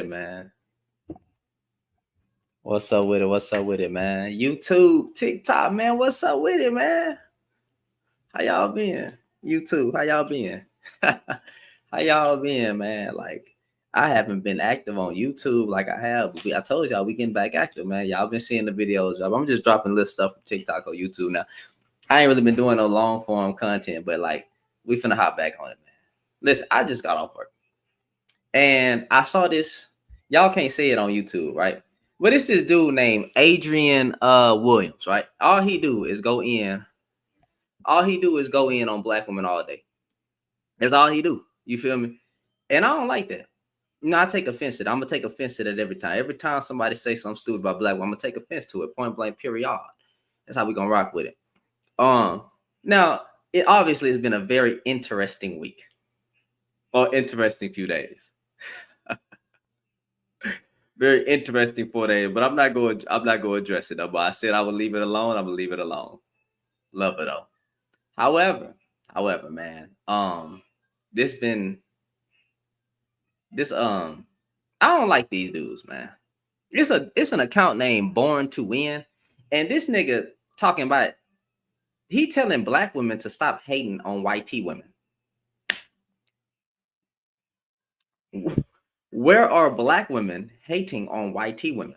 Man, what's up with it? What's up with it, man? YouTube, TikTok, man, what's up with it, man? How y'all been? YouTube, how y'all been? How y'all been, man? Like, I haven't been active on YouTube like I have. I told y'all we getting back active, man. Y'all been seeing the videos. I'm just dropping little stuff from TikTok or YouTube now. I ain't really been doing no long form content, but like we finna hop back on it, man. Listen, I just got off work and I saw this. Y'all can't see it on YouTube, right? But it's this dude named Adrian Williams, right? All he do is go in on black women all day. That's all he do. You feel me? And I don't like that. No, I take offense to that. I'm gonna take offense to that every time. Every time somebody say something stupid about black women, I'm gonna take offense to it. Point blank, period. That's how we gonna rock with it. Now it obviously has been a very interesting week or interesting few days. Very interesting 4 days, but I'm not going to address it though. But I said I would leave it alone. I'm gonna leave it alone. Love it though. However, man, I don't like these dudes, man. It's an account named Born to Win, and this nigga talking about he telling black women to stop hating on white women. Where are black women hating on white women?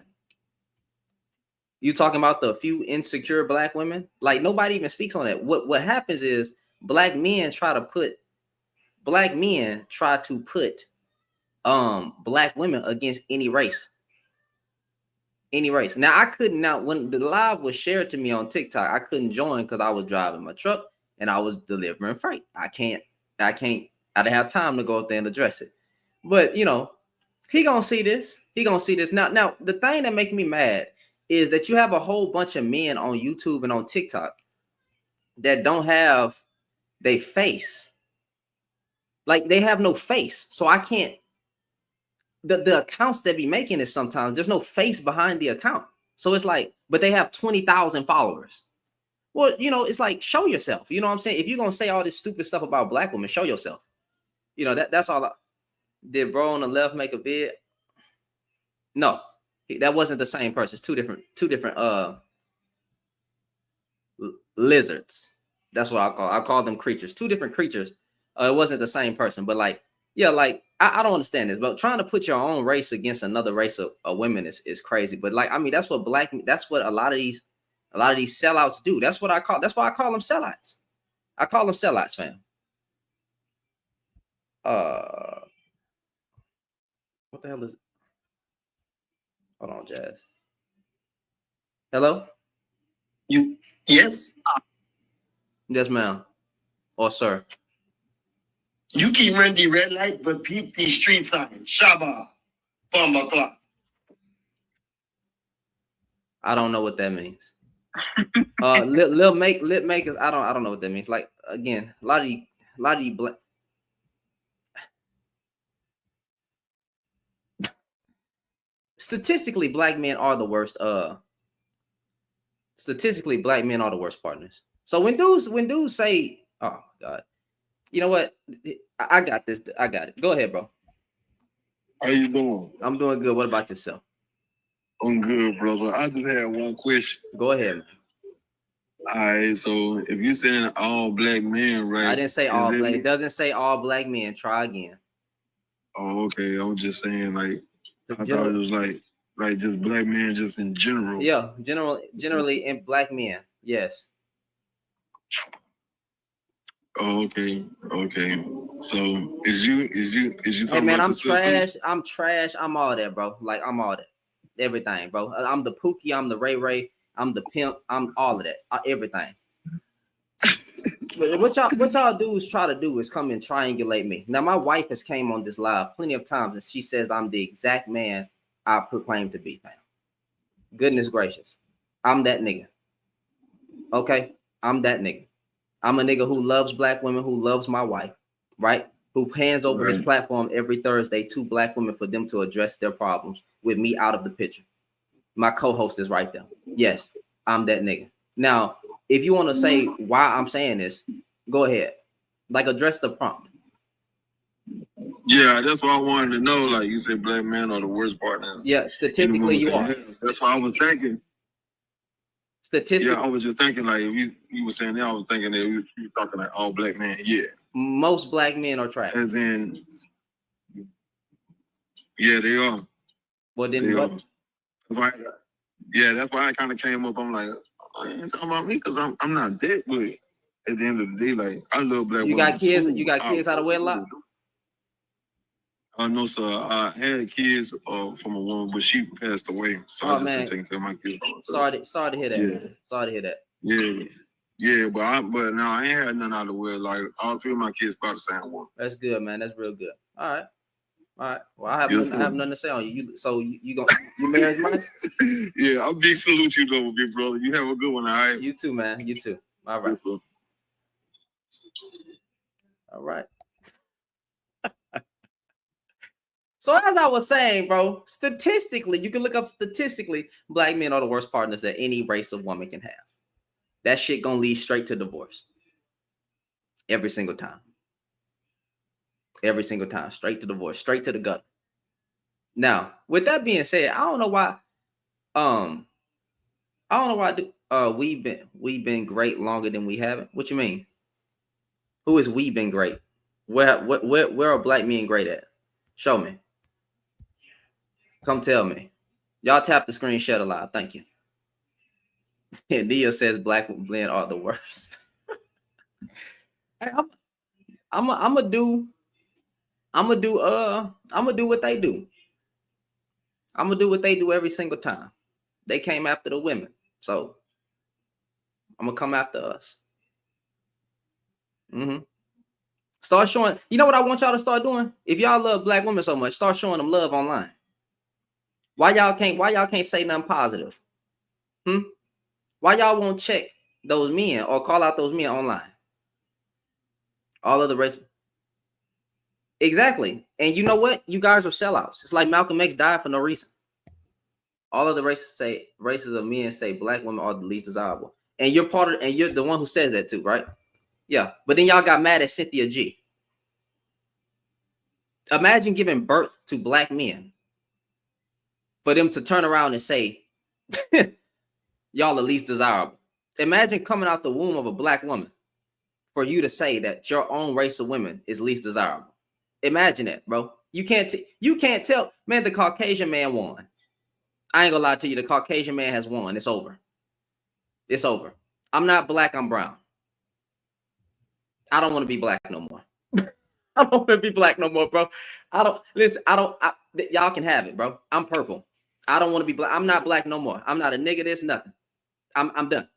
You talking about the few insecure black women? Like nobody even speaks on that. What happens is black men try to put black women against any race. Any race. Now I couldn't when the live was shared to me on TikTok, I couldn't join because I was driving my truck and I was delivering freight. I didn't have time to go up there and address it. But you know, he gonna see this. Now the thing that makes me mad is that you have a whole bunch of men on YouTube and on TikTok that don't have their face. Like they have no face. So I can't, the accounts that be making it sometimes, there's no face behind the account. So it's like, but they have 20,000 followers. Well, you know, it's like, show yourself. You know what I'm saying? If you're going to say all this stupid stuff about black women, show yourself. You know, that's all. Did bro on the left make a bid? No, that wasn't the same person. It's two different lizards. That's what I call them creatures. Two different creatures. It wasn't the same person, but like, yeah, like I don't understand this, but trying to put your own race against another race of women is crazy. But like, I mean, that's what a lot of these sellouts do. That's why I call them sellouts. I call them sellouts, fam. What the hell is it? Hold on, Jazz. Hello? Yes. Yes, ma'am. Or sir. You keep running the red light, but peep the street sign. Shabba. Bomba clock. I don't know what that means. lip makers. I don't know what that means. Like again, a lot of you black. Statistically, black men are the worst. Statistically, black men are the worst partners. So when dudes say, "Oh God," you know what? I got this. I got it. Go ahead, bro. How you doing? I'm doing good. What about yourself? I'm good, brother. I just had one question. Go ahead, man. All right, so if you're saying all black men, right? I didn't say all black. It doesn't say all black men. Try again. Oh, okay. I'm just saying, like, I thought it was like just black men, just in general. Yeah, generally in black men. Yes. Oh, okay. So is you Hey man, I'm trash. I'm trash. I'm all that, bro. Like I'm all that. Everything, bro. I'm the Pookie. I'm the Ray. I'm the pimp. I'm all of that. Everything. What y'all dudes try to do is come and triangulate me. Now my wife has came on this live plenty of times and she says I'm the exact man I proclaim to be, fam. Goodness gracious. I'm that nigga. Okay? I'm that nigga. I'm a nigga who loves black women, who loves my wife, right? Who hands over his platform every Thursday to black women for them to address their problems with me out of the picture. My co-host is right there. Yes, I'm that nigga. Now, if you want to say why I'm saying this, go ahead. Like address the prompt. Yeah, that's what I wanted to know. Like you said, black men are the worst partners. Yeah, statistically, you are. That's what I was thinking. Statistically, yeah, I was just thinking like if you were saying that, I was thinking that you were talking like all black men. Yeah, most black men are trash. As in, yeah, they are. Well, then they what? Are. Yeah, that's why I kind of came up. I'm like, I ain't talking about me because I'm not dead, but at the end of the day, like I love black women. You got kids. Too. You got kids out of wedlock. No, sir. I had kids from a woman, but she passed away. So I just been taking care of my kids. Sorry to hear that. Yeah. Sorry to hear that. Yeah, but now I ain't had nothing out of the way. Like all three of my kids about the same one. That's good, man. That's real good. All right. Well, I have nothing to say on you. So you married, Mike? Yeah, I'll big salute you though, big brother. You have a good one, all right? You too, man. You too. All right. All right. So as I was saying, bro, statistically, you can look up statistically, black men are the worst partners that any race of woman can have. That shit gonna lead straight to divorce. Every single time. Every single time. Straight to divorce. Straight to the gutter. Now, with that being said, I don't know why we've been great longer than we haven't. What you mean? Who is we been great? Where are black men great at? Show me. Come tell me. Y'all tap the screen, share the live. Thank you. And Nia says black men are the worst. Hey, I'm gonna do what they do. I'm gonna do what they do every single time. They came after the women, so I'm gonna come after us. Start showing. You know what I want y'all to start doing? If y'all love black women so much, start showing them love online. Why y'all can't say nothing positive? Why y'all won't check those men or call out those men online? All of the race. Exactly. And you know what? You guys are sellouts. It's like Malcolm X died for no reason. All of the races of men say black women are the least desirable. And you're you're the one who says that too, right? Yeah. But then y'all got mad at Cynthia G. Imagine giving birth to black men for them to turn around and say, y'all the least desirable. Imagine coming out the womb of a black woman for you to say that your own race of women is least desirable. Imagine that, bro. You can't tell. Man, the Caucasian man won. I ain't gonna lie to you. The Caucasian man has won. It's over. It's over. I'm not black. I'm brown. I don't want to be black no more. I don't want to be black no more, bro. Y'all can have it, bro. I'm purple. I don't want to be black. I'm not black no more. I'm not a nigga. This nothing. I'm done.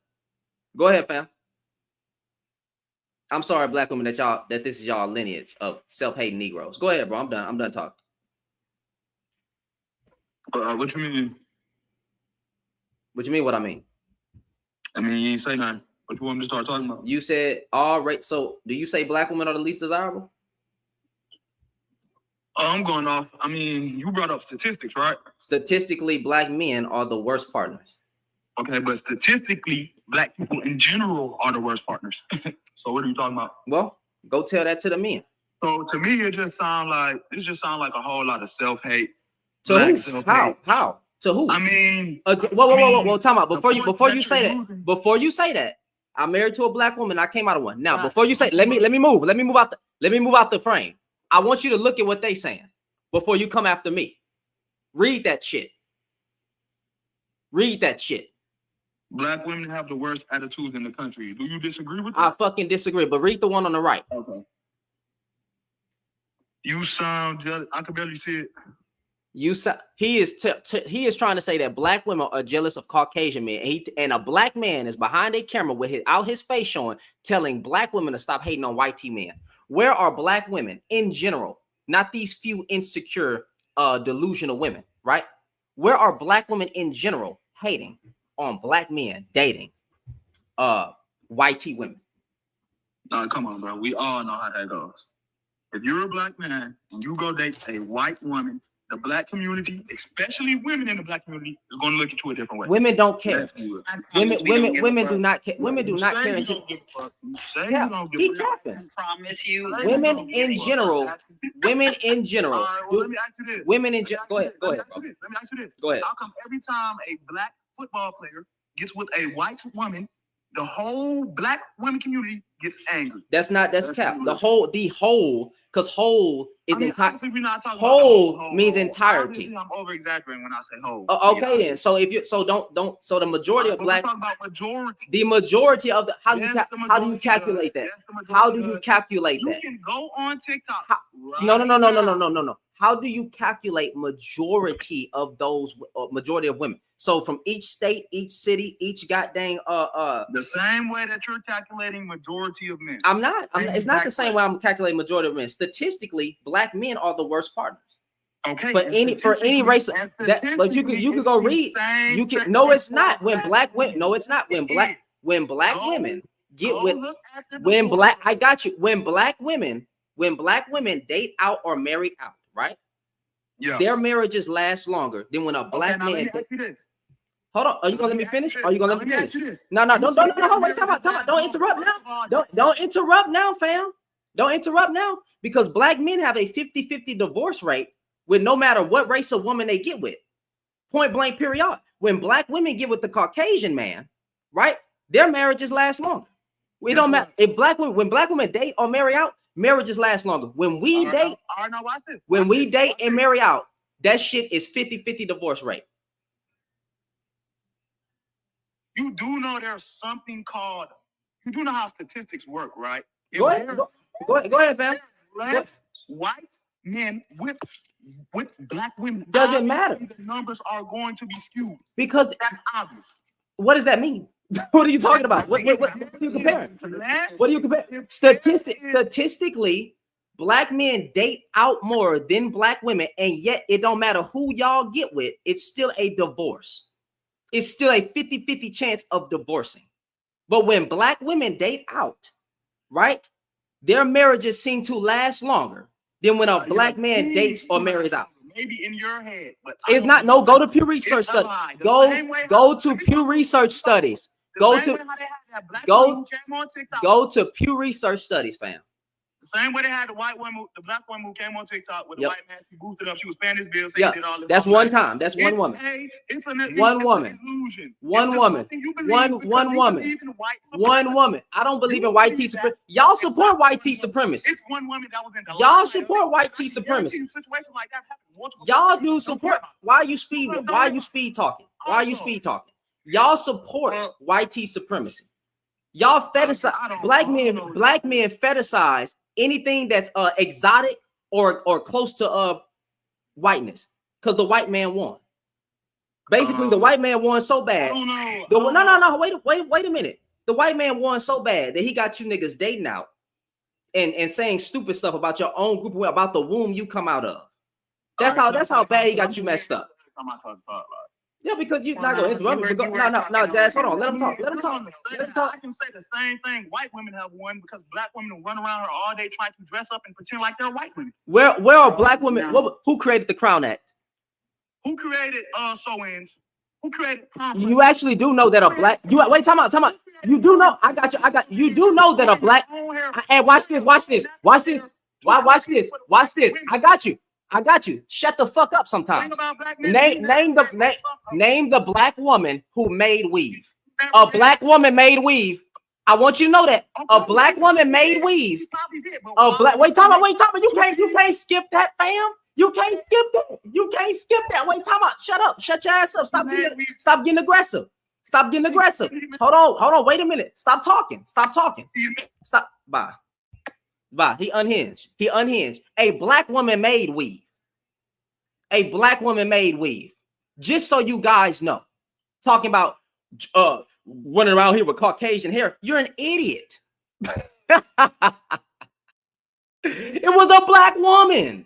Go ahead, fam. I'm sorry, black women, that this is y'all lineage of self-hating Negroes. Go ahead, bro. I'm done. I'm done talking. What you mean? What you mean? What I mean? I mean, you ain't say nothing. What you want me to start talking about? You said all right. So, do you say black women are the least desirable? I'm going off. I mean, you brought up statistics, right? Statistically, black men are the worst partners. Okay, but statistically, black people in general are the worst partners. So what are you talking about? Well, go tell that to the men. So to me, it just sounds like a whole lot of self-hate. To who? Self-hate. How? To who? I mean, whoa. Time out. Before you say that, I'm married to a black woman. I came out of one. Now, before you say, let me move out the frame. I want you to look at what they saying before you come after me. Read that shit. Black women have the worst attitudes in the country. Do you disagree with that? I fucking disagree, but read the one on the right. Okay. You sound jealous. I can barely see it. He is trying to say that black women are jealous of Caucasian men, and a black man is behind a camera with his face showing, telling black women to stop hating on white men. Where are black women in general? Not these few insecure, delusional women, right? Where are black women in general hating on black men dating white women? Come on, bro. We all know how that goes. If you're a black man and you go date a white woman, the black community, especially women in the black community, is going to look at you a different way. Women don't care. Women do not care. Women do You not say care. you don't give a fuck. You say Yeah, you don't give he a fuck. capping. Promise you. Women in general. Women in general. All right, well, let me ask you this. Women in Let me general. ask Go you ahead. this. Go Let me ahead, ask you bro. this. Let me ask you this. Go ahead. How come every time a black football player gets with a white woman, the whole black women community gets angry? That's cap. The whole, because whole is entire. Obviously, we're not talking Whole about means entirety. Obviously, I'm over exaggerating when I say whole. Okay, then. So if you don't so the majority of black, we're talking about majority. the majority of the how do Yes, you the how do you majority calculate does. that? Yes, the majority How do you does. calculate You that? can go on TikTok. No. How do you calculate majority of those majority of women? So from each state, each city, each goddamn The same way that you're calculating majority of men. I'm not. It's not the same way I'm calculating majority of men. Statistically, black men are the worst partners. Okay. For any race that, but you could go read. You can no, it's not. When black women, no, it's not. When black women get with when black, I got you. When black women date out or marry out, right? Yeah. Their marriages last longer than when a black man. Hold on, are you gonna let me finish? Are you gonna let me finish? No, don't wait, time out. Don't interrupt now. Don't interrupt now, fam. Don't interrupt now, because black men have a 50-50 divorce rate with no matter what race of woman they get with. Point blank, period. When black women get with the Caucasian man, right, their marriages last longer. We don't matter if when black women date or marry out, marriages last longer. When we date, when we date and marry out, that shit is 50-50 divorce rate. You do know there's something called, you do know how statistics work, right? Go ahead, fam. Less white men with black women. Doesn't matter. The numbers are going to be skewed. Because that's obvious. What does that mean? What are you talking about? What are you comparing? What are you comparing? Statistically, black men date out more than black women, and yet it don't matter who y'all get with, it's still a divorce. It's still a 50-50 chance of divorcing. But when black women date out, right, their marriages seem to last longer than when a black man dates or marries out. Maybe in your head, but it's not. No, go to Pew Research Studies. Go to Pew Research Studies. Go to Pew Research Studies, fam. The same way they had the black woman who came on TikTok with the white man. She boosted up. She was paying his bills. He did all this. That's one time. That's one woman. One woman. One woman. One woman. One woman. I don't believe in white tea supremacy. Y'all support white tea supremacy. It's one woman that was in the y'all support white tea supremacy. Y'all do support. Why are you speed talking? Why are you speed talking? Y'all support white tea supremacy. Y'all fetishize black men fetishize anything that's exotic or close to whiteness, because the white man won. Basically, the white man won so bad. No, wait a minute. The white man won so bad that he got you niggas dating out and saying stupid stuff about your own group, about the womb you come out of. That's how bad he got you messed up. Yeah, because you're not going to interrupt me. No, Jazz, hold on. Let him talk. Let him talk. I can say the same thing. White women have won because black women will run around her all day trying to dress up and pretend like they're white women. Where are black women? Who created the Crown Act? Who created sew-ins? Who created prom? You actually do know that a black. Wait, time out. You do know. I got you. You do know that a black. And watch this. I got you. Shut the fuck up sometimes. Name the black woman who made weave. A black woman made weave. I want you to know that. A black woman made weave. Wait, time out. You can't skip that, fam. You can't skip that. Wait, time out. Shut up. Shut your ass up. Stop getting aggressive. Hold on. Wait a minute. Stop talking. Stop. Bye. He unhinged. A black woman made weave. Just so you guys know. Talking about running around here with Caucasian hair. You're an idiot. It was a black woman.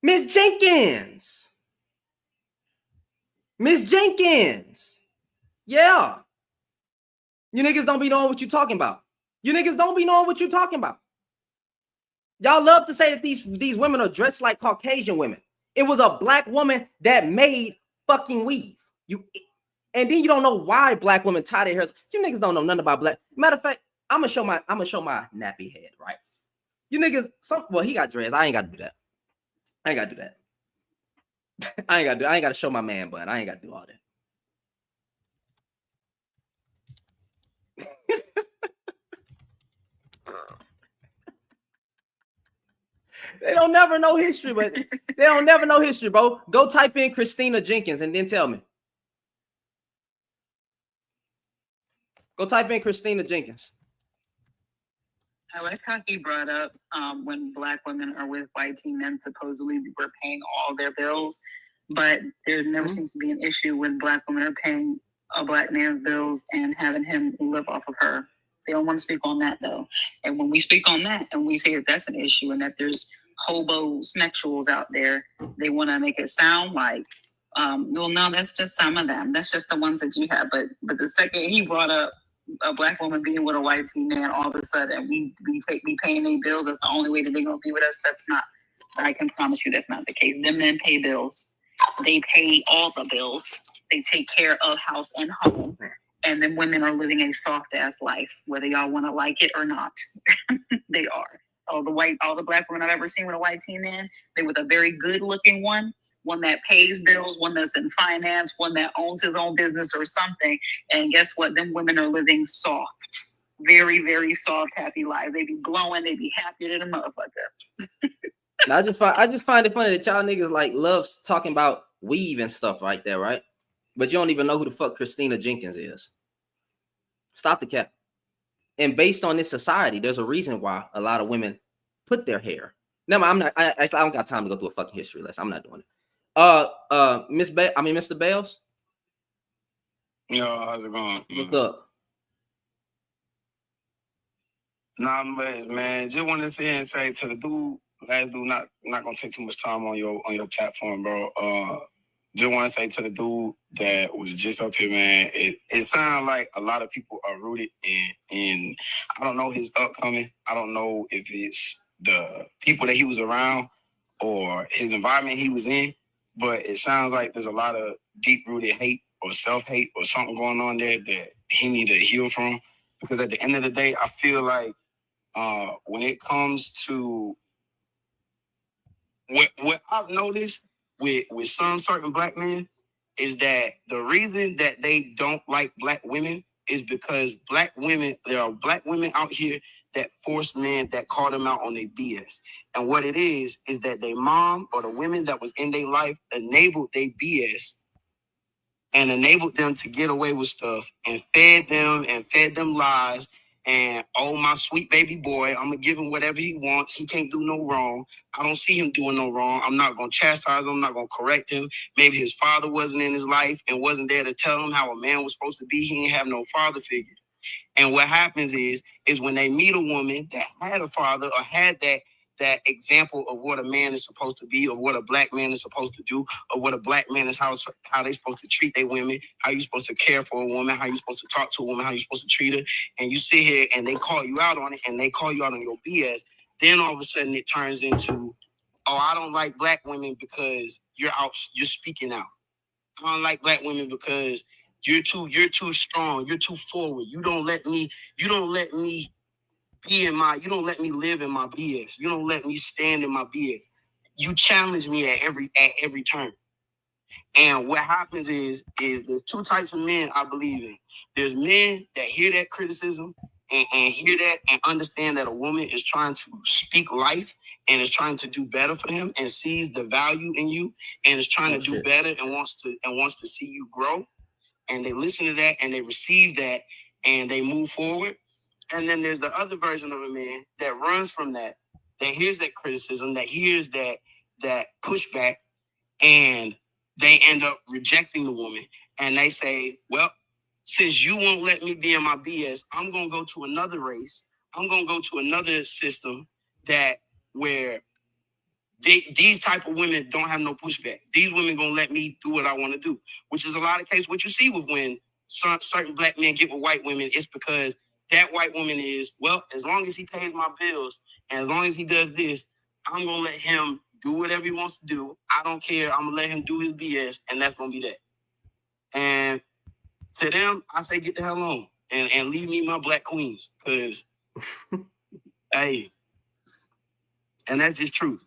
Miss Jenkins. Yeah. You niggas don't be knowing what you're talking about. Y'all love to say that these women are dressed like Caucasian women. It was a black woman that made fucking weave. And then you don't know why black women tie their hair. You niggas don't know nothing about black. Matter of fact, I'm gonna show my nappy head, right? You niggas, he got dreads. I ain't gotta do that. I ain't gotta show my man bun. I ain't gotta do all that. They don't never know history, but they don't never know history, bro. Go type in Christina Jenkins and then tell me. Go type in Christina Jenkins. I like how he brought up when black women are with white teen men, supposedly we're paying all their bills, but there never seems to be an issue when black women are paying a black man's bills and having him live off of her. They don't want to speak on that though. And when we speak on that and we say that that's an issue and that there's hobo sexuals out there, they want to make it sound like, well, no, that's just some of them. That's just the ones that you have. But the second he brought up a black woman being with a white teen man, all of a sudden we paying their bills. That's the only way that they're gonna be with us. That's not. I can promise you that's not the case. Them men pay bills. They pay all the bills. They take care of house and home. And then women are living a soft ass life, whether y'all want to like it or not. They are. All the black women I've ever seen with a white teen man, they with a very good looking one that pays bills, one that's in finance, one that owns his own business or something. And guess what? Them women are living soft, very, very soft, happy lives. They be glowing. They be happier than a motherfucker. I just find it funny that y'all niggas like loves talking about weave and stuff right there, right? But you don't even know who the fuck Christina Jenkins is. Stop the cap. And based on this society, there's a reason why a lot of women put their hair. No, I don't got time to go through a fucking history lesson. I'm not doing it. Mr. Bales. Yo, how's it going? What's up? Nah, man, just wanted to say to the dude, last dude, not gonna take too much time on your platform, bro. Just want to say to the dude that was just up here, man, it sounds like a lot of people are rooted in I don't know his upcoming. I don't know if it's the people that he was around or his environment he was in, but it sounds like there's a lot of deep-rooted hate or self-hate or something going on there that he need to heal from. Because at the end of the day, I feel like when it comes to what I've noticed with some certain black men is that the reason that they don't like black women is because there are black women out here that force men that call them out on their BS. And what it is that their mom or the women that was in their life enabled their BS and enabled them to get away with stuff and fed them lies. And, oh, my sweet baby boy, I'm going to give him whatever he wants. He can't do no wrong. I don't see him doing no wrong. I'm not going to chastise him. I'm not going to correct him. Maybe his father wasn't in his life and wasn't there to tell him how a man was supposed to be. He didn't have no father figure. And what happens is when they meet a woman that had a father or had that example of what a man is supposed to be, of what a black man is supposed to do, of what a black man is, how they're supposed to treat their women, how you're supposed to care for a woman, how you're supposed to talk to a woman, how you're supposed to treat her, and you sit here and they call you out on it and they call you out on your BS, then all of a sudden it turns into, oh, I don't like black women because you're speaking out. I don't like black women because you're too strong, you're too forward. You don't let me you don't let me live in my BS. You don't let me stand in my BS. You challenge me at every turn. And what happens is there's two types of men I believe in. There's men that hear that criticism and hear that and understand that a woman is trying to speak life and is trying to do better for him and sees the value in you and is trying to do better and wants to see you grow. And they listen to that and they receive that and they move forward. And then there's the other version of a man that runs from that hears that criticism, that hears that pushback, and they end up rejecting the woman. And they say, well, since you won't let me be in my BS, I'm going to go to another race. I'm going to go to another system where these type of women don't have no pushback. These women going to let me do what I want to do, which is a lot of cases what you see with when certain black men get with white women. It's because that white woman is, well, as long as he pays my bills And as long as he does this, I'm gonna let him do whatever he wants to do. I don't care. I'm gonna let him do his BS, and that's gonna be that. And to them, I say get the hell on and leave me my black queens, cause hey, and that's just truth.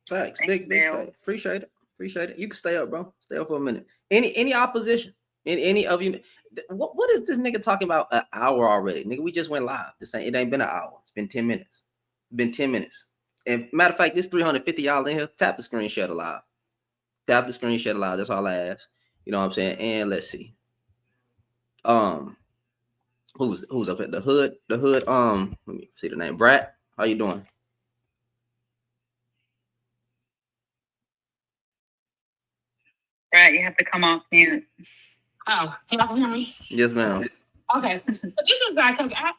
Thanks, big thanks. Appreciate it. You can stay up, bro. Stay up for a minute. Any opposition? Any of you? What is this nigga talking about? An hour already, nigga. We just went live. It ain't been an hour. It's been 10 minutes. It's been 10 minutes. And matter of fact, this 350 y'all in here. Tap the screen, share the live. Tap the screen, share the live. That's all I ask. You know what I'm saying? And let's see. Who's up at the hood? The hood. Let me see the name. Brat. How you doing? Right, you have to come off mute. Oh, so y'all can hear me? Yes, ma'am. Okay. So this is like, because I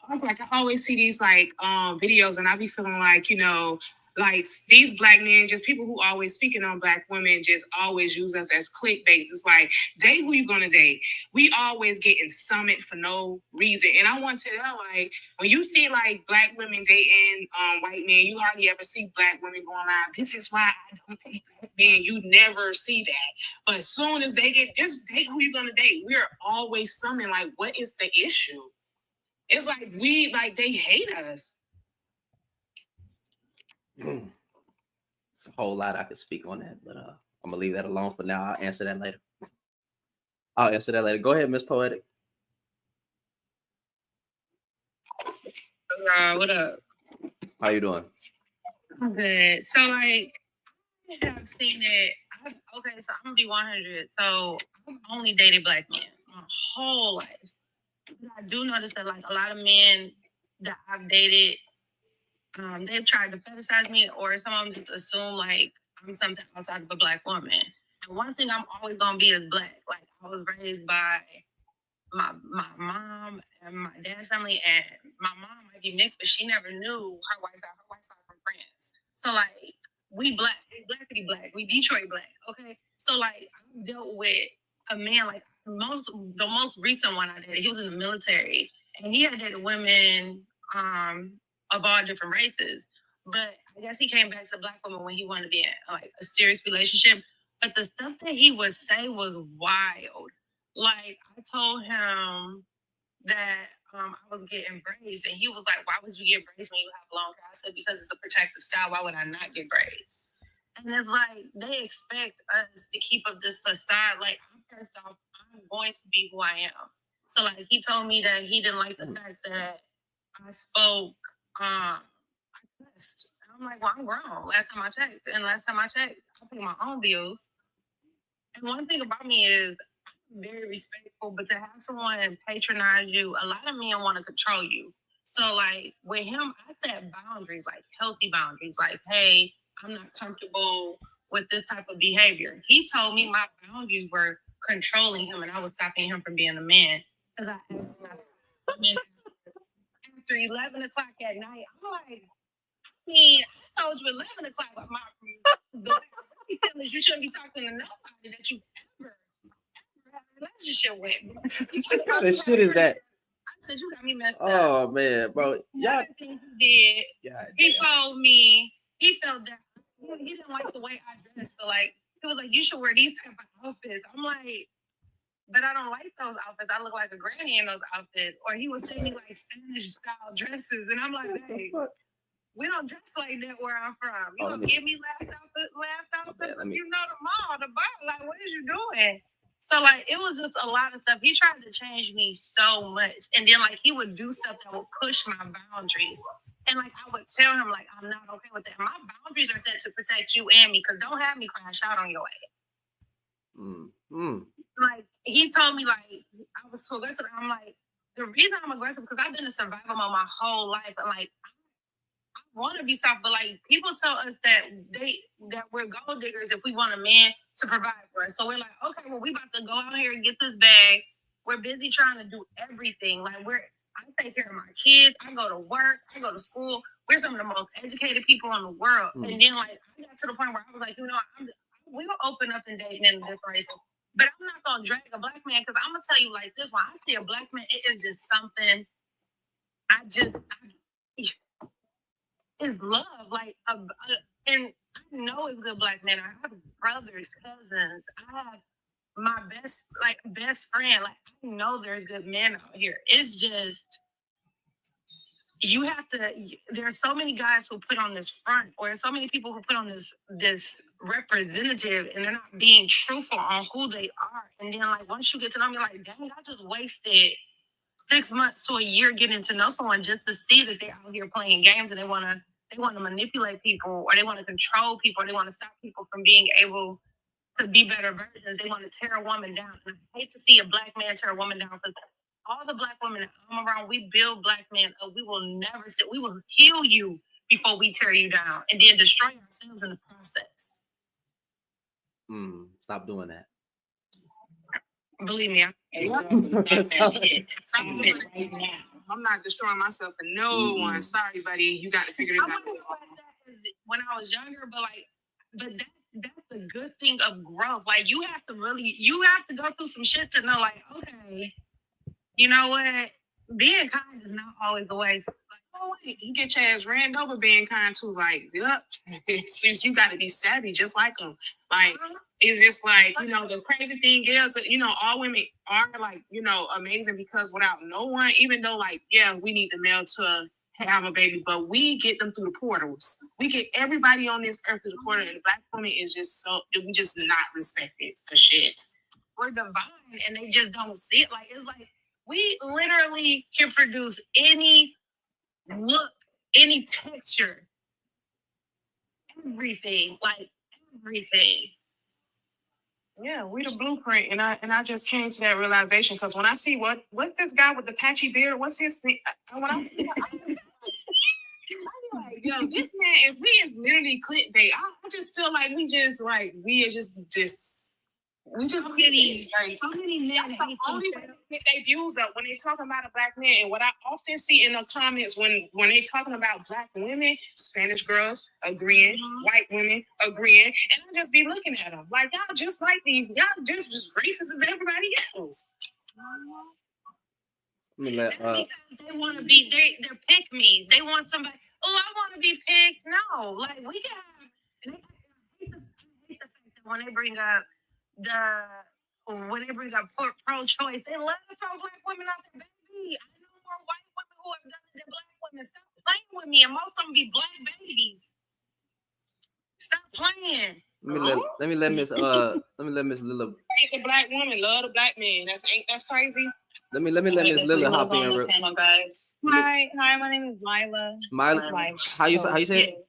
always see these like videos and I be feeling like, you know, like these black men, just people who always speaking on black women, just always use us as clickbaits. It's like, date who you gonna date. We always get in summit for no reason. And I want to know, like, when you see like black women dating white men, you hardly ever see black women going live. This is why I don't date black men. You never see that. But as soon as they get, just date who you gonna date. We're always summing like, what is the issue? It's like they hate us. It's a whole lot I could speak on that, but I'm gonna leave that alone for now. I'll answer that later. Go ahead, Miss Poetic. What up? How you doing? I'm good. So like, I have seen it. Okay, so I'm gonna be 100. So I've only dated black men my whole life. I do notice that like a lot of men that I've dated, they've tried to fetishize me, or some of them just assume like I'm something outside of a black woman. And one thing I'm always gonna be is black. Like I was raised by my mom and my dad's family, and my mom might be mixed, but she never knew her white side. Her white side from France. So like we blackity black, we Detroit black. Okay, so like I dealt with a man like the most recent one I dated. He was in the military, and he had dated women of all different races. But I guess he came back to black women when he wanted to be in like a serious relationship. But the stuff that he would say was wild. Like I told him that I was getting braids, and he was like, "Why would you get braids when you have long hair?" I said, "Because it's a protective style. Why would I not get braids?" And it's like they expect us to keep up this facade. Like first off, I'm going to be who I am. So like he told me that he didn't like the fact that I spoke. I cussed. I'm like, well, I'm grown. Last time I checked, I pay my own bills. And one thing about me is I'm very respectful, but to have someone patronize you, a lot of men want to control you. So like with him, I set boundaries, like healthy boundaries, like, hey, I'm not comfortable with this type of behavior. He told me my boundaries were controlling him and I was stopping him from being a man. Because after 11 o'clock at night, I'm like, I told you 11 o'clock with my you shouldn't be talking to nobody that you ever had a relationship with. What kind of shit is that? I said, you got me messed up. Oh man, bro. Y'all thing he did. He told me he felt that he didn't like the way I dressed. So like he was like, you should wear these type of outfits. I'm like, but I don't like those outfits. I look like a granny in those outfits. Or he was sending me like Spanish style dresses, and I'm like, hey, we don't dress like that where I'm from. You gonna get me laughed out you know, the mall, the bar. Like, what is you doing? So like it was just a lot of stuff. He tried to change me so much. And then like he would do stuff that would push my boundaries. And like I would tell him, like, I'm not okay with that. My boundaries are set to protect you and me, because don't have me crash out on your ass. Like he told me, like, I was too aggressive. I'm like, the reason I'm aggressive because I've been a survivor mode my whole life. And like I want to be soft, but like people tell us that we're gold diggers if we want a man to provide for us. So we're like, okay, well, we about to go out here and get this bag. We're busy trying to do everything. Like I take care of my kids. I go to work. I go to school. We're some of the most educated people in the world. And then like I got to the point where I was like, you know, we'll open up and dating in a different race. But I'm not gonna drag a black man, because I'm gonna tell you like this: when I see a black man, it is just something. is love. Like, and I know it's good black men. I have brothers, cousins. I have my best friend. Like, I know there's good men out here. It's just, you have to, there are so many guys who put on this front, or so many people who put on this representative, and they're not being truthful on who they are. And then, like, once you get to know me, like, dang, I just wasted 6 months to a year getting to know someone just to see that they're out here playing games, and they want to manipulate people, or they want to control people, or they want to stop people from being able to be better versions. They want to tear a woman down. And I hate to see a black man tear a woman down, because all the black women that come around, we build black men up. We will never sit. We will heal you before we tear you down, and then destroy ourselves in the process. Stop doing that. Believe me, Stop it right now. I'm not destroying myself for no one. Sorry, buddy. You got to figure this out. When I was younger, but that's the good thing of growth. Like, you have to go through some shit to know, like, okay, you know what? Being kind is not always the way. Like, oh, wait, you get your ass ran over being kind too. Like, yep. Since you got to be savvy just like them. Like, it's just like, you know, the crazy thing is, you know, all women are, like, you know, amazing, because without no one, even though, like, yeah, we need the male to have a baby, but we get them through the portals. We get everybody on this earth through the portal, and the black woman is just we just not respected for shit. We're divine, and they just don't see it. Like, it's like, we literally can produce any look, any texture, everything, like everything. Yeah, we the blueprint, and I just came to that realization, because when I see what's this guy with the patchy beard, what's his name? When I'm like, yo, this man, if we is literally clickbait, I just feel like we just so many men. That's the only way to get their views up when they talking about a black man. And what I often see in the comments when they talking about black women, Spanish girls agreeing, white women agreeing, and I just be looking at them like, y'all just like these, y'all just as racist as everybody else. Because they want to be, they're pick-me's. They want somebody, oh, I want to be picked. No, like, we can have, and I hate the fact that when they bring up pro-choice, they love to throw black women out there. Baby, I know more white women who have done it than black women. Stop playing with me, and most of them be black babies. Stop playing. Let me let Miss Lila. Hate the black woman, love the black man. That's crazy. Let me let Miss Lila hop in. Hi, my name is Lila. Lila. How you say it?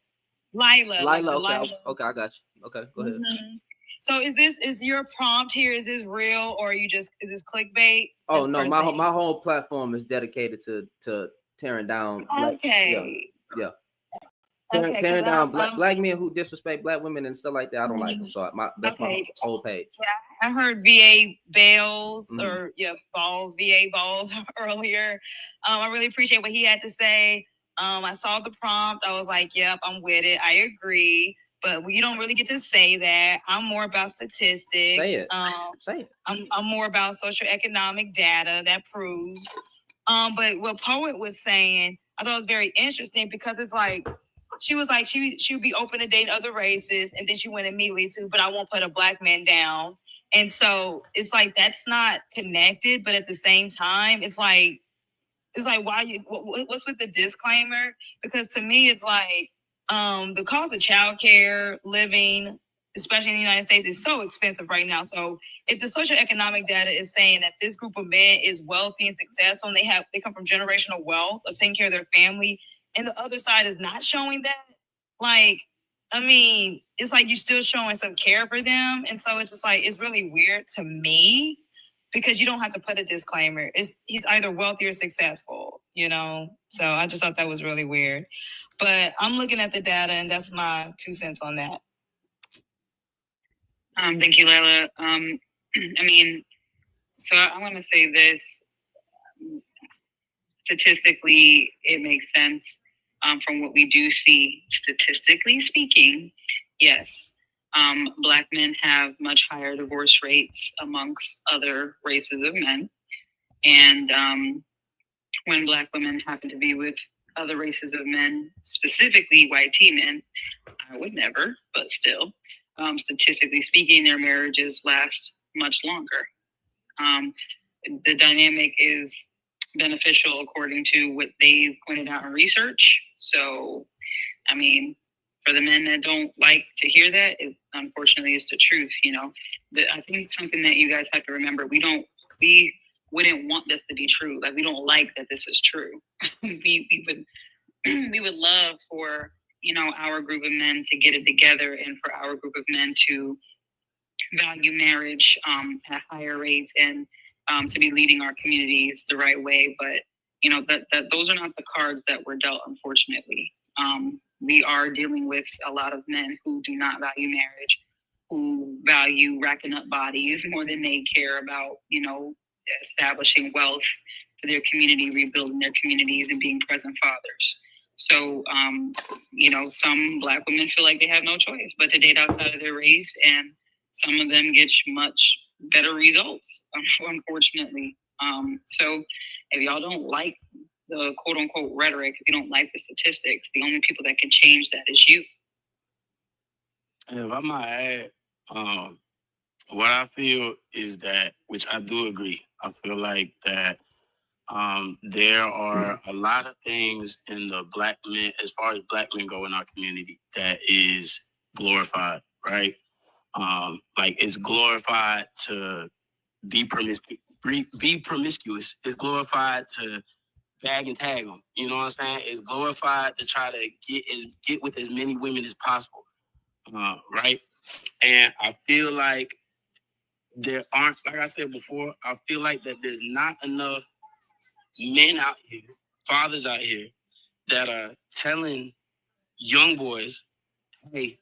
Lila. Okay, I got you. Okay, go ahead. Mm-hmm. So is your prompt here? Is this real, or is this clickbait? Oh no, my whole platform is dedicated to tearing down. Okay. Yeah. Tearing down black men who disrespect black women and stuff like that. I don't like them. So that's my whole page. Yeah, I heard VA Bales or VA balls earlier. I really appreciate what he had to say. I saw the prompt. I was like, yep, I'm with it. I agree. But you don't really get to say that. I'm more about statistics. Say it. Say it. I'm more about socioeconomic data that proves. But what Poet was saying, I thought it was very interesting, because it's like, she was like, she would be open to date other races, and then she went immediately to, but I won't put a black man down. And so it's like, that's not connected, but at the same time, it's like why what's with the disclaimer? Because to me, it's like, the cost of childcare, living, especially in the United States, is so expensive right now. So if the socioeconomic data is saying that this group of men is wealthy and successful, and they come from generational wealth of taking care of their family, and the other side is not showing that, like, I mean, it's like you're still showing some care for them. And so it's just like, it's really weird to me, because you don't have to put a disclaimer. He's either wealthy or successful, you know? So I just thought that was really weird. But I'm looking at the data, and that's my 2 cents on that. Thank you, Layla. I mean, so I want to say this. Statistically, it makes sense from what we do see. Statistically speaking, yes, Black men have much higher divorce rates amongst other races of men. And when Black women happen to be with other races of men, specifically white teen men, I would never, but still, statistically speaking, their marriages last much longer. The dynamic is beneficial according to what they've pointed out in research. So, I mean, for the men that don't like to hear that, it unfortunately is the truth. You know, I think something that you guys have to remember: we wouldn't want this to be true. Like, we don't like that this is true. we would we would love for, you know, our group of men to get it together, and for our group of men to value marriage at higher rates, and to be leading our communities the right way. But, you know, that those are not the cards that were dealt, unfortunately. We are dealing with a lot of men who do not value marriage, who value racking up bodies more than they care about, you know, establishing wealth for their community, rebuilding their communities, and being present fathers. So, you know, some Black women feel like they have no choice but to date outside of their race, and some of them get much better results, unfortunately. So if y'all don't like the quote unquote rhetoric, if you don't like the statistics, the only people that can change that is you. And if I might add, what I feel is that, which I do agree, I feel like that there are a lot of things in the Black men, as far as Black men go in our community, that is glorified, right? Like, it's glorified to be promiscuous. It's glorified to bag and tag them. You know what I'm saying? It's glorified to try to get with as many women as possible, right? And I feel like there aren't, like I said before, I feel like that there's not enough men out here, fathers out here, that are telling young boys, hey,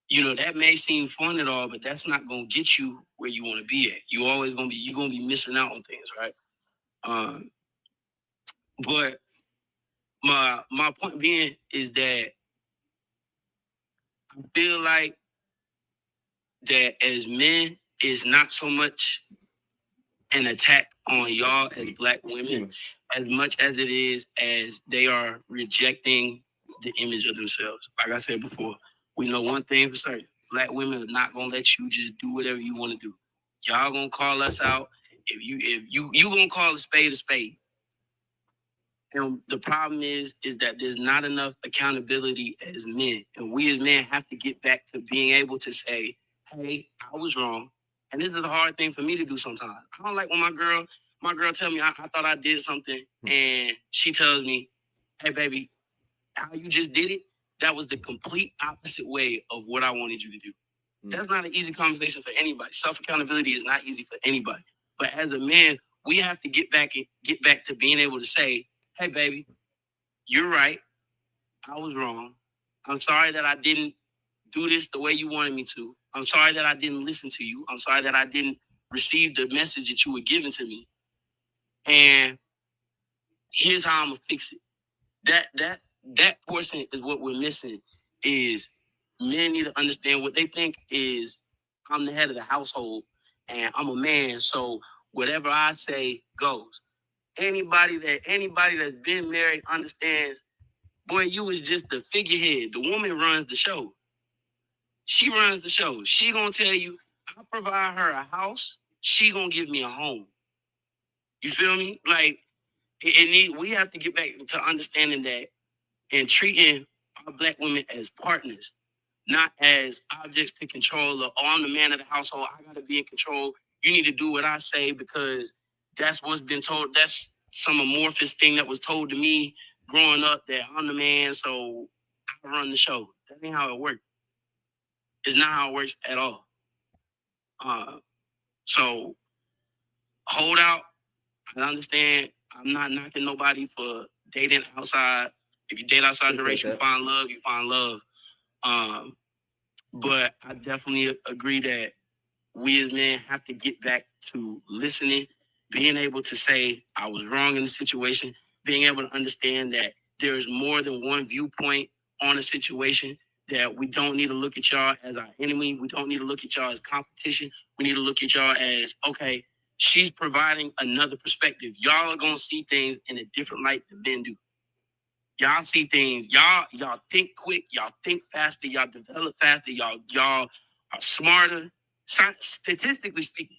you know, that may seem fun and all, but that's not gonna get you where you want to be at. You're gonna be missing out on things, right? But my point being is that I feel like that as men, is not so much an attack on y'all as Black women, as much as it is as they are rejecting the image of themselves. Like I said before, we know one thing for certain: Black women are not gonna let you just do whatever you want to do. Y'all gonna call us out. If you gonna call a spade a spade. And the problem is that there's not enough accountability as men. And we as men have to get back to being able to say, hey, I was wrong. And this is a hard thing for me to do sometimes. I don't like when my girl tell me I thought I did something, and she tells me, hey, baby, how you just did it, that was the complete opposite way of what I wanted you to do. That's not an easy conversation for anybody. Self-accountability is not easy for anybody. But as a man, we have to get back to being able to say, hey, baby, you're right. I was wrong. I'm sorry that I didn't do this the way you wanted me to. I'm sorry that I didn't listen to you. I'm sorry that I didn't receive the message that you were giving to me. And here's how I'm gonna fix it. That portion is what we're missing. Is men need to understand what they think is, I'm the head of the household and I'm a man, so whatever I say goes. Anybody that's been married understands, boy, you was just the figurehead. The woman runs the show. She runs the show. She gonna tell you, I provide her a house. She gonna give me a home. You feel me? Like, we have to get back to understanding that and treating our Black women as partners, not as objects to control. Or, oh, I'm the man of the household. I gotta be in control. You need to do what I say because that's what's been told. That's some amorphous thing that was told to me growing up, that I'm the man, so I run the show. That ain't how it works. It's not how it works at all. So hold out. I understand. I'm not knocking nobody for dating outside. If you date outside the race, you find love. You find love. But I definitely agree that we as men have to get back to listening, being able to say, I was wrong in the situation, being able to understand that there is more than one viewpoint on a situation, that we don't need to look at y'all as our enemy. We don't need to look at y'all as competition. We need to look at y'all as, okay, she's providing another perspective. Y'all are gonna see things in a different light than men do. Y'all see things. Y'all think quick. Y'all think faster. Y'all develop faster. Y'all are smarter. Statistically speaking,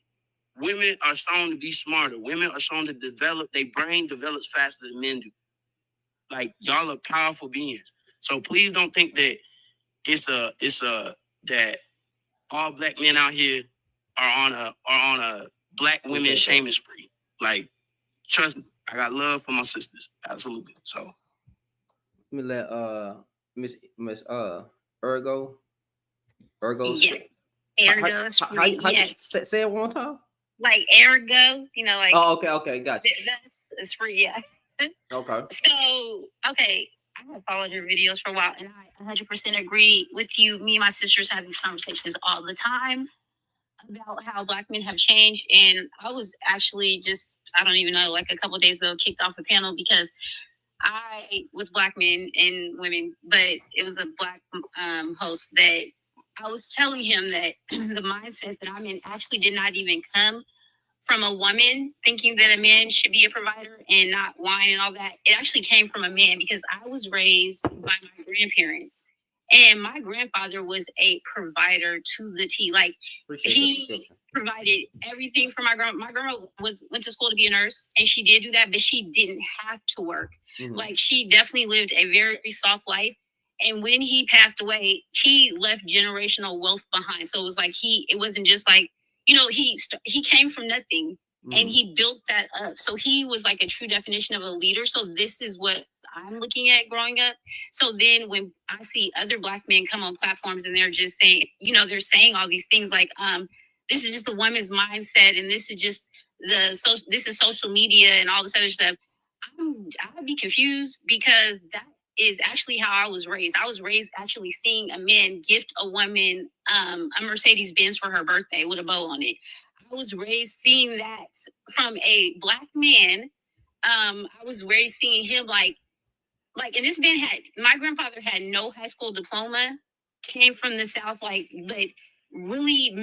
women are shown to be smarter. Women are shown to develop. Their brain develops faster than men do. Like, y'all are powerful beings. So please don't think that that all black men out here are on a black women shaming spree. Like, trust me, I got love for my sisters. Absolutely. So let me let Miss Ergo. Yeah. Ergo. Say it one time. Like ergo, you know, like. Oh, okay, gotcha. That's free, yeah. Okay. So, okay, I have followed your videos for a while, and I 100% agree with you. Me and my sisters have these conversations all the time about how Black men have changed. And I was actually just, I don't even know, like a couple of days ago, kicked off the panel because with Black men and women, but it was a Black host that I was telling him that the mindset that I'm in actually did not even come from a woman thinking that a man should be a provider and not whine and all that. It actually came from a man because I was raised by my grandparents. And my grandfather was a provider to the T. Like, he provided everything for my grandma. My grandma went to school to be a nurse, and she did do that, but she didn't have to work. Mm-hmm. Like, she definitely lived a very soft life. And when he passed away, he left generational wealth behind. So it was like it wasn't just like, you know, he came from nothing and he built that up. So he was like a true definition of a leader. So this is what I'm looking at growing up. So then when I see other Black men come on platforms and they're just saying, you know, they're saying all these things like, this is just the woman's mindset and this is just this is social media and all this other stuff. I'd be confused because that is actually how I was raised. I was raised actually seeing a man gift a woman a Mercedes-Benz for her birthday with a bow on it. I was raised seeing that from a Black man. I was raised seeing him like, and this man my grandfather had no high school diploma, came from the South, like, but really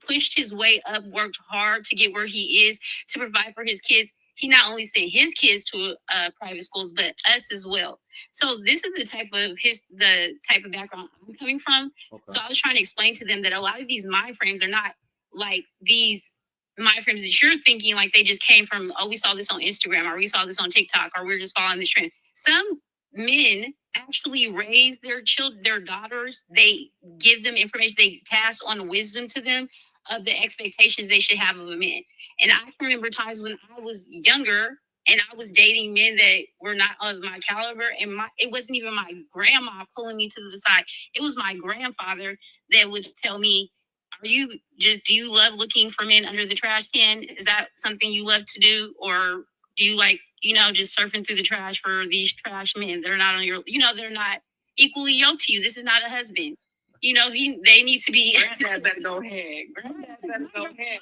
pushed his way up, worked hard to get where he is to provide for his kids. He not only sent his kids to private schools, but us as well. So this is the type of background I'm coming from. Okay. So I was trying to explain to them that a lot of these mind frames are not like these mind frames that you're thinking like they just came from, oh, we saw this on Instagram or we saw this on TikTok or we're just following this trend. Some men actually raise their daughters. They give them information. They pass on wisdom to them of the expectations they should have of a man. And I can remember times when I was younger and I was dating men that were not of my caliber. And it wasn't even my grandma pulling me to the side. It was my grandfather that would tell me, do you love looking for men under the trash can? Is that something you love to do? Or do you like, you know, just surfing through the trash for these trash men? They're not on your, you know, they're not equally yoked to you. This is not a husband. You know, they need to be. Granddad better go ahead. Granddad better go ahead.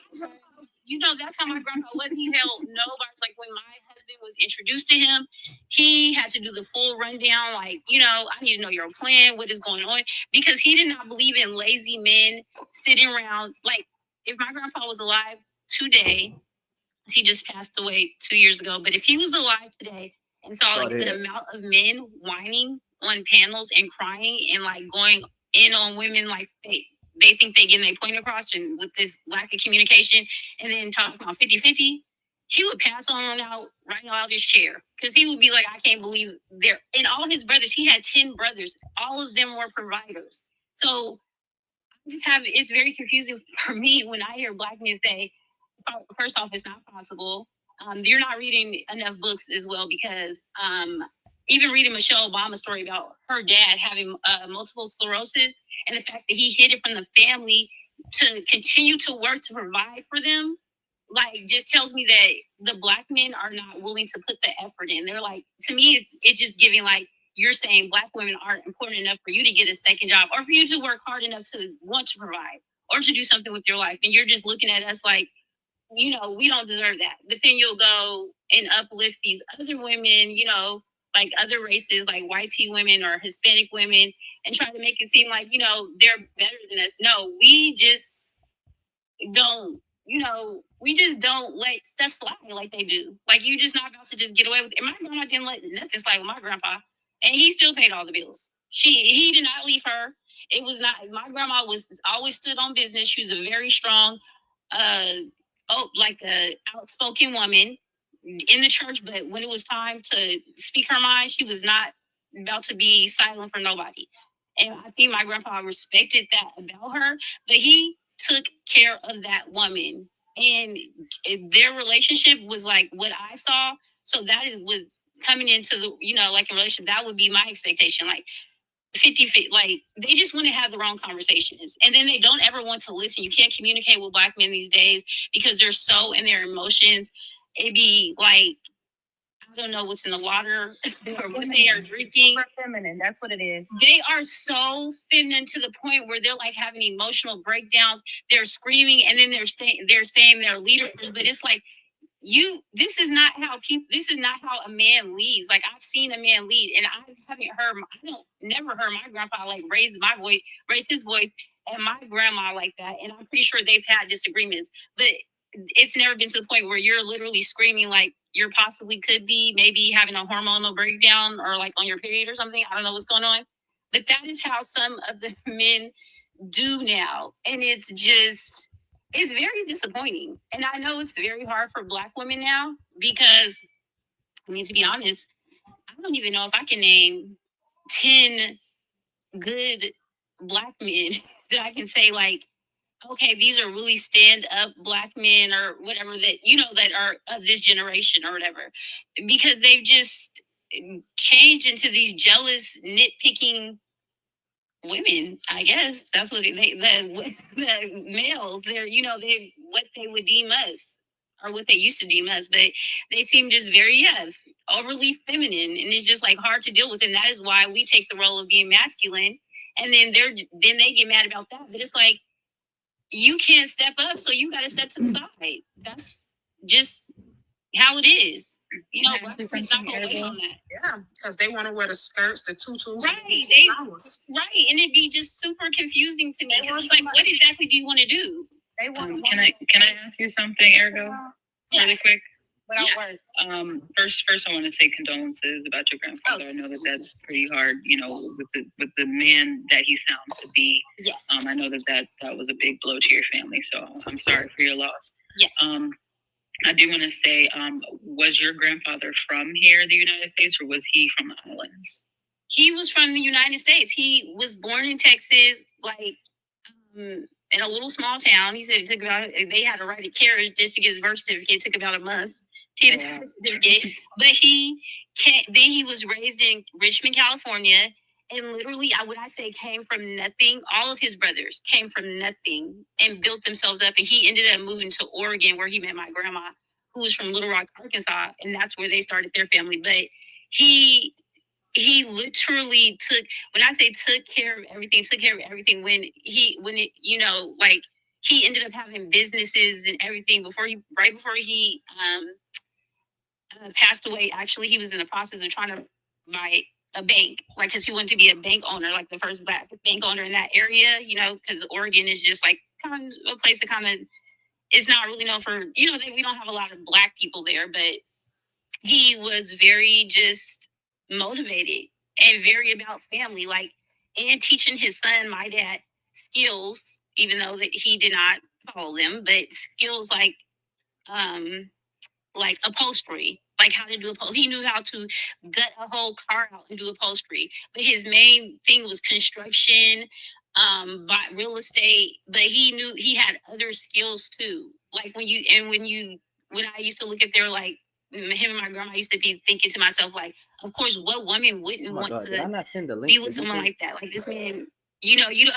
You know, that's how my grandpa was. He held no bars. Like when my husband was introduced to him, he had to do the full rundown. Like, you know, I need to know your plan, what is going on, because he did not believe in lazy men sitting around. Like, if my grandpa was alive today, he just passed away 2 years ago. But if he was alive today and saw like the amount of men whining on panels and crying and like going in on women, like they think they getting their point across, and with this lack of communication, and then talking about 50-50, he would pass on out right out of his chair because he would be like, I can't believe they're, and all his brothers, he had 10 brothers, all of them were providers. So it's very confusing for me when I hear Black men say, first off, it's not possible. You're not reading enough books as well, because even reading Michelle Obama's story about her dad having multiple sclerosis and the fact that he hid it from the family to continue to work to provide for them, like, just tells me that the Black men are not willing to put the effort in. They're like, to me, it's just giving like, you're saying Black women aren't important enough for you to get a second job or for you to work hard enough to want to provide or to do something with your life. And you're just looking at us like, you know, we don't deserve that. But then you'll go and uplift these other women, you know, like other races, like white tea women or Hispanic women, and try to make it seem like, you know, they're better than us. No, we just don't you know, we just don't let stuff slide like they do. Like, you just not about to just get away with it. And my grandma didn't let nothing slide with my grandpa, and he still paid all the bills. He did not leave her. It was not, my grandma was always stood on business. She was a very strong, like a outspoken woman in the church, but when it was time to speak her mind, she was not about to be silent for nobody. And I think my grandpa respected that about her, but he took care of that woman, and their relationship was like what I saw. So that was coming into the, you know, like a relationship, that would be my expectation. Like 50-50, like they just want to have the wrong conversations, and then they don't ever want to listen. You can't communicate with Black men these days because they're so in their emotions. It'd be like, I don't know what's in the water or what they are drinking. Super feminine, that's what it is. They are so feminine to the point where they're like having emotional breakdowns. They're screaming, and then they're saying they're leaders, but it's like, this is not how a man leads. Like, I've seen a man lead, and never heard my grandpa like raise his voice and my grandma like that. And I'm pretty sure they've had disagreements, but it's never been to the point where you're literally screaming like you're possibly could be maybe having a hormonal breakdown or like on your period or something. I don't know what's going on, but that is how some of the men do now. And it's very disappointing. And I know it's very hard for Black women now because, I mean, to be honest, I don't even know if I can name 10 good Black men that I can say like, okay, these are really stand up Black men or whatever that, you know, that are of this generation or whatever, because they've just changed into these jealous, nitpicking women. I guess that's what the males, they're, you know, what they would deem us or what they used to deem us, but they seem just very, overly feminine, and it's just like hard to deal with. And that is why we take the role of being masculine, and then they get mad about that. But it's like, you can't step up, so you got to step to the side. That's just how it is. You know, Black women's not going to wait on that. Yeah, because they want to wear the skirts, the tutus. Right, and it'd be just super confusing to me. It's like, what exactly do you want to do? They want. Can I ask you something, Ergo? Really quick. Without work. First, I want to say condolences about your grandfather. I know that's pretty hard, you know, with the man that he sounds to be. Yes. I know that was a big blow to your family, so I'm sorry for your loss. Yes. I do want to say, was your grandfather from here in the United States, or was he from the islands? He was from the United States. He was born in Texas, like in a little small town. He said they had to write a carriage just to get his birth certificate. It took about a month to get his birth certificate. But he was raised in Richmond, California, and literally, came from nothing. All of his brothers came from nothing and built themselves up. And he ended up moving to Oregon, where he met my grandma, who was from Little Rock, Arkansas, and that's where they started their family. But he literally took care of everything when it, you know, like, he ended up having businesses and everything right before he passed away. Actually, he was in the process of trying to buy a bank, like, because he wanted to be a bank owner, like the first Black bank owner in that area, you know, because Oregon is just like kind of a place that kind of is not really known for, you know, we don't have a lot of Black people there. But he was very just motivated and very about family, like, and teaching his son, my dad, skills, even though that he did not follow them, but skills like upholstery, like how to do upholstery. He knew how to gut a whole car out and do upholstery. But his main thing was construction, real estate. But he knew he had other skills too. Like when I used to look at their, like, him and my grandma, I used to be thinking to myself, like, of course, what woman wouldn't want to be with someone like that? Like, this man, you know, you don't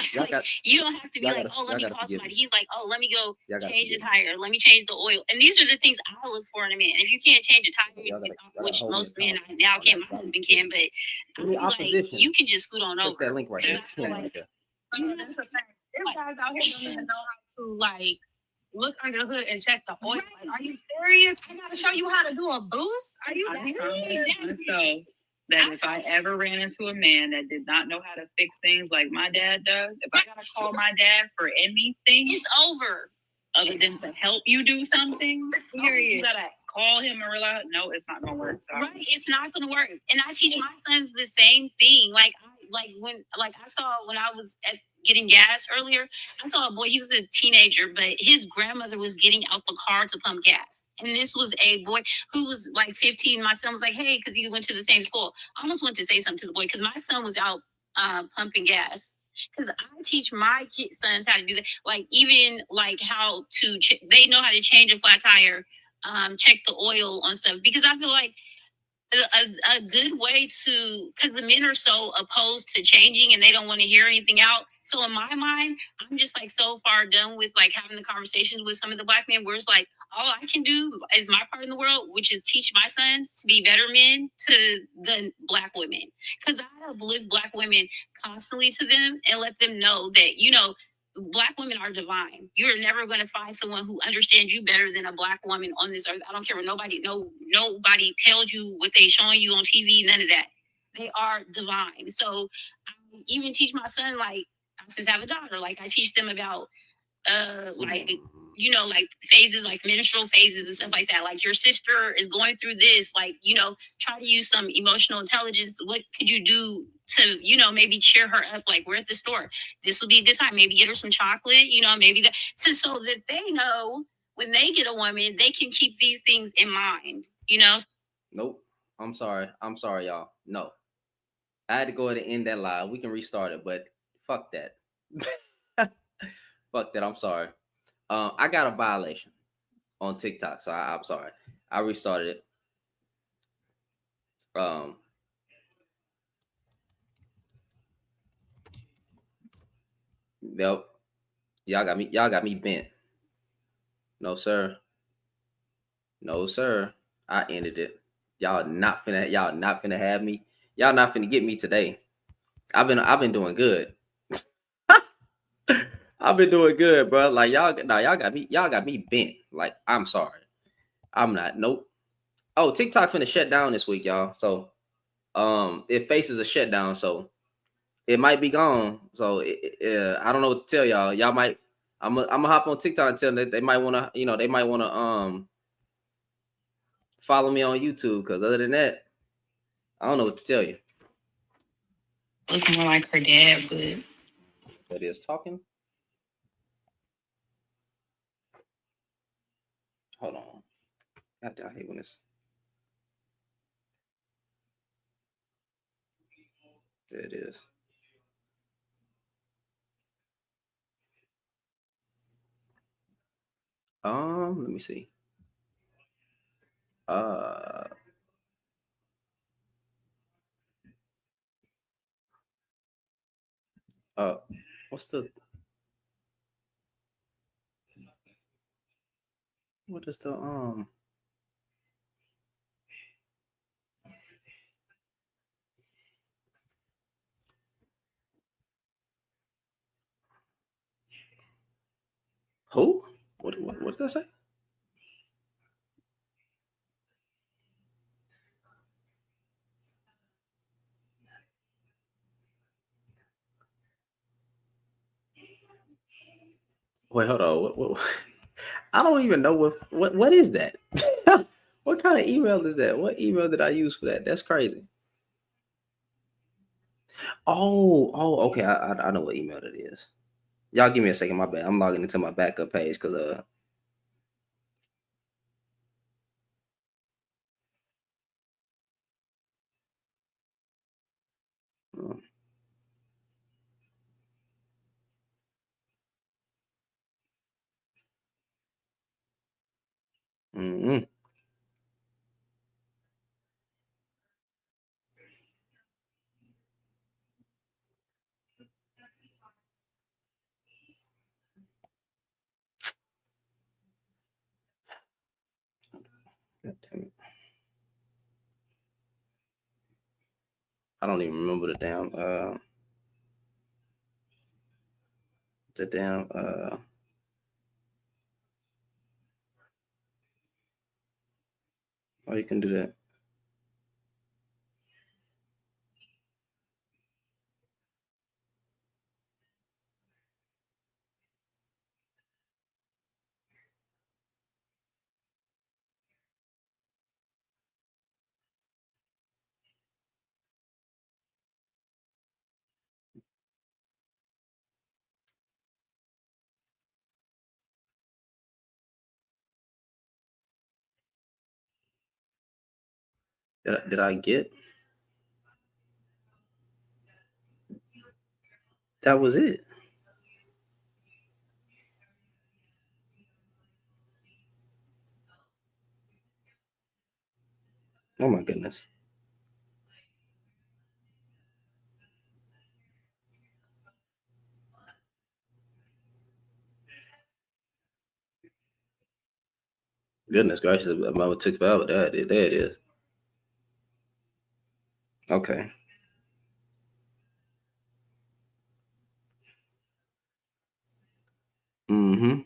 have to be like, oh, let me call somebody. He's like, oh, let me go change the tire. Let me change the oil. And these are the things I look for in a man. If you can't change a tire, which most men now can, my husband can, but like, you can just scoot on over. That link right there. That's a fact. There's guys out here don't even know how to, like, look under the hood and check the oil. Like, are you serious? I gotta show you how to do a boost. Are you serious? So that if I ever ran into a man that did not know how to fix things like my dad does, if I gotta call my dad for anything, it's over. other than to help you do something. You gotta call him and realize, no, it's not gonna work. So. Right, it's not gonna work. And I teach my sons the same thing. Like I saw when I was getting gas earlier, I saw a boy, he was a teenager, but his grandmother was getting out the car to pump gas. And this was a boy who was like 15. My son was like, hey, because he went to the same school. I almost went to say something to the boy because my son was out pumping gas. Because I teach my sons how to do that. Like even like how to, they know how to change a flat tire, check the oil on stuff. Because I feel like a good way to, because the men are so opposed to changing and they don't want to hear anything out. So in my mind, I'm just like so far done with like having the conversations with some of the black men where it's like all I can do is my part in the world, which is teach my sons to be better men to the black women, because I uplift black women constantly to them and let them know that, you know, Black women are divine. You're never going to find someone who understands you better than a Black woman on this earth. I don't care what nobody tells you, what they showing you on TV, none of that. They are divine. So I even teach my son, like, I just have a daughter, like I teach them about like, you know, like phases, like menstrual phases and stuff like that. Like your sister is going through this, like, you know, try to use some emotional intelligence. What could you do to, you know, maybe cheer her up? Like, we're at the store, this will be a good time. Maybe get her some chocolate, you know, maybe that, so that they know when they get a woman, they can keep these things in mind, you know? Nope. I'm sorry, y'all. No. I had to go ahead and end that live. We can restart it, but fuck that. Fuck that. I'm sorry. I got a violation on TikTok, so I'm sorry. I restarted it. Yep. Y'all got me bent. No, sir. No, sir. I ended it. Y'all not finna have me. Y'all not finna get me today. I've been doing good. I've been doing good, bro. Like y'all got me bent. Like, I'm sorry. I'm not. Nope. Oh, TikTok finna shut down this week, y'all. So it faces a shutdown, so it might be gone. So I don't know what to tell y'all. Y'all might, I'm gonna hop on TikTok and tell them that they might wanna, you know, follow me on YouTube, because other than that, I don't know what to tell you. Look more like her dad, but That is talking. Hold on. I hate when this. There it is. Let me see. What's the? What is the Who? What does that say? Wait, hold on. What? I don't even know what is that? What kind of email is that? What email did I use for that? That's crazy. Oh, okay. I know what email it is. Y'all give me a second. My bad. I'm logging into my backup page because mm-hmm. God damn it. I don't even remember the damn oh, you can do that. Did I get? That was it. Oh my goodness. Goodness gracious, my mother took forever. There it is. Okay. Mm-hmm.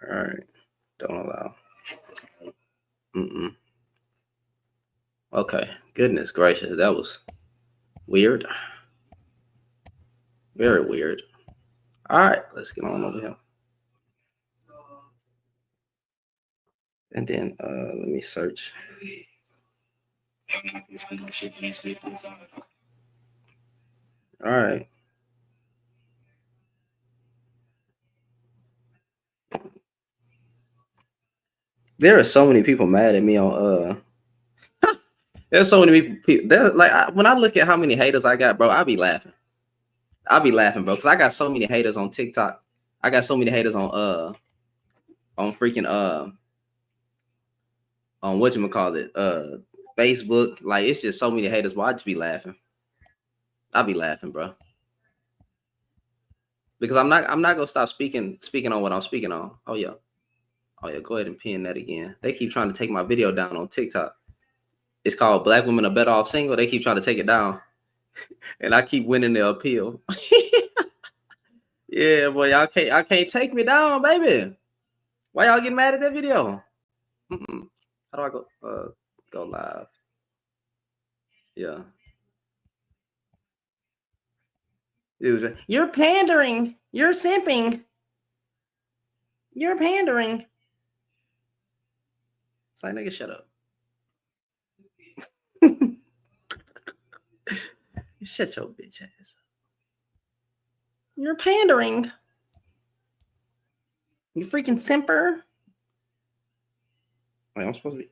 All right. Don't allow. Mm-mm. Okay. Goodness gracious, that was weird. Very weird. All right, let's get on over here. And then let me search. All right. There are so many people mad at me on there's so many people there's like when I look at how many haters I got, bro, I'll be laughing, bro, because I got so many haters on TikTok. I got so many haters on freaking on whatchamacallit, Facebook. Like, it's just so many haters, but I just be laughing. I'll be laughing, bro. Because I'm not gonna stop speaking on what I'm speaking on. Oh yeah, go ahead and pin that again. They keep trying to take my video down on TikTok. It's called Black Women Are Better Off Single. They keep trying to take it down. And I keep winning the appeal. Yeah, boy, y'all can't take me down, baby. Why y'all getting mad at that video? Mm-mm. How do I go live? Yeah. It was you're pandering. You're simping. You're pandering. It's like, nigga, shut up. Shut your bitch ass up. You're pandering. You freaking simper. Wait, I'm supposed to be.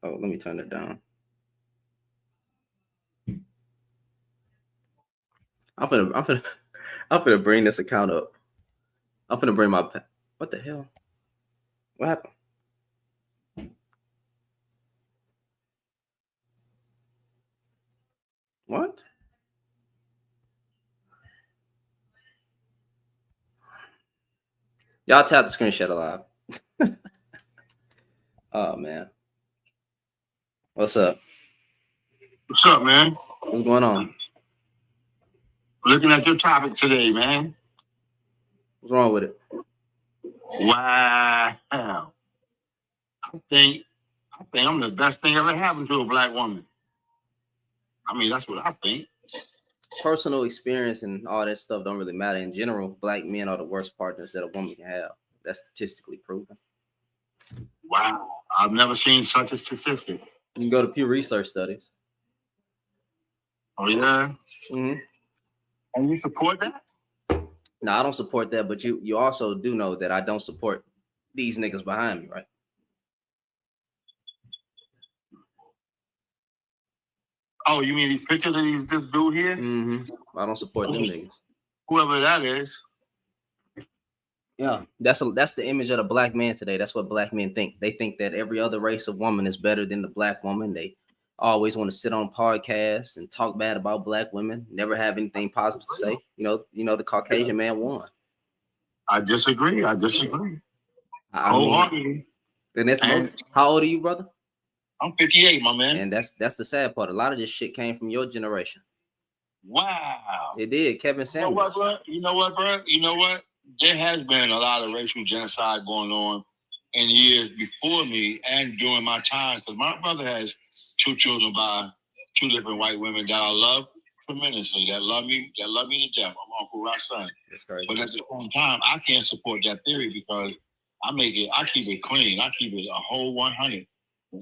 Oh, let me turn it down. I'm gonna bring this account up. I'm gonna bring my. What the hell? What happened? What? Y'all tap the screen share alive. Oh man. What's up? What's up, man? What's going on? Looking at your topic today, man. What's wrong with it? Wow. I think I'm the best thing ever happened to a black woman. I mean, that's what I think. Personal experience and all that stuff don't really matter. In general, black men are the worst partners that a woman can have. That's statistically proven. Wow. I've never seen such a statistic. You can go to Pew Research studies. Oh, yeah? Mm-hmm. And you support that? No, I don't support that, but you also do know that I don't support these niggas behind me, right? Oh, you mean these pictures of this dude here? Mm-hmm. I don't support them niggas. Whoever that is. Yeah, that's the image of the black man today. That's what black men think. They think that every other race of woman is better than the black woman. They always want to sit on podcasts and talk bad about black women. Never have anything positive to say. You know, the Caucasian man won. I disagree. Wholeheartedly. And that's how old are you, brother? I'm 58, my man. And that's the sad part. A lot of this shit came from your generation. Wow. It did. Kevin Samuels. You know what, bro? There has been a lot of racial genocide going on in years before me and during my time, because my brother has 2 children by 2 different white women that I love tremendously, that love me to death. I'm Uncle Ross' son. That's crazy. But at the same time, I can't support that theory because I keep it clean. I keep it a whole 100.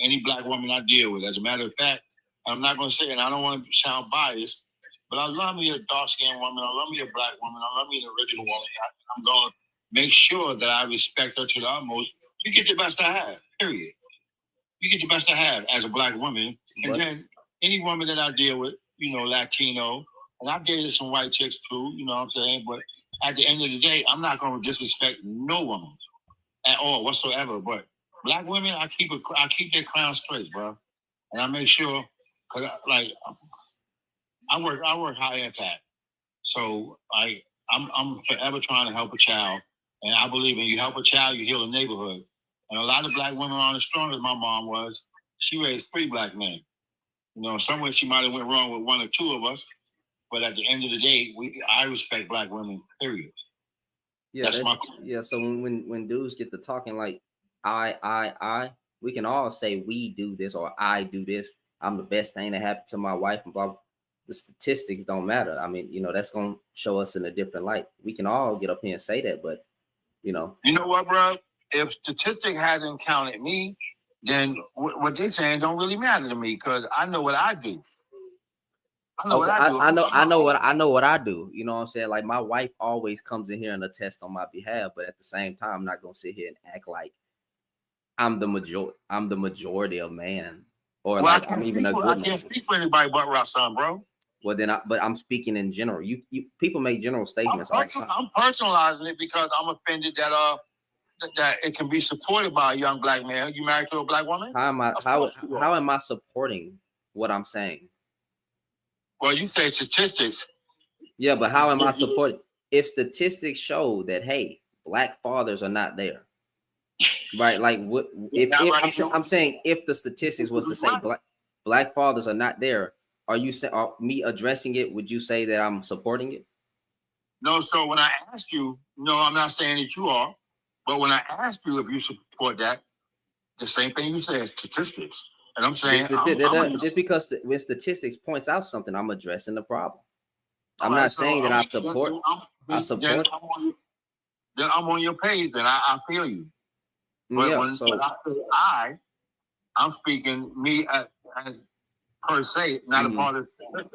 Any black woman I deal with. As a matter of fact, I'm not going to say it, and I don't want to sound biased, but I love me a dark-skinned woman. I love me a black woman. I love me an original woman. I'm going to make sure that I respect her to the utmost. You get the best I have, period. You get the best I have as a black woman. And then any woman that I deal with, you know, Latino, and I've dated some white chicks too, you know what I'm saying? But at the end of the day, I'm not going to disrespect no woman at all whatsoever. But black women, I keep their crown straight, bro. And I make sure, cause I work high impact. So I'm forever trying to help a child. And I believe when you help a child, you heal a neighborhood. And a lot of black women aren't as strong as my mom was. She raised 3 black men. You know, somewhere she might have went wrong with 1 or 2 of us. But at the end of the day, I respect black women, period. Yeah, so when dudes get to talking like I, we can all say we do this or I do this. I'm the best thing that happened to my wife and blah, blah. The statistics don't matter. I mean, you know, that's gonna show us in a different light. We can all get up here and say that, but you know what, bro? If statistic hasn't counted me, then what they're saying don't really matter to me because I know what I do. I know what I do. You know what I'm saying? Like my wife always comes in here and attests on my behalf, but at the same time, I'm not gonna sit here and act like I'm the majority of man, or like I'm even a good man. I can't speak for anybody but Rasan, bro. Well, then, but I'm speaking in general. You people make general statements. I'm personalizing it because I'm offended that that it can be supported by a young black man. You married to a black woman? How am I supporting what I'm saying? Well, you say statistics. Yeah, but how am I supporting? If statistics show that hey, black fathers are not there, right? Like what? I'm saying if the statistics was to say black fathers are not there, are you saying me addressing it? Would you say that I'm supporting it? No. So when I asked you, no, I'm not saying that you are, but when I asked you if you support that, the same thing you say is statistics, and I'm saying just because when statistics points out something, I'm addressing the problem. I'm not saying that I support. I support. Then I'm on your page, and I feel you. But yeah, when I say I'm speaking me as per se, not a part of.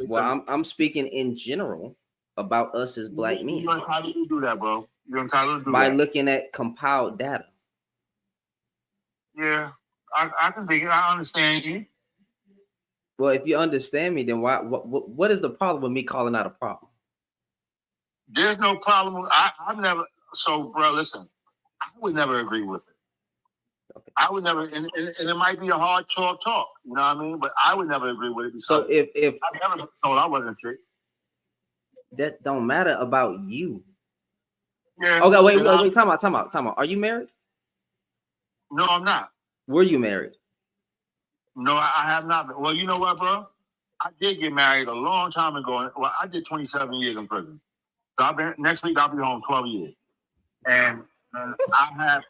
Well, I'm speaking in general about us as black men. You're entitled to do that, bro. You're entitled to do by that. looking at compiled data. Yeah, I can dig it. I understand you. Well, if you understand me, then what is the problem with me calling out a problem? There's no problem. I've never. So, bro, listen. I would never agree with it. Okay. I would never, and it might be a hard talk. You know what I mean? But I would never agree with it. So if I've never been told I wasn't shit. That don't matter about you. Yeah. Okay, wait. Time out. Are you married? No, I'm not. Were you married? No, I have not been. Well, you know what, bro? I did get married a long time ago. Well, I did 27 years in prison. So next week I'll be home 12 years. And I have,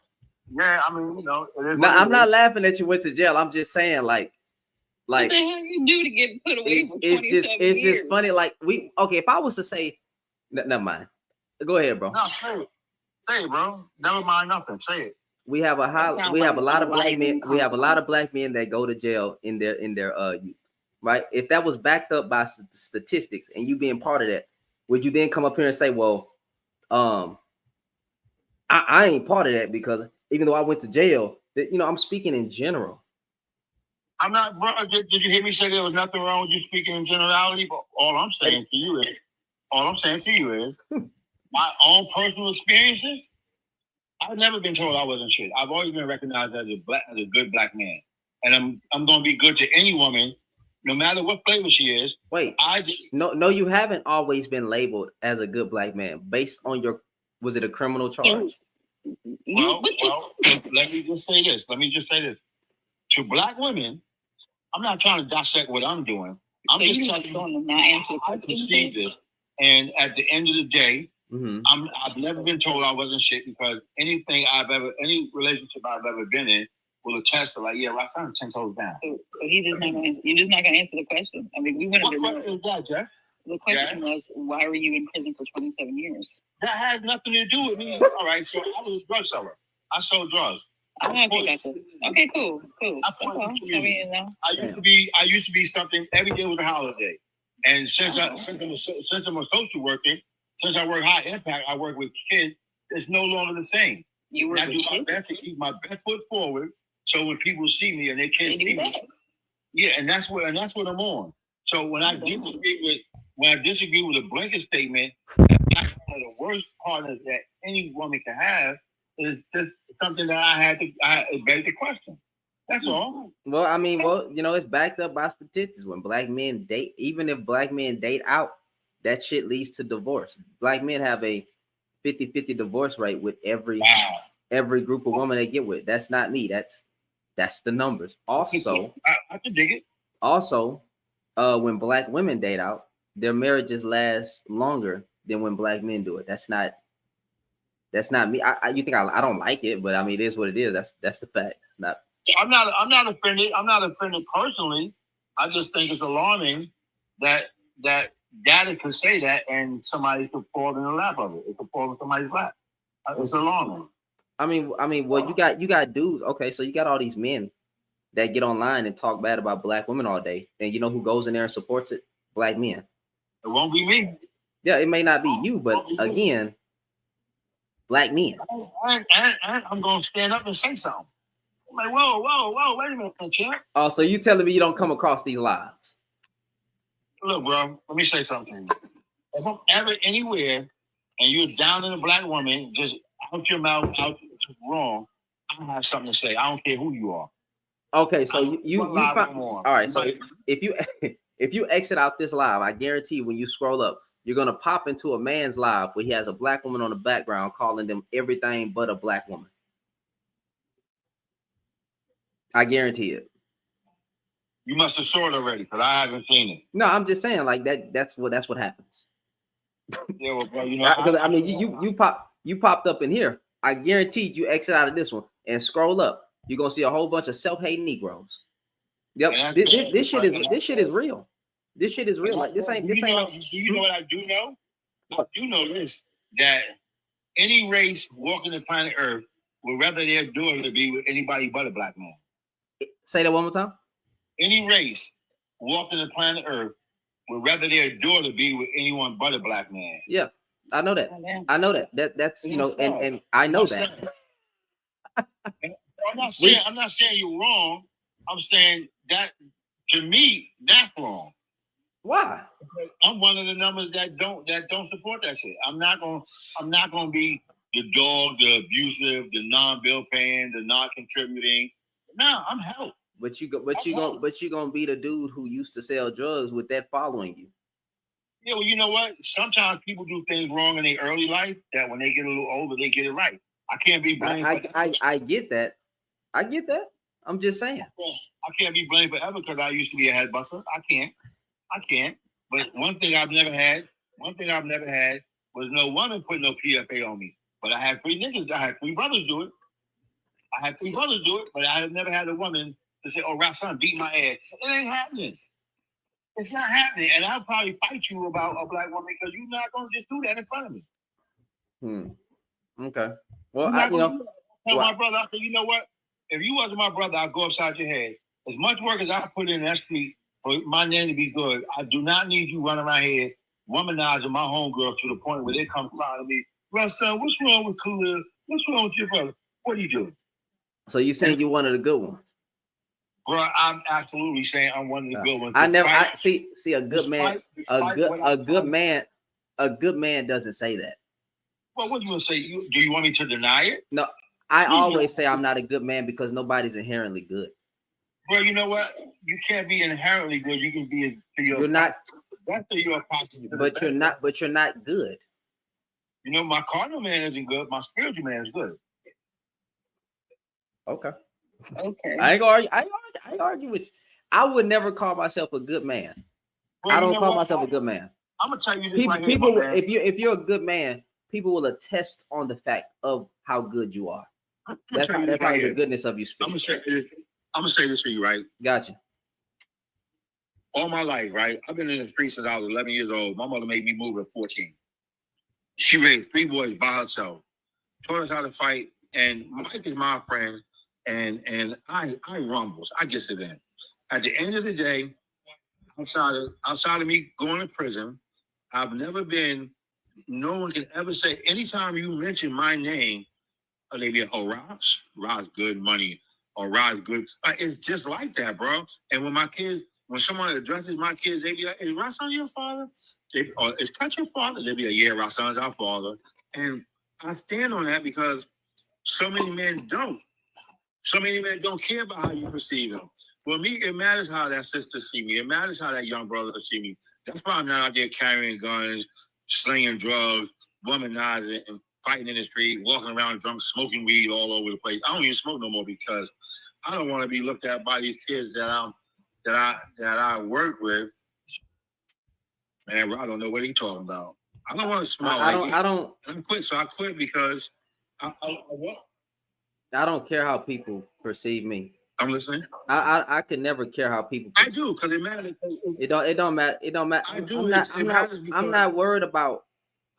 yeah, I mean, you know. No, I'm not laughing that you went to jail. I'm just saying, like what the hell you do to get put away for 27 it's years? just funny. Like if I was to say, never mind. Go ahead, bro. No, say it, bro. Never mind nothing. Say it. We have a lot of black men. We have a lot of black men that go to jail in their youth, right? If that was backed up by statistics and you being part of that, would you then come up here and say, well, I ain't part of that because even though I went to jail, that I'm speaking in general. I'm not, bro. Did you hear me say there was nothing wrong with you speaking in generality? But all I'm saying to you is my own personal experiences. I've never been told I wasn't shit. I've always been recognized as a good black man, and I'm gonna be good to any woman, no matter what flavor she is. Wait, no, you haven't always been labeled as a good black man based on was it a criminal charge? Well, let me just say this. To black women, I'm not trying to dissect what I'm doing. I'm just telling you how I perceive this. And at the end of the day, I've never been told I wasn't shit because any relationship I've ever been in will attest to I found 10 toes down. So you're just not gonna answer the question. I mean, we went. What question is that, Jeff? The question was, why were you in prison for 27 years? That has nothing to do with me. All right, so I was a drug seller. I sold drugs. I don't think that's okay. Cool. I used to be something. Every day was a holiday, and since I'm a social worker, since I work high impact, I work with kids. It's no longer the same. You work I do my best to keep my best foot forward, so when people see me and they can't see me, yeah, and that's what I'm on. So when I disagree with a blanket statement, that's one of the worst partners that any woman can have. Is just something that I beg the question. That's all. Well, I mean, it's backed up by statistics. When black men date, even if black men date out, that shit leads to divorce. Black men have a 50-50 divorce rate with every group of women they get with. That's not me. That's the numbers. Also, I can dig it. Also, when black women date out, their marriages last longer than when black men do it. That's not me. You think I don't like it, but I mean, it is what it is. That's the facts. I'm not offended. I'm not offended personally. I just think it's alarming that data could say that and somebody could fall in the lap of it. It could fall in somebody's lap. It's alarming. I mean, well, you got dudes. Okay, so you got all these men that get online and talk bad about black women all day, and you know who goes in there and supports it? Black men. It won't be me. Yeah, it may not be you, but again, black men. And I'm gonna stand up and say something. I'm like, whoa, wait a minute, champ. Oh, so you telling me you don't come across these lives? Look, bro, let me say something. If I'm ever anywhere and you're down in a black woman, just out your mouth, out wrong, I have something to say. I don't care who you are. Okay, so you all right. So if you exit out this live, I guarantee when you scroll up, you're gonna pop into a man's live where he has a black woman on the background calling them everything but a black woman. I guarantee it. You must have saw it already, because I haven't seen it. No, I'm just saying, like that's what happens. Yeah, well, bro, you know, I mean, you popped up in here. I guaranteed you exit out of this one and scroll up. You're gonna see a whole bunch of self-hating Negroes. Yep, this shit is real. This shit is real. Like this ain't. You know what I do know? I do know this, that any race walking the planet Earth would rather their daughter to be with anybody but a black man. Say that one more time. Any race walking the planet Earth would rather their daughter be with anyone but a black man. Yeah, I know that. I know that. That's and I know that. I'm not saying you're wrong. I'm saying that to me, that's wrong. Why? I'm one of the numbers that don't support that shit. I'm not gonna be the dog, the abusive, the non-bill paying, the non-contributing. No, I'm help. But you gonna be the dude who used to sell drugs with that following you. Yeah, well, you know what? Sometimes people do things wrong in their early life that when they get a little older, they get it right. I can't be blamed. I get that. I get that. I'm just saying. I can't be blamed forever because I used to be a head buster. I can't. But one thing I've never had was no woman put no PFA on me. But I had 3 niggas. I had 3 brothers do it. But I have never had a woman to say, "Oh, Rasan beat my ass." It ain't happening. It's not happening. And I'll probably fight you about a black woman because you're not going to just do that in front of me. Okay. Well, tell my brother, I said, you know what? If you wasn't my brother, I'd go upside your head. As much work as I put in that street for my name to be good, I do not need you running around here womanizing my homegirls to the point where they come crying to me, "Well, son, what's wrong with Khalil? What's wrong with your brother? What are you doing?" So you saying you're one of the good ones? Bro, I'm absolutely saying I'm one of the good ones. I see a good man. A good man doesn't say that. Well, what do you want to say? Do you want me to deny it? No, I always say I'm not a good man because nobody's inherently good. Bro, you know what? You can't be inherently good. You can be you're not. That's your possibility. But you're not. But you're not good. You know, my carnal man isn't good. My spiritual man is good. Okay. I ain't gonna argue with you. I would never call myself a good man. Bro, I don't call myself a good man. I'm gonna tell you this. People, if you're a good man, people will attest on the fact of how good you are. That's how the goodness of you speaks. I'm gonna say this for you, right? Gotcha. All my life, right? I've been in the streets since I was 11 years old. My mother made me move at 14. She raised 3 boys by herself, taught us how to fight. And Mike is my friend. and I rumbles. I get it in. At the end of the day, outside of me going to prison, I've never been. No one can ever say anytime you mention my name, they be Rod's good money, or Rod's good. It's just like that, bro. And when someone addresses my kids, they be like, "Is Rodson your father? Or is Cut your father?" They be like, "Yeah, Rodson's our father." And I stand on that because so many men don't. So many men don't care about how you perceive them. Well, me, it matters how that sister see me. It matters how that young brother see me. That's why I'm not out there carrying guns, slinging drugs, womanizing, and fighting in the street, walking around drunk, smoking weed all over the place. I don't even smoke no more because I don't want to be looked at by these kids that I work with. Man, I don't know what he's talking about. I don't want to smell I don't. I quit. So I quit because I don't care how people perceive me. I'm listening. I could never care how people. I do because it matters. It don't matter. It don't matter. I do. I'm not worried about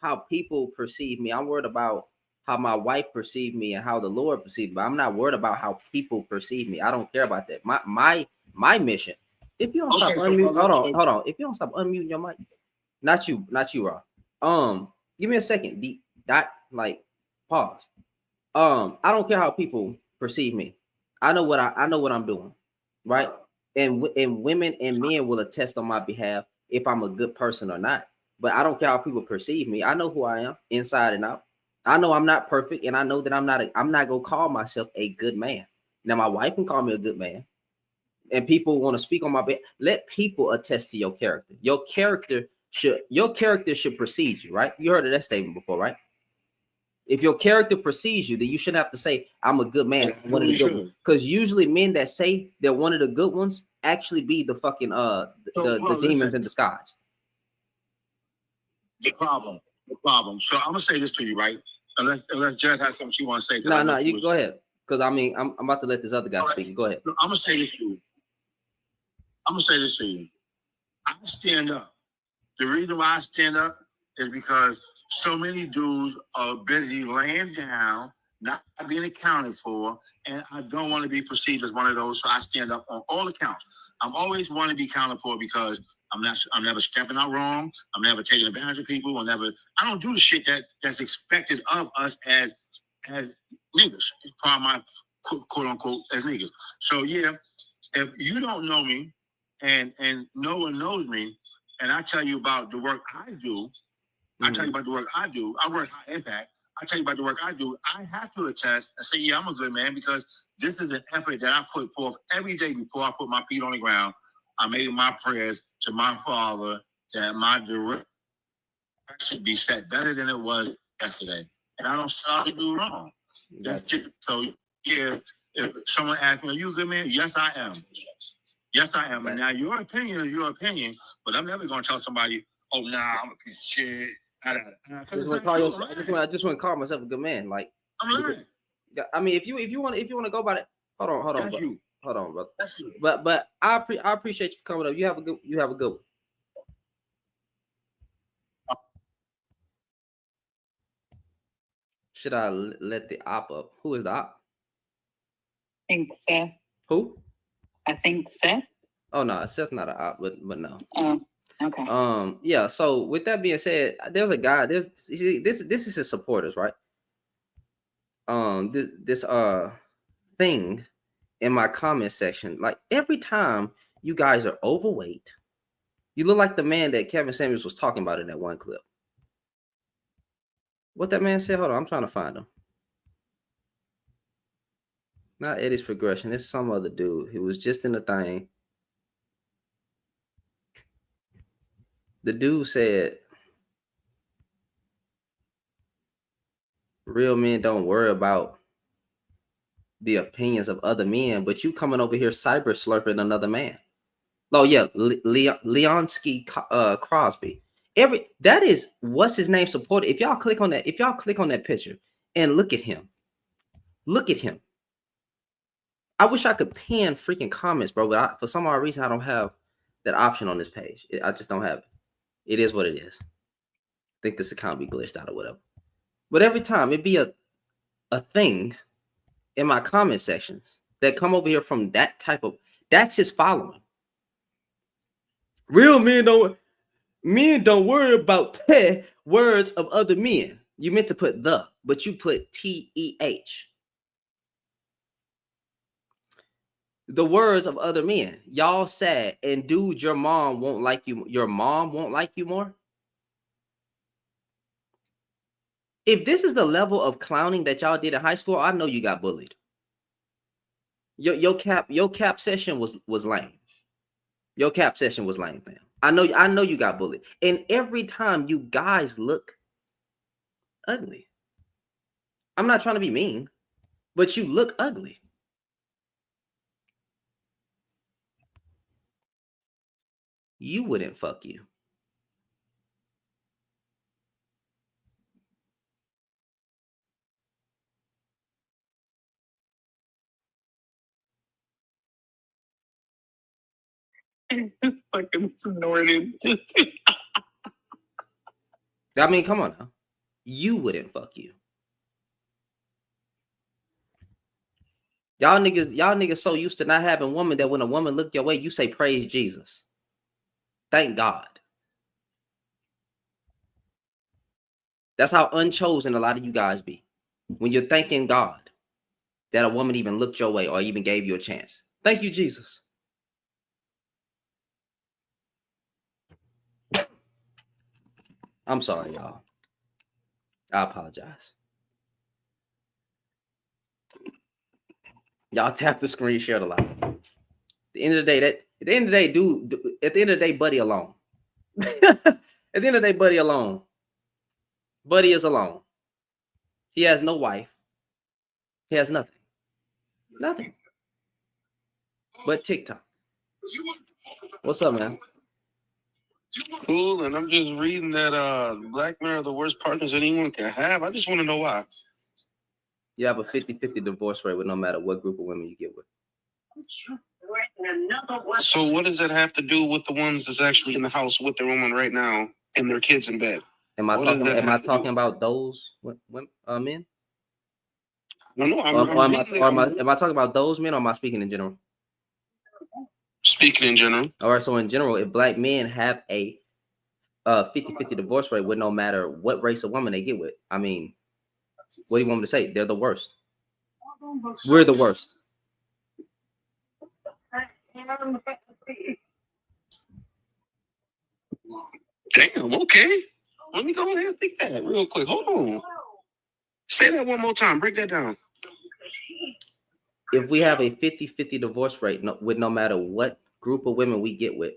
how people perceive me. I'm worried about how my wife perceived me and how the Lord perceived me. I'm not worried about how people perceive me. I don't care about that. My mission. If you don't stop unmuting, hold on. If you don't stop unmuting your mic, not you, Rob. Give me a second. Pause. I don't care how people perceive me. I know what I'm doing, right? And women and men will attest on my behalf if I'm a good person or not. But I don't care how people perceive me. I know who I am inside and out. I know I'm not perfect, and I know that I'm not gonna call myself a good man. Now my wife can call me a good man, and people want to speak on my behalf. Let people attest to your character. Your character should precede you, right? You heard of that statement before, right? If your character precedes you, then you shouldn't have to say, "I'm a good man." One of the good ones. Because usually men that say they're one of the good ones actually be the fucking the demons in disguise. The problem. So I'm gonna say this to you, right? Unless Jess has something she want to say. No, you go ahead. Because I mean, I'm about to let this other guy speak. Go ahead. I'm gonna say this to you. I stand up. The reason why I stand up is because so many dudes are busy laying down, not being accounted for, and I don't want to be perceived as one of those. So I stand up on all accounts. I'm always want to be accounted for because I'm never stepping out wrong. I'm never taking advantage of people. I don't do the shit that's expected of us as niggas. Part of my quote unquote as niggas. So yeah, if you don't know me and no one knows me, and I tell you about the work I do, I tell you about the work I do. I work high impact. I tell you about the work I do. I have to attest and say, yeah, I'm a good man because this is an effort that I put forth every day before I put my feet on the ground. I made my prayers to my Father that my direction should be set better than it was yesterday. And I don't stop to do wrong. That's it. So, yeah, if someone asks me, are you a good man? Yes, I am. Yes, I am. And now your opinion is your opinion, but I'm never going to tell somebody, oh, nah, I'm a piece of shit. I just want to call myself a good man. Like, I'm lying. I mean, if you want to go about it, hold on, brother. That's you. But I appreciate you for coming up. You have a good one. Should I let the op up? Who is the op? I think Seth. Who? I think Seth. Oh no, Seth's not an op, but no. Oh, okay. Yeah. So with that being said, there's a guy. This is his supporters, right? This thing in my comment section, like every time you guys are overweight, you look like the man that Kevin Samuels was talking about in that one clip. What that man said? Hold on, I'm trying to find him. Not Eddie's Progression. It's some other dude. He was just in the thing. The dude said, real men don't worry about the opinions of other men, but you coming over here cyber slurping another man. Oh yeah, Leonsky Crosby. That is what's his name supported. If y'all click on that picture and look at him. I wish I could pin freaking comments, bro, but for some odd reason I don't have that option on this page. I just don't have it. It is what it is. I think this account be glitched out or whatever. But every time it be a thing, in my comment sections that come over here from that type of, that's his following. Real men don't worry about the words of other men. You meant to put the, but you put TEH. The words of other men. Y'all sad, and dude, your mom won't like you. Your mom won't like you more. If this is the level of clowning that y'all did in high school, I know you got bullied. Your cap session was lame. Your cap session was lame, fam. I know you got bullied. And every time you guys look ugly. I'm not trying to be mean, but you look ugly. You wouldn't fuck you. Fucking snorted. I mean, come on now. You wouldn't fuck you. Y'all niggas so used to not having women that when a woman look your way, you say praise Jesus. Thank God. That's how unchosen a lot of you guys be. When you're thanking God that a woman even looked your way or even gave you a chance. Thank you, Jesus. I'm sorry, y'all. I apologize. Y'all tap the screen, share the live. At the end of the day, dude, at the end of the day, buddy alone. At the end of the day, buddy alone. Buddy is alone. He has no wife. He has nothing. Nothing. But TikTok. What's up, man? Cool, and I'm just reading that black men are the worst partners anyone can have. I just want to know why. You have a 50-50 divorce rate with no matter what group of women you get with. So what does that have to do with the ones that's actually in the house with their woman right now and their kids in bed? Am I talking about those men? No, Am I talking about those men, or am I speaking in general? Speaking in general. All right, so in general, if black men have a 50-50 divorce rate with no matter what race of woman they get with, I mean, what do you want me to say? They're the worst. We're the worst. Damn, okay. Let me go ahead and think that real quick. Hold on. Say that one more time. Break that down. If we have a 50-50 divorce rate with no matter what group of women we get with,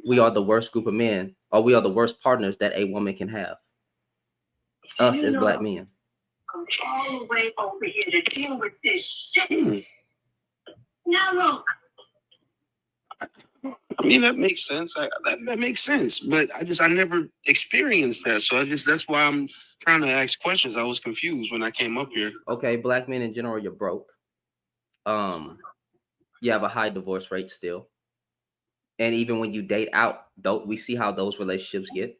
we are the worst group of men, or we are the worst partners that a woman can have. Us as black men. I'm all the way over here to deal with this shit. Now look. I mean, that makes sense. That makes sense. But I never experienced that. So that's why I'm trying to ask questions. I was confused when I came up here. Okay, black men in general, you're broke. You have a high divorce rate still. And even when you date out, we see how those relationships get.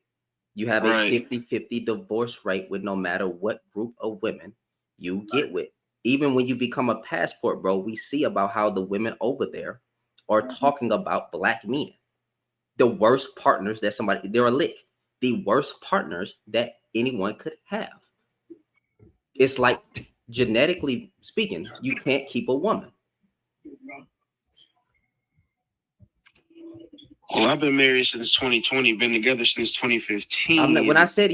You have a 50-50 divorce rate with no matter what group of women you get with. Even when you become a passport, bro, we see about how the women over there are talking about black men. The worst partners that they're a lick. The worst partners that anyone could have. It's like, genetically speaking, you can't keep a woman. Well, I've been married since 2020, been together since 2015. When I said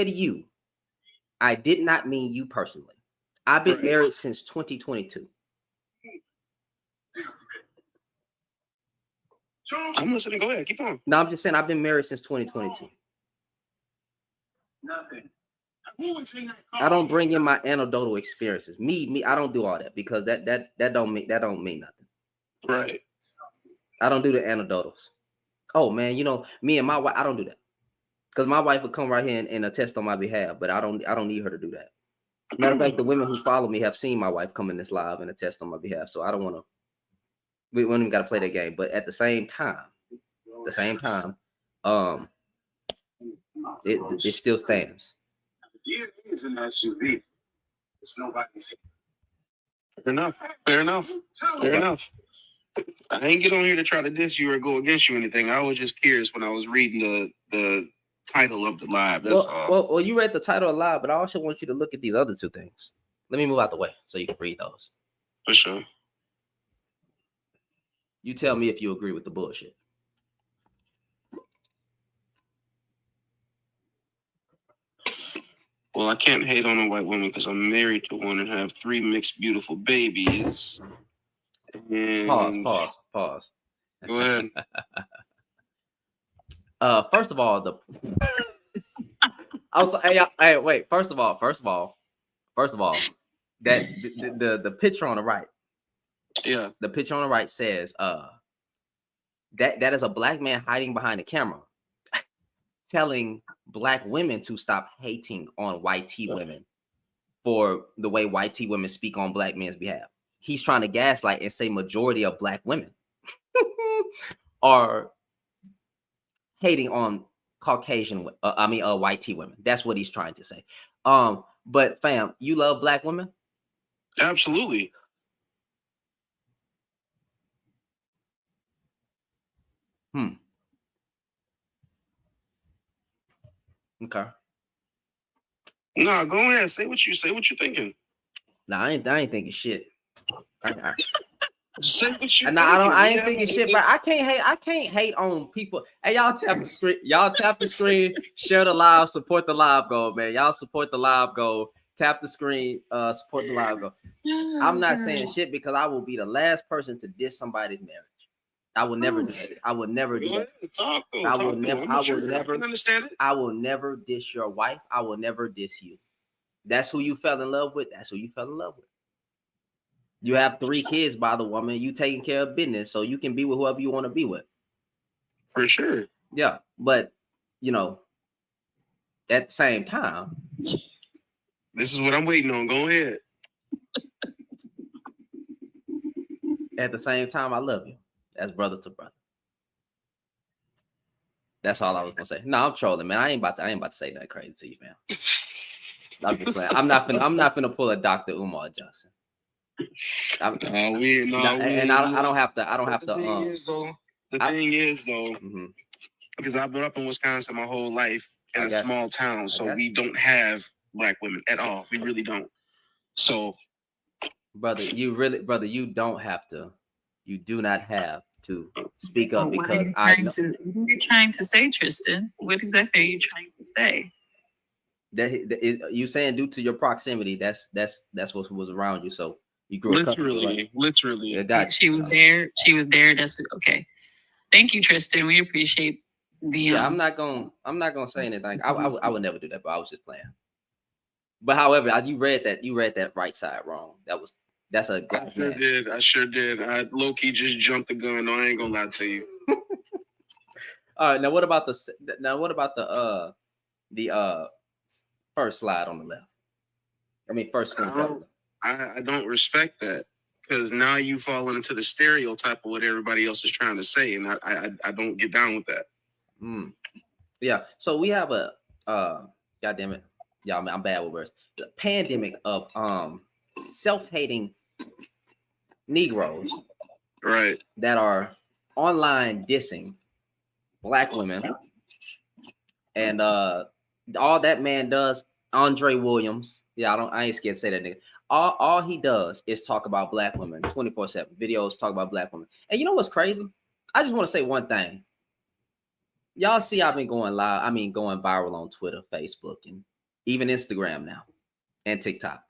you, I did not mean you personally. I've been married since 2022. I'm listening. Go ahead. Keep on. No, I'm just saying I've been married since 2022. Nothing. I don't bring in my anecdotal experiences. Me, I don't do all that because that don't mean nothing. Right. I don't do the anecdotals. Oh man, me and my wife, I don't do that. Because my wife would come right here and attest on my behalf, but I don't need her to do that. Matter of fact, the women who follow me have seen my wife come in this live and attest on my behalf. So I don't want to. We don't even got to play that game. But at the same time, it still stands. It's an SUV. It's nobody's. Fair enough. Fair enough. Fair enough. I ain't get on here to try to diss you or go against you or anything. I was just curious when I was reading the title of the live. That's all. Well, you read the title of live, but I also want you to look at these other two things. Let me move out the way so you can read those. For sure. You tell me if you agree with the bullshit. Well, I can't hate on a white woman because I'm married to one and have 3 mixed, beautiful babies. And Pause. Go ahead. First of all, wait. First of all, that the picture on the right. Yeah. The picture on the right says that is a black man hiding behind the camera, telling black women to stop hating on white T women for the way white T women speak on black men's behalf. He's trying to gaslight and say majority of black women are hating on Caucasian, white T women. That's what he's trying to say. But fam, you love black women? Absolutely. Okay. No, go ahead. Say what you're thinking. Nah, I ain't thinking shit. Say what you. I ain't thinking shit, but I can't hate on people. Hey, y'all tap the screen. Y'all tap the screen. Share the live. Support the live goal, man. Y'all support the live goal. Tap the screen. Support the live goal. I'm not saying shit because I will be the last person to diss somebody's marriage. I will never do that. I will never do that. I will never diss your wife. I will never diss you. That's who you fell in love with. That's who you fell in love with. You have 3 kids by the woman. You taking care of business, so you can be with whoever you want to be with. For sure. Yeah, but at the same time, this is what I'm waiting on. Go ahead. At the same time, I love you as brother to brother. That's all I was gonna say. No, I'm trolling, man. I ain't about to say that crazy to you, man. I'm just playing. I'm not gonna pull a Dr. Umar Johnson. I don't have to. The thing is though, because I've been up in Wisconsin my whole life in a small town, so we don't have black women at all. We really don't. So, brother, you don't have to. You do not have to speak up because I know. What are you trying to say, Tristan? What exactly are you trying to say? That you saying due to your proximity, that's what was around you. So you grew up literally. Yeah, she was there. That's okay. Thank you, Tristan. We appreciate the. Yeah, I'm not gonna say anything. I would never do that, but I was just playing. But however, you read that right side wrong. That's a. I sure did. I low key just jumped the gun. No, I ain't gonna lie to you. All right, now what about the first slide on the left? I mean, first screen. I don't respect that because now you fall into the stereotype of what everybody else is trying to say, and I don't get down with that. Yeah. So we have a God damn it, y'all. I'm bad with words. The pandemic of self-hating Negroes, right? That are online dissing black women, and all that man does, Andre Williams. Yeah, I ain't scared to say that nigga. All he does is talk about black women 24/7. Videos talk about black women. And you know what's crazy? I just want to say one thing. Y'all see I've been going viral on Twitter, Facebook, and even Instagram now, and TikTok.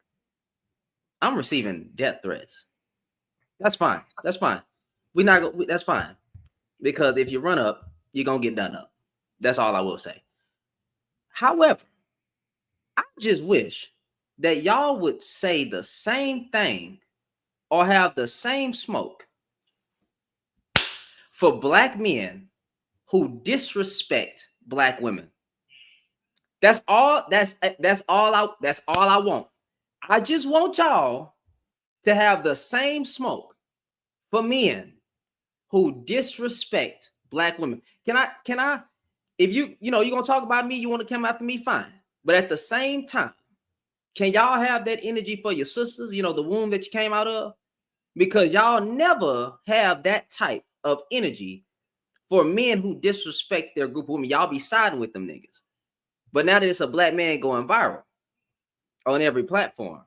I'm receiving death threats. That's fine. That's fine. That's fine. Because if you run up, you're gonna get done up. That's all I will say. However, I just wish that y'all would say the same thing or have the same smoke for black men who disrespect black women. That's all I want. I just want y'all to have the same smoke for men who disrespect black women. Can I if you're gonna talk about me, you want to come after me, fine. But at the same time, Can y'all have that energy for your sisters? You know, the womb that you came out of? Because y'all never have that type of energy for men who disrespect their group of women. Y'all be siding with them niggas. But now that it's a black man going viral on every platform,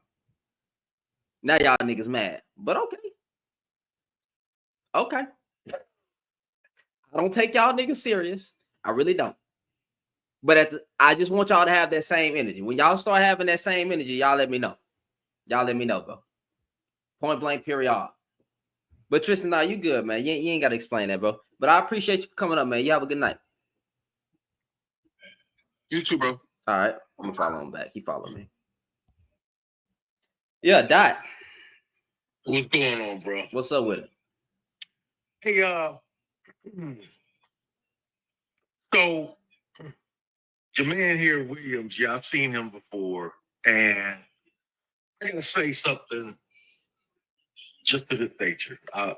now y'all niggas mad. But okay. Okay. I don't take y'all niggas serious. I really don't. But I just want y'all to have that same energy. When y'all start having that same energy, y'all let me know. Y'all let me know, bro. Point blank, period. But Tristan, nah, you good, man. You ain't got to explain that, bro. But I appreciate you for coming up, man. You have a good night. You too, bro. All right. I'm going to follow him back. He followed me. Yeah, Dot. What's going on, bro? What's up with it? Hey, so your man here, Williams, yeah, I've seen him before, and I gotta say something just to this nature. I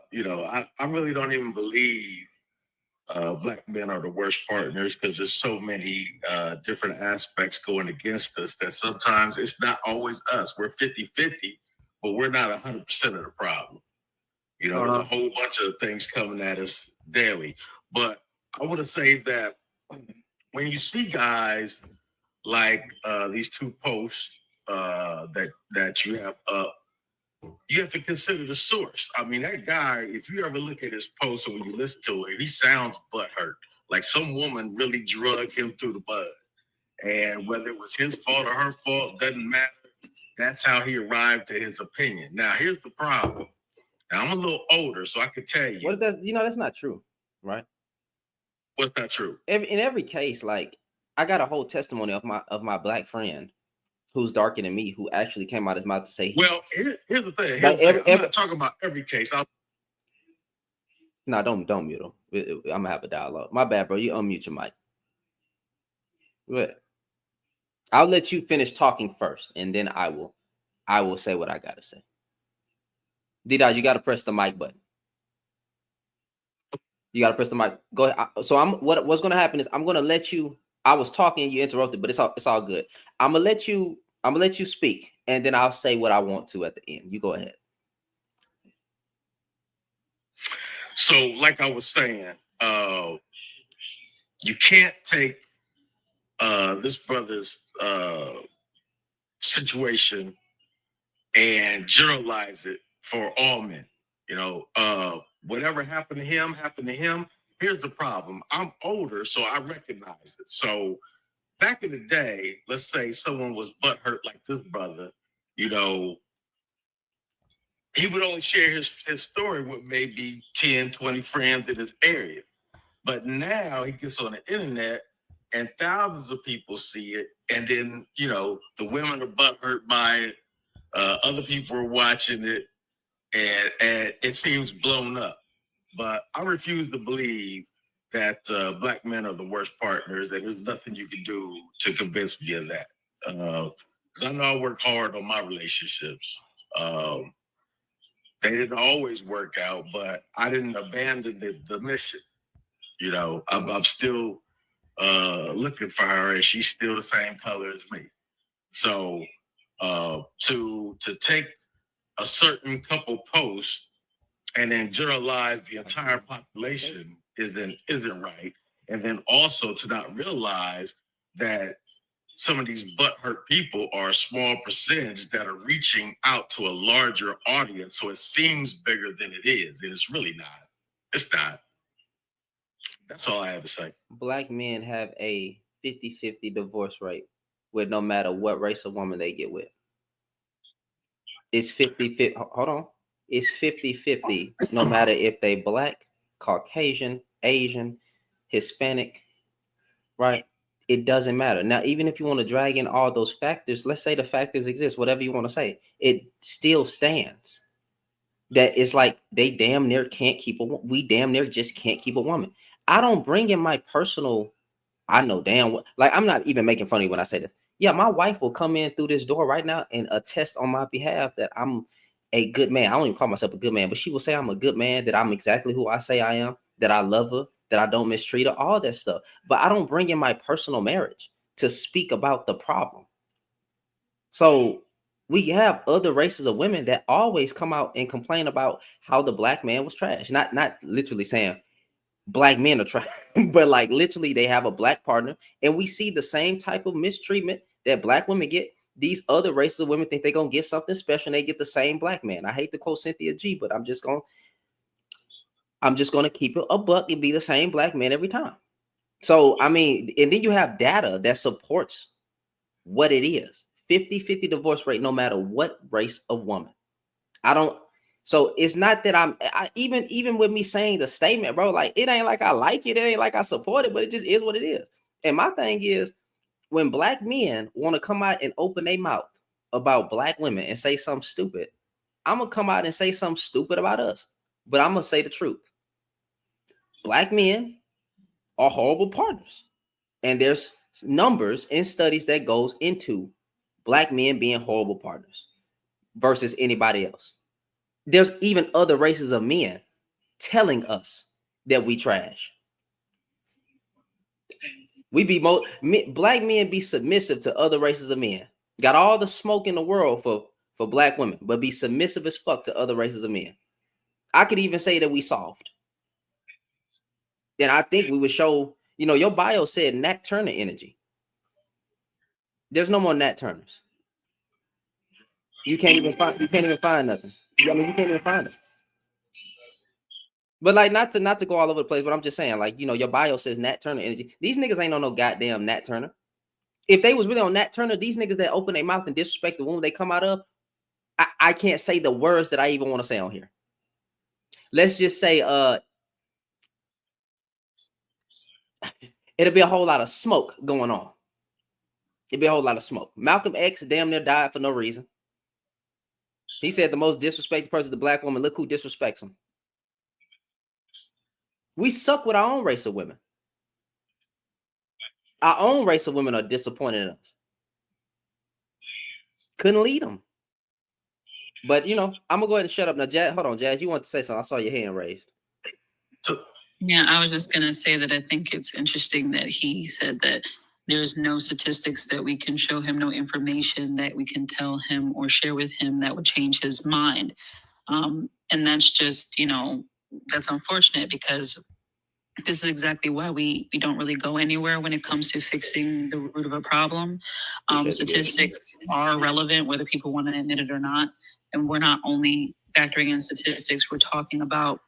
really don't even believe black men are the worst partners, because there's so many different aspects going against us that sometimes it's not always us. We're 50-50, but we're not 100% of the problem. You know, there's a whole bunch of things coming at us daily. But I want to say that when you see guys like these two posts that you have up, you have to consider the source. I mean, that guy, if you ever look at his post or when you listen to it, he sounds butthurt. Like some woman really drug him through the bud. And whether it was his fault or her fault, doesn't matter. That's how he arrived at his opinion. Now, here's the problem. Now, I'm a little older, so I could tell you. What that's, that's not true, right? What's not true? In every case, like, I got a whole testimony of my black friend who's darker than me, who actually came out his mouth to say, well, here's the thing. I'm not talking about every case. No, don't mute him. I'm gonna have a dialogue. My bad, bro. You unmute your mic. Go ahead. I'll let you finish talking first, and then I will say what I gotta say. D-Dot, you gotta press the mic button. You gotta press the mic. Go ahead. So what's gonna happen is I'm gonna let you. I was talking, you interrupted, but it's all good. I'm gonna let you speak, and then I'll say what I want to at the end. You go ahead. So, like I was saying, you can't take this brother's situation and generalize it for all men. You know, whatever happened to him. Here's the problem. I'm older, so I recognize it. So back in the day, let's say someone was butthurt like this brother, you know, he would only share his story with maybe 10, 20 friends in his area. But now he gets on the internet and thousands of people see it. And then, you know, the women are butthurt by it. Other people are watching it, and it seems blown up. But I refuse to believe that black men are the worst partners, and there's nothing you can do to convince me of that. Because I know I work hard on my relationships. They didn't always work out, but I didn't abandon the mission. You know, I'm still looking for her, and she's still the same color as me. So to take a certain couple posts and then generalize the entire population isn't right. And then also to not realize that some of these butthurt people are a small percentage that are reaching out to a larger audience. So it seems bigger than it is, and it's really not. It's not. That's all I have to say. Black men have a 50-50 divorce rate with no matter what race of woman they get with. It's 50-50. Hold on. It's 50-50 no matter if they black, Caucasian, Asian, Hispanic, right? It doesn't matter. Now, even if you want to drag in all those factors, let's say the factors exist, whatever you want to say, it still stands. That it's like they damn near can't keep we damn near just can't keep a woman. I don't bring in my personal, I know damn well, like I'm not even making fun of you when I say this. Yeah, my wife will come in through this door right now and attest on my behalf that I'm a good man. I don't even call myself a good man, but she will say I'm a good man, that I'm exactly who I say I am, that I love her, that I don't mistreat her, all that stuff. But I don't bring in my personal marriage to speak about the problem. So we have other races of women that always come out and complain about how the black man was trash. Not literally saying black men are trash, but like literally they have a black partner, and we see the same type of mistreatment that black women get. These other races of women think they're gonna get something special, and they get the same black man. I hate to quote Cynthia G, but I'm just gonna keep it a buck and be the same black man every time. So I mean, and then you have data that supports what it is. 50-50 divorce rate, no matter what race of woman. I don't. So it's not that even with me saying the statement, bro, like it ain't like I like it, it ain't like I support it, but it just is what it is. And my thing is, when black men want to come out and open their mouth about black women and say something stupid, I'm gonna come out and say something stupid about us, but I'm gonna say the truth. Black men are horrible partners, and there's numbers and studies that goes into black men being horrible partners versus anybody else. There's even other races of men telling us that we trash. We be black men be submissive to other races of men. Got all the smoke in the world for black women, but be submissive as fuck to other races of men. I could even say that we soft. Then I think we would show, your bio said Nat Turner energy. There's no more Nat Turners. You can't even find nothing. I mean, you can't even find it. But like, not to go all over the place, but I'm just saying, like, your bio says Nat Turner energy. These niggas ain't on no goddamn Nat Turner. If they was really on Nat Turner, these niggas that open their mouth and disrespect the woman they come out of, I can't say the words that I even want to say on here. Let's just say it'll be a whole lot of smoke going on. It'll be a whole lot of smoke. Malcolm X damn near died for no reason. He said the most disrespected person is the black woman. Look who disrespects him. We suck with our own race of women. Our own race of women are disappointed in us. Couldn't lead them. But, I'm going to go ahead and shut up. Now, Jazz, hold on, Jazz. You want to say something? I saw your hand raised. Yeah, I was just going to say that I think it's interesting that he said that there's no statistics that we can show him, no information that we can tell him or share with him that would change his mind. And that's just, that's unfortunate, because this is exactly why we don't really go anywhere when it comes to fixing the root of a problem. Statistics are relevant, whether people want to admit it or not. And we're not only factoring in statistics, we're talking about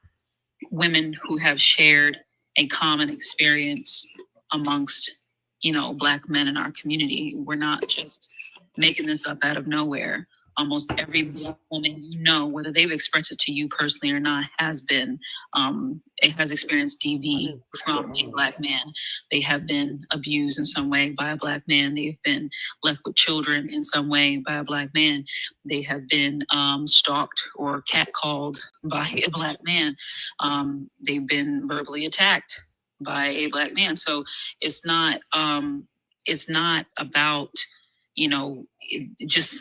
women who have shared a common experience amongst, Black men in our community. We're not just making this up out of nowhere. Almost every Black woman, whether they've expressed it to you personally or not, has experienced DV from a Black man. They have been abused in some way by a Black man. They've been left with children in some way by a Black man. They have been stalked or catcalled by a Black man. They've been verbally attacked by a Black man. So it's not about, just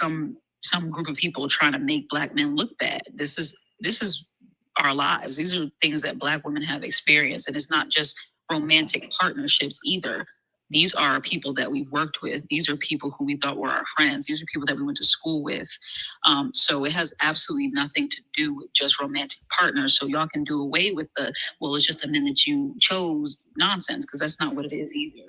some group of people trying to make Black men look bad. This is our lives. These are things that Black women have experienced. And it's not just romantic partnerships either. These are people that we worked with. These are people who we thought were our friends. These are people that we went to school with. So it has absolutely nothing to do with just romantic partners. So y'all can do away with it's just a man that you chose nonsense, because that's not what it is either.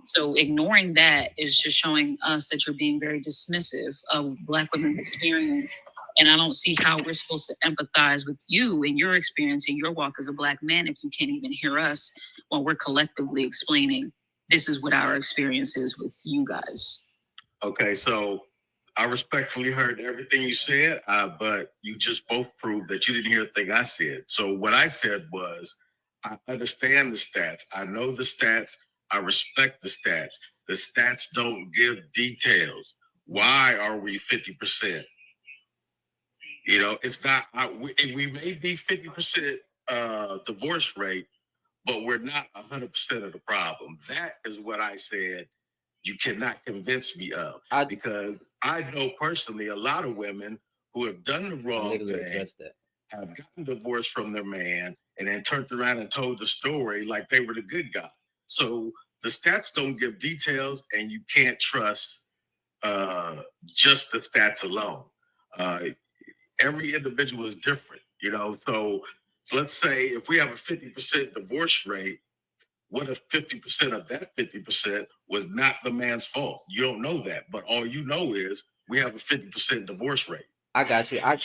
So ignoring that is just showing us that you're being very dismissive of Black women's experience. And I don't see how we're supposed to empathize with you and your experience and your walk as a Black man if you can't even hear us while we're collectively explaining this is what our experience is with you guys. Okay, so I respectfully heard everything you said, but you just both proved that you didn't hear a thing I said. So what I said was, I understand the stats. I know the stats. I respect the stats. The stats don't give details. Why are we 50%? It's not, we may be 50% divorce rate, but we're not 100% of the problem. That is what I said you cannot convince me of. Because I know personally a lot of women who have done the wrong thing, have gotten divorced from their man, and then turned around and told the story like they were the good guy. So the stats don't give details, and you can't trust just the stats alone. Every individual is different, you know. So let's say if we have a 50% divorce rate, what if 50% of that 50% was not the man's fault? You don't know that, but all you know is we have a 50% divorce rate. I got you. I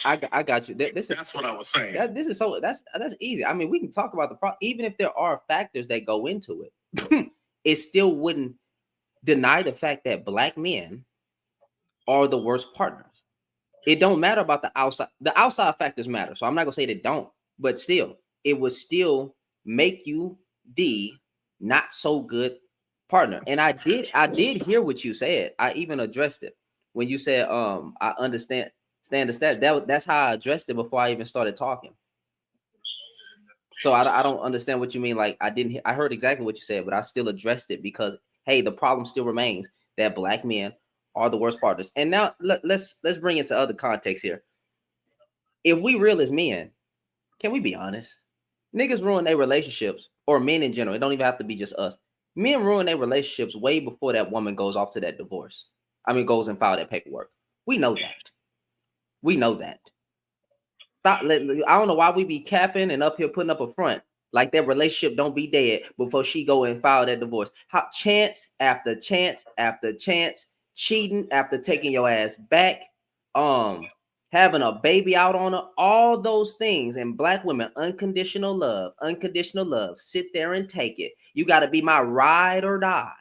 got you. That's what I was saying. That's easy. I mean, we can talk about the problem, even if there are factors that go into it. It still wouldn't deny the fact that Black men are the worst partners. It don't matter about the outside. The outside factors matter. So I'm not gonna say they don't, but still, it would still make you the not so good partner. And I did hear what you said. I even addressed it when you said, I understand the stat. That's how I addressed it before I even started talking. So I don't understand what you mean. Like I heard exactly what you said, but I still addressed it because, hey, the problem still remains that Black men are the worst partners. And now let's bring it to other context here. If we real as men, can we be honest? Niggas ruin their relationships, or men in general. It don't even have to be just us. Men ruin their relationships way before that woman goes off to that divorce. I mean, goes and file that paperwork. We know that. We know that. I don't know why we be capping and up here putting up a front like that relationship don't be dead before she go and file that divorce. How chance after chance after chance, cheating after taking your ass back, having a baby out on her, all those things. And Black women, unconditional love, sit there and take it. You got to be my ride or die.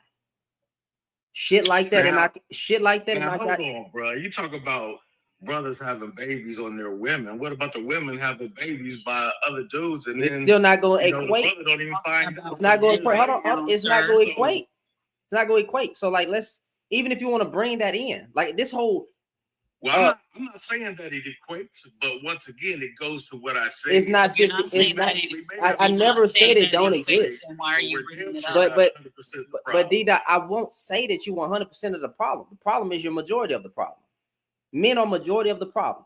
Shit like that. Hold on, bro. You talk about brothers having babies on their women. What about the women having babies by other dudes? And then still not going to equate. The brother don't even find out. It's not going to equate. Hold on. It's not going to equate. It's not going to equate. So like, even if you want to bring that in, like this whole. Well, I'm not saying that it equates, but once again, it goes to what I said. It's not 50. It's not. I never said it don't exist. Why are you bringing it up? But D-Dot, I won't say that you 100% of the problem. The problem is your majority of the problem. Men are majority of the problem.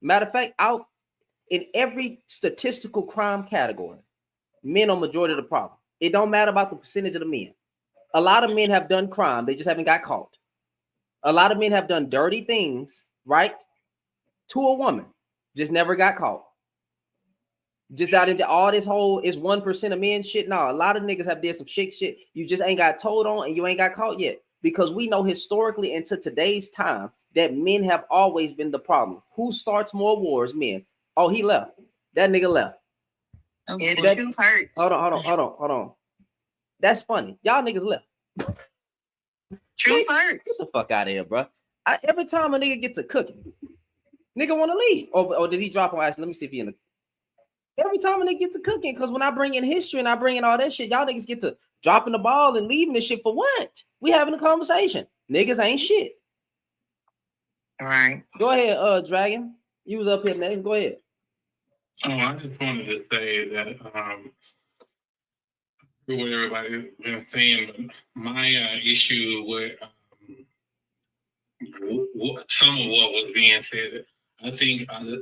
Matter of fact, out in every statistical crime category, men are majority of the problem. It don't matter about the percentage of the men. A lot of men have done crime. They just haven't got caught. A lot of men have done dirty things, right? To a woman, just never got caught. Just out into all this whole is 1% of men shit. No, a lot of niggas have did some shit. You just ain't got told on and you ain't got caught yet. Because we know historically into today's time that men have always been the problem. Who starts more wars? Men. Oh, he left. That nigga left. Hold on. That's funny. Y'all niggas left. Truth hurts. Get the fuck out of here, bro. Every time a nigga gets to cooking, nigga want to leave. Or did he drop on ice? Let me see if he in the. Every time a nigga gets to cooking, because when I bring in history and I bring in all that shit, y'all niggas get to dropping the ball and leaving this shit for what? We having a conversation. Niggas ain't shit. All right. Go ahead, Dragon. You was up here next. Go ahead. Oh, I just wanted to say that what everybody's been saying, but my issue with some of what was being said, I think I've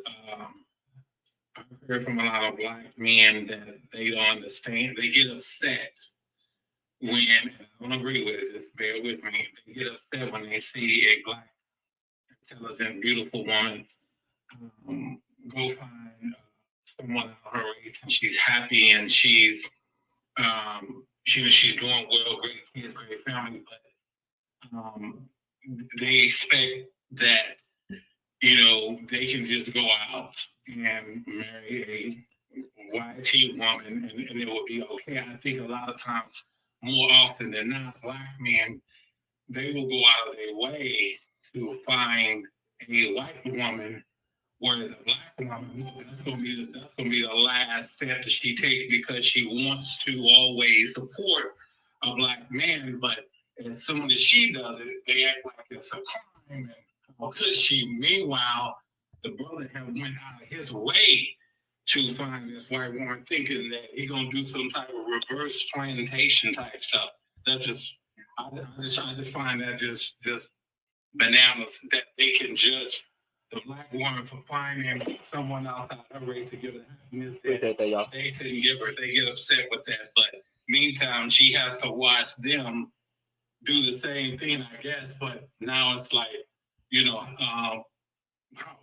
heard from a lot of Black men that they don't understand. They get upset when, and I don't agree with it, just bear with me, they get upset when they see a Black, intelligent, beautiful woman go find someone of her race and she's happy and she's doing well, great kids, great family, but they expect that, they can just go out and marry a YT woman and it will be okay. I think a lot of times, more often than not, Black men, they will go out of their way to find a white woman, whereas a Black woman, that's gonna be the last step that she takes because she wants to always support a Black man. But as soon as she does it, they act like it's a crime. And how could she? Meanwhile, the brother have went out of his way to find this white woman, thinking that he's gonna do some type of reverse plantation type stuff. That's just, I just find that just bananas that they can judge the Black woman for finding someone else out her race to give her happiness that they couldn't give her. They get upset with that. But meantime, she has to watch them do the same thing, I guess. But now it's like, how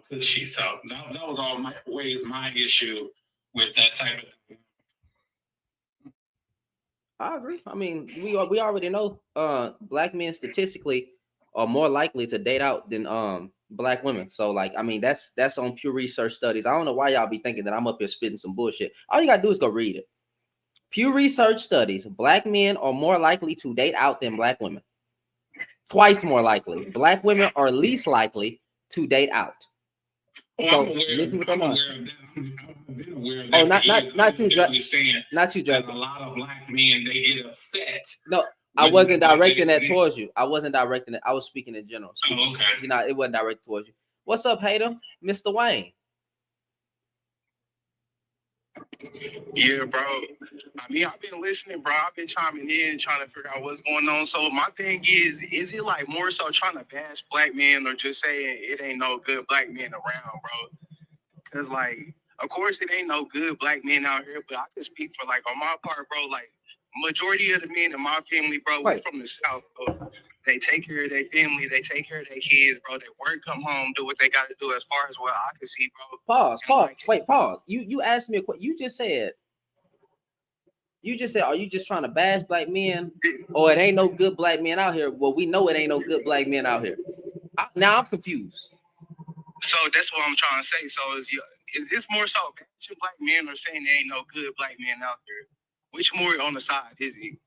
could she? So that was always my issue with that type of thing. I agree. I mean, we already know black men statistically are more likely to date out than black women. So like, I mean, that's on Pew Research studies. I don't know why y'all be thinking that I'm up here spitting some bullshit. All you gotta do is go read it. Pew Research studies, black men are more likely to date out than black women. Twice more likely. Black women are least likely to date out. Oh, So, I'm aware of that. I've been aware of that. Oh, not you, saying not you, that a lot of black men, they get upset. No, I wasn't directing that towards you. I wasn't directing it. I was speaking in general. Oh, okay. It wasn't directed towards you. What's up, Hayden? Mr. Wayne. Yeah, bro. I mean, I've been listening, bro. I've been chiming in, trying to figure out what's going on. So my thing is it like more so trying to bash black men or just saying it ain't no good black men around, bro? Because, like, of course it ain't no good black men out here, but I can speak for, like, on my part, bro, like, majority of the men in my family, bro, we from the South, bro. They take care of their family, they take care of their kids, bro. They work, come home, do what they got to do as far as what I can see, bro. Pause. Wait, pause. You asked me a question. You just said, are you just trying to bash black men? Or it ain't no good black men out here? Well, we know it ain't no good black men out here. Now I'm confused. So that's what I'm trying to say. So it's more so bashing black men or saying there ain't no good black men out there? Which more on the side is it?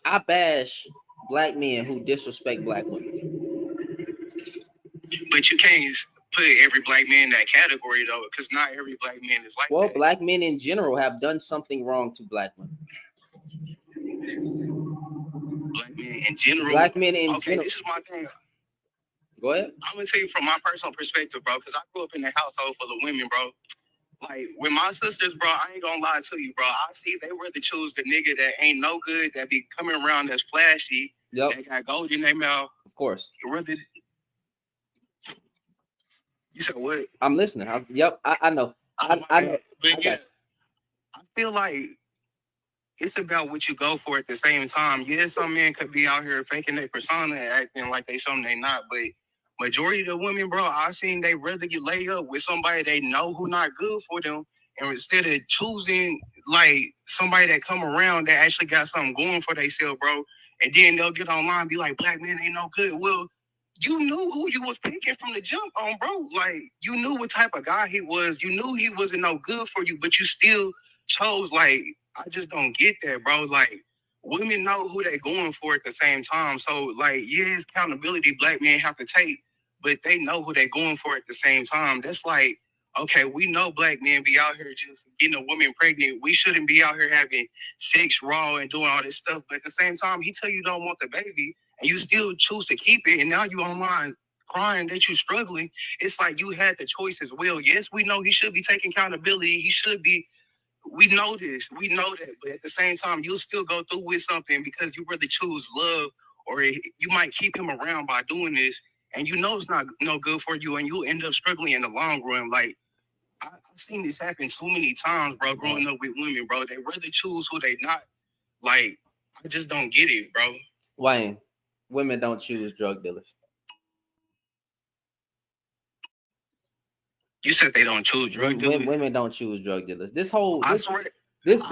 I bash black men who disrespect black women. But you can't put every black man in that category, though, because not every black man is like that. Well, black men in general have done something wrong to black women. Black men in general? Black men in general. This is my thing. Go ahead. I'm going to tell you from my personal perspective, bro, because I grew up in a household full of women, bro. Like, with my sisters, bro, I ain't gonna lie to you, bro. I see they rather choose the nigga that ain't no good, that be coming around that's flashy, that got gold in their mouth. Of course. Rather... You said what? I'm listening. I know. I know. But yeah, I feel like it's about what you go for at the same time. Yeah, some men could be out here faking their persona and acting like they something they not, but majority of the women, bro, I've seen they rather you lay up with somebody they know who not good for them, and instead of choosing like somebody that come around that actually got something going for themselves, bro, and then they'll get online and be like, black men ain't no good. Well, you knew who you was picking from the jump on, bro. Like, you knew what type of guy he was. You knew he wasn't no good for you, but you still chose. Like, I just don't get that, bro. Like, women know who they going for at the same time. So, like, yeah, it's accountability black men have to take, but they know who they going for at the same time. That's like, okay, we know black men be out here just getting a woman pregnant. We shouldn't be out here having sex raw and doing all this stuff. But at the same time, he tell you don't want the baby, and you still choose to keep it, and now you online crying that you struggling. It's like you had the choice as well. Yes, we know he should be taking accountability. He should be. We know this. We know that. But at the same time, you'll still go through with something because you rather choose love, or you might keep him around by doing this, and you know it's not no good for you, and you'll end up struggling in the long run. Like, I've seen this happen too many times, bro, growing up with women, bro. They rather choose who they not. Like, I just don't get it, bro. Wayne, women don't choose drug dealers. You said they don't choose drug dealers? Women don't choose drug dealers. This whole... I swear... This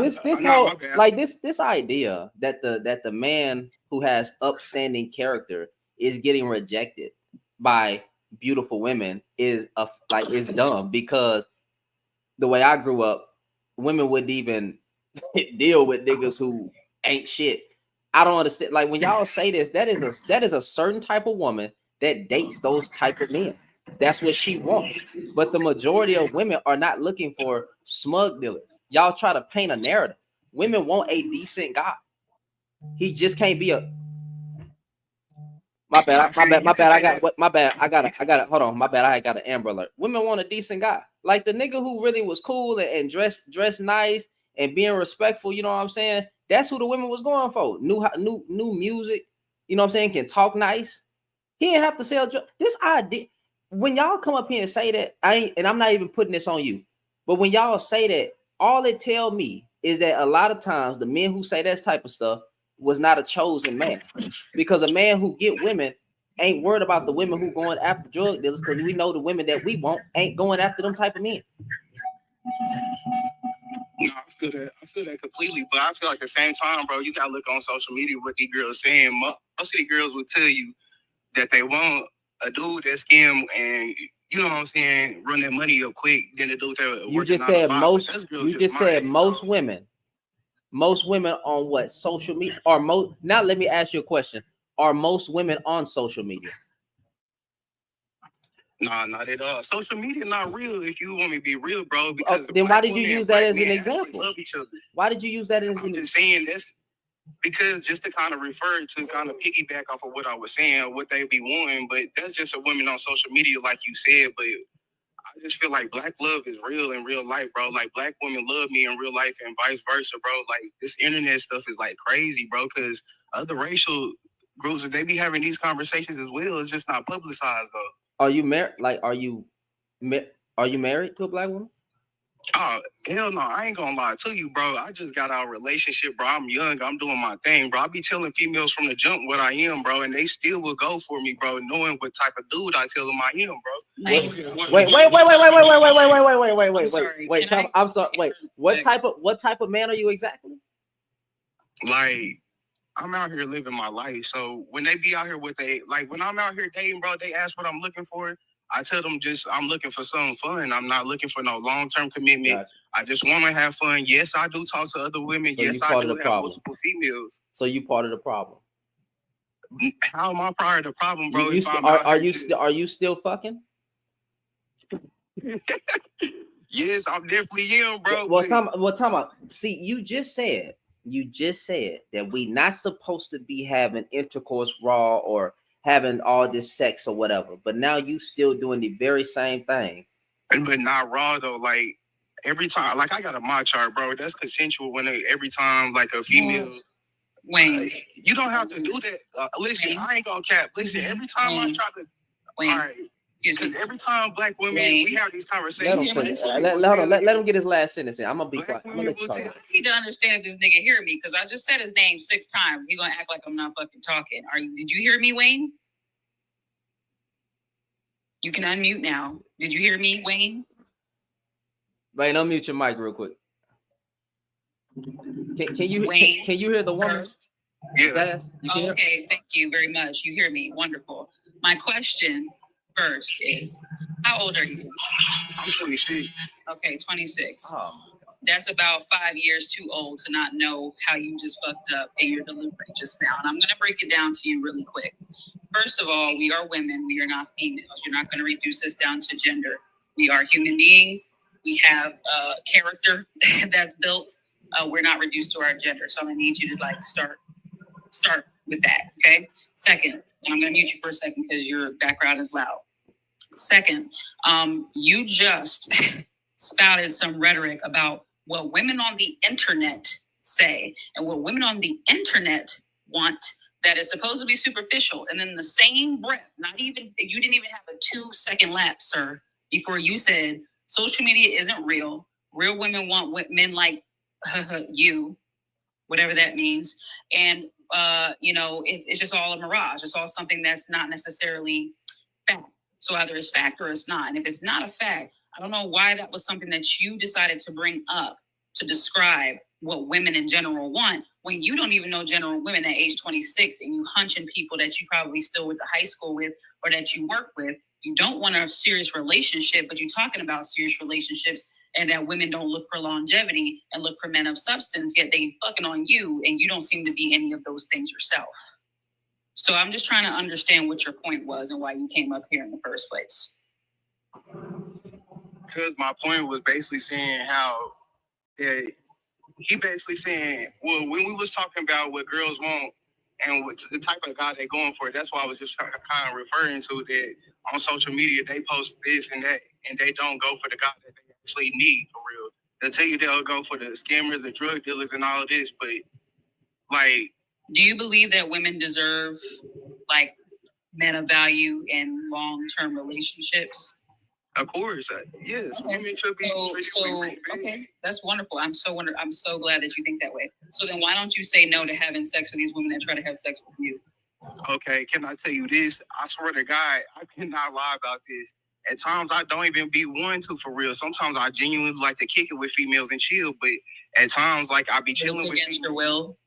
idea that the man who has upstanding character is getting rejected by beautiful women is dumb, because the way I grew up, women wouldn't even deal with niggas who ain't shit. I don't understand. Like, when y'all say this, that is a certain type of woman that dates those type of men. That's what she wants. But the majority of women are not looking for smug dealers. Y'all try to paint a narrative. Women want a decent guy. He just can't be a... My bad. I got it. Hold on. My bad. I got an Amber Alert. Women want a decent guy. Like the nigga who really was cool and dressed nice and being respectful. You know what I'm saying? That's who the women was going for. New music. You know what I'm saying? Can talk nice. He didn't have to sell drugs. This idea... When y'all come up here and say that, I'm not even putting this on you, but when y'all say that, all it tell me is that a lot of times the men who say that type of stuff was not a chosen man, because a man who get women ain't worried about the women who going after drug dealers, because we know the women that we want ain't going after them type of men. No, I feel that completely, but I feel like at the same time, bro, you gotta look on social media what these girls saying. Most of the girls will tell you that they want a dude that scam and, you know what I'm saying, run that money up quick than the dude that You just said most women. Most women on what, social media? Or most? Now let me ask you a question: are most women on social media? Nah, not at all. Social media not real if you want me to be real, bro. Because then why did you use that as an example? Love each other. Why did you use that as an example? I'm just saying this because just to kind of refer to kind of piggyback off of what I was saying, what they be wanting, but that's just a woman on social media, like you said. But I just feel like black love is real in real life, bro. Like black women love me in real life and vice versa, bro. Like this internet stuff is like crazy, bro, because other racial groups, they be having these conversations as well. It's just not publicized though. Are you married? Like, are you married to a black woman? Oh, hell no, I ain't gonna lie to you, bro. I just got out of a relationship, bro. I'm young, I'm doing my thing, bro. I be telling females from the jump what I am, bro, and they still will go for me, bro, knowing what type of dude I tell them I am, bro. Wait. I'm sorry. Wait, what type of man are you exactly? Like, I'm out here living my life. So when they be out here when I'm out here dating, bro, they ask what I'm looking for. I tell them I'm looking for something fun. I'm not looking for no long-term commitment. Gotcha. I just want to have fun. Yes, I do talk to other women. So yes, I do have multiple females. So you part of the problem. How am I part of the problem, bro? Are you still fucking? Yes, I'm definitely am, bro. Time about. See, you just said that we not supposed to be having intercourse raw or having all this sex or whatever, but now you still doing the very same thing. But not raw though. Like every time, like I got a my chart, bro. That's consensual. When every time, like a female. Wayne, you don't have to do that. Listen, I ain't gonna cap. Listen, every time I try to. Wayne. All right. Because every time black women, we have these conversations. Let him get his last sentence in. I'm gonna be quiet. I'm gonna let you talk. I need to understand if this nigga hear me, because I just said his name 6 times. He gonna act like I'm not fucking talking. Did you hear me, Wayne? You can unmute now. Did you hear me, Wayne? Wayne, unmute your mic real quick. Can you hear the woman? Yeah. Okay, thank you very much. You hear me. Wonderful. My question first is, how old are you? I'm 26. Okay, 26. Oh. That's about 5 years too old to not know how you just fucked up in your delivery just now. And I'm going to break it down to you really quick. First of all, we are women. We are not females. You're not going to reduce us down to gender. We are human beings. We have character that's built. We're not reduced to our gender. So I'm going to need you to start with that, okay? Second, and I'm going to mute you for a second because your background is loud. Second, you just spouted some rhetoric about what women on the internet say and what women on the internet want that is supposed to be superficial. And then the same breath, you didn't even have a 2-second lapse, sir, before you said social media isn't real. Real women want men like you, whatever that means. And, it's just all a mirage. It's all something that's not necessarily fact. So either it's fact or it's not. And if it's not a fact, I don't know why that was something that you decided to bring up to describe what women in general want when you don't even know general women at age 26 and you hunching people that you probably still went to high school with or that you work with. You don't want a serious relationship, but you're talking about serious relationships and that women don't look for longevity and look for men of substance, yet they fucking on you and you don't seem to be any of those things yourself. So I'm just trying to understand what your point was and why you came up here in the first place. Because my point was basically saying how he basically saying, well, when we was talking about what girls want and what the type of guy they're going for, that's why I was just trying to kind of referring to that on social media, they post this and that, and they don't go for the guy that they actually need for real. They'll tell you they'll go for the scammers, the drug dealers, and all of this, but do you believe that women deserve men of value in long-term relationships? Of course, yes. Okay. Women should be. Okay, that's wonderful. I'm so glad that you think that way. So then, why don't you say no to having sex with these women that try to have sex with you? Okay, can I tell you this? I swear to God, I cannot lie about this. At times, I don't even be wanting to for real. Sometimes I genuinely like to kick it with females and chill, but at times, like I be chilling with against your will.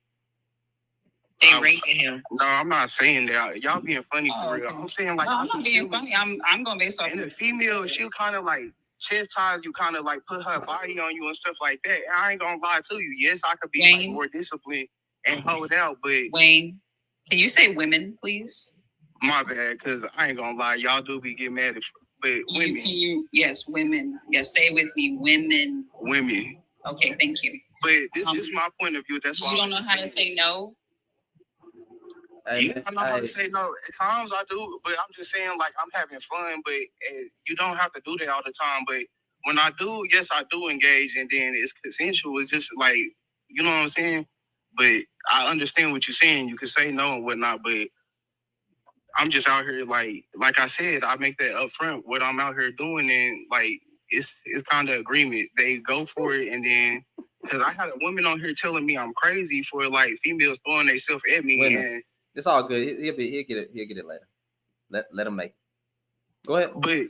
They raping him. No, I'm not saying that. Y'all being funny for real. Okay. I'm saying like No, I'm not being funny. I'm going based off. And the female, she'll kind of like chastise you, kind of like put her body on you and stuff like that. And I ain't gonna lie to you. Yes, I could be like, more disciplined and hold out, but Wayne, can you say women, please? My bad, because I ain't gonna lie, y'all do be getting mad at, but women. Yes, women. Yes, say it with me, women. Women. Okay, thank you. But this is my point of view. That's why you don't know how to say no. Yeah, I know how to say no. At times I do, but I'm just saying like I'm having fun. But you don't have to do that all the time. But when I do, yes, I do engage, and then it's consensual. It's just like, you know what I'm saying. But I understand what you're saying. You can say no and whatnot, but I'm just out here like I said, I make that upfront what I'm out here doing, and like it's kind of agreement. They go for it, and then because I had a woman on here telling me I'm crazy for like females throwing themselves at me. Women. And it's all good. He'll get it later. Let him make it. Go ahead. But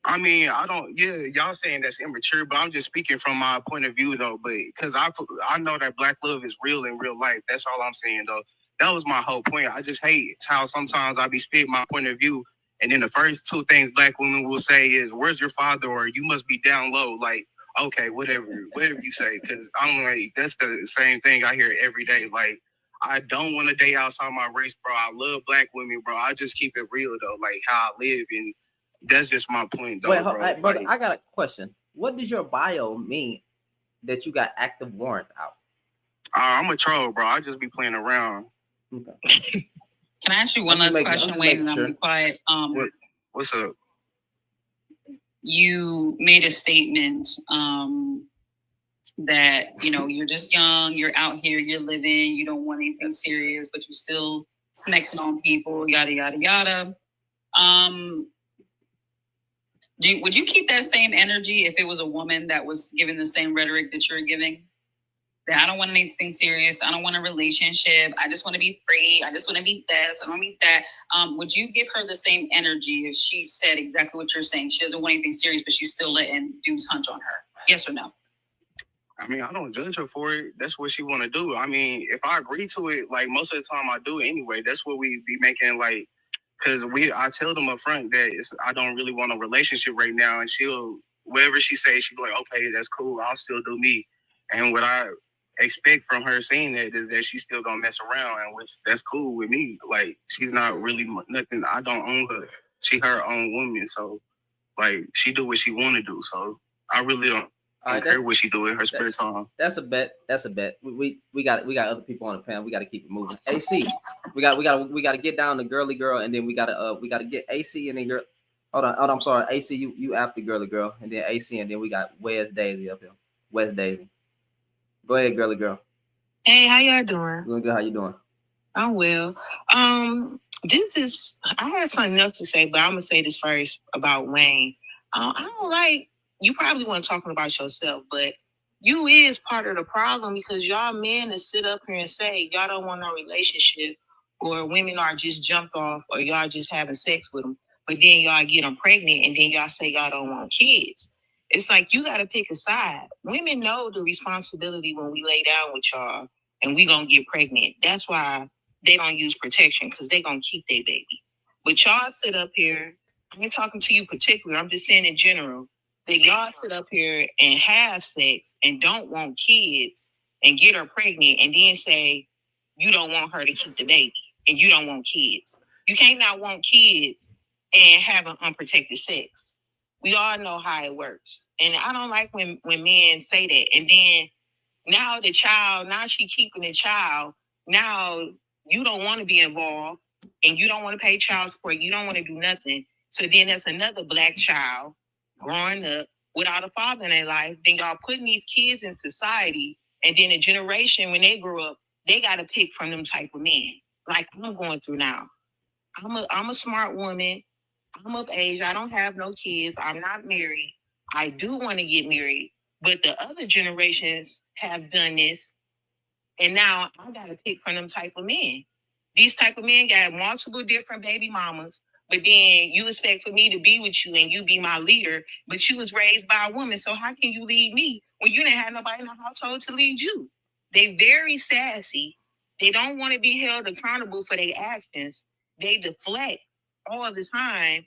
I mean, I don't. Yeah, y'all saying that's immature, but I'm just speaking from my point of view though. But because I know that black love is real in real life. That's all I'm saying though. That was my whole point. I just hate how sometimes I be spitting my point of view, and then the first two things black women will say is, "Where's your father?" or "You must be down low." Like, okay, whatever you say, because I'm like, that's the same thing I hear every day. Like, I don't want to date outside my race, bro. I love black women, bro. I just keep it real though, like how I live, and that's just my point, though. Wait, bro. Brother, I got a question. What does your bio mean that you got active warrants out? I'm a troll, bro. I just be playing around. Okay. Can I ask you one last question, Wayne, and I'm be quiet? What's up? You made a statement that, you're just young, you're out here, you're living, you don't want anything serious, but you're still smexing on people, yada, yada, yada. Would you keep that same energy if it was a woman that was giving the same rhetoric that you're giving? That I don't want anything serious. I don't want a relationship. I just want to be free. I just want to be this. I don't need that. Would you give her the same energy if she said exactly what you're saying? She doesn't want anything serious, but she's still letting dudes hunch on her. Yes or no? I mean, I don't judge her for it. That's what she want to do. I mean, if I agree to it, like most of the time I do it anyway. That's what we be making like, because I tell them up front that I don't really want a relationship right now. And whatever she says, she'll be like, okay, that's cool. I'll still do me. And what I expect from her saying that is that she's still gonna mess around, and which that's cool with me. Like, she's not really nothing. I don't own her. She her own woman. So like, she do what she want to do. So I really don't care what she do in her spare time. That's a bet. We got other people on the panel. We got to keep it moving. AC, we got to get down to girly girl, and then we got to get AC, and then girl. Hold on. I'm sorry. AC, you after girly girl, and then AC, and then we got West Daisy up here. West Daisy. Go ahead, girly girl. Hey, how y'all doing? Doing good. How you doing? I'm well. I had something else to say, but I'm gonna say this first about Wayne. I don't like. You probably weren't talking about yourself, but you is part of the problem because y'all men that sit up here and say y'all don't want no relationship, or women are just jumped off, or y'all just having sex with them, but then y'all get them pregnant and then y'all say y'all don't want kids. It's like you got to pick a side. Women know the responsibility when we lay down with y'all and we gonna get pregnant. That's why they don't use protection, because they gonna keep their baby. But y'all sit up here, I ain't talking to you particular, I'm just saying in general, that y'all sit up here and have sex and don't want kids and get her pregnant and then say you don't want her to keep the baby and you don't want kids. You can't not want kids and have an unprotected sex. We all know how it works. And I don't like when men say that. And then now she keeping the child. Now you don't want to be involved and you don't want to pay child support. You don't want to do nothing. So then there's another black child growing up without a father in their life. Then y'all putting these kids in society. And then a generation, when they grow up, they got to pick from them type of men. Like I'm going through now. I'm a smart woman. I'm of age. I don't have no kids. I'm not married. I do want to get married, but the other generations have done this, and now I got to pick from them type of men. These type of men got multiple different baby mamas, but then you expect for me to be with you and you be my leader, but you was raised by a woman. So how can you lead me when you didn't have nobody in the household to lead you? They very sassy. They don't want to be held accountable for their actions. They deflect all the time.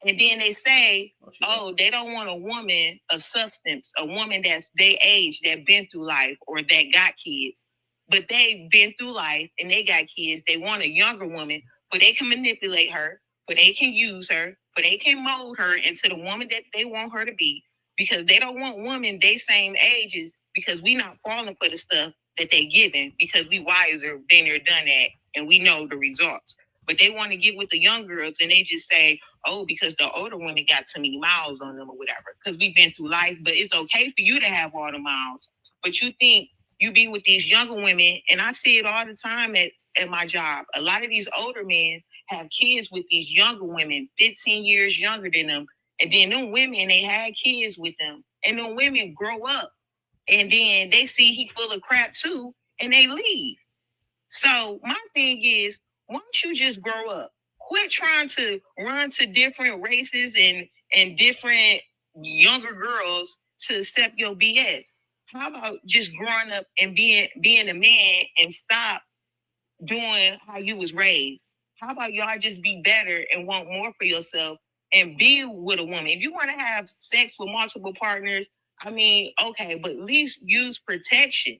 And then they say, oh, they don't want a woman, a substance, a woman that's their age, that been through life or that got kids. But they've been through life and they got kids. They want a younger woman for they can manipulate her, for they can use her, for they can mold her into the woman that they want her to be. Because they don't want women they same ages, because we not falling for the stuff that they giving, because we wiser, been there, done that, and we know the results. But they want to get with the young girls and they just say, oh, because the older women got too many miles on them or whatever, because we've been through life. But it's okay for you to have all the miles. But you think you be with these younger women, and I see it all the time at my job. A lot of these older men have kids with these younger women, 15 years younger than them. And then them women, they had kids with them. And them women grow up. And then they see he full of crap too, and they leave. So my thing is, why don't you just grow up? Quit trying to run to different races and different younger girls to accept your BS. How about just growing up and being a man and stop doing how you was raised? How about y'all just be better and want more for yourself and be with a woman? If you want to have sex with multiple partners, I mean, okay, but at least use protection.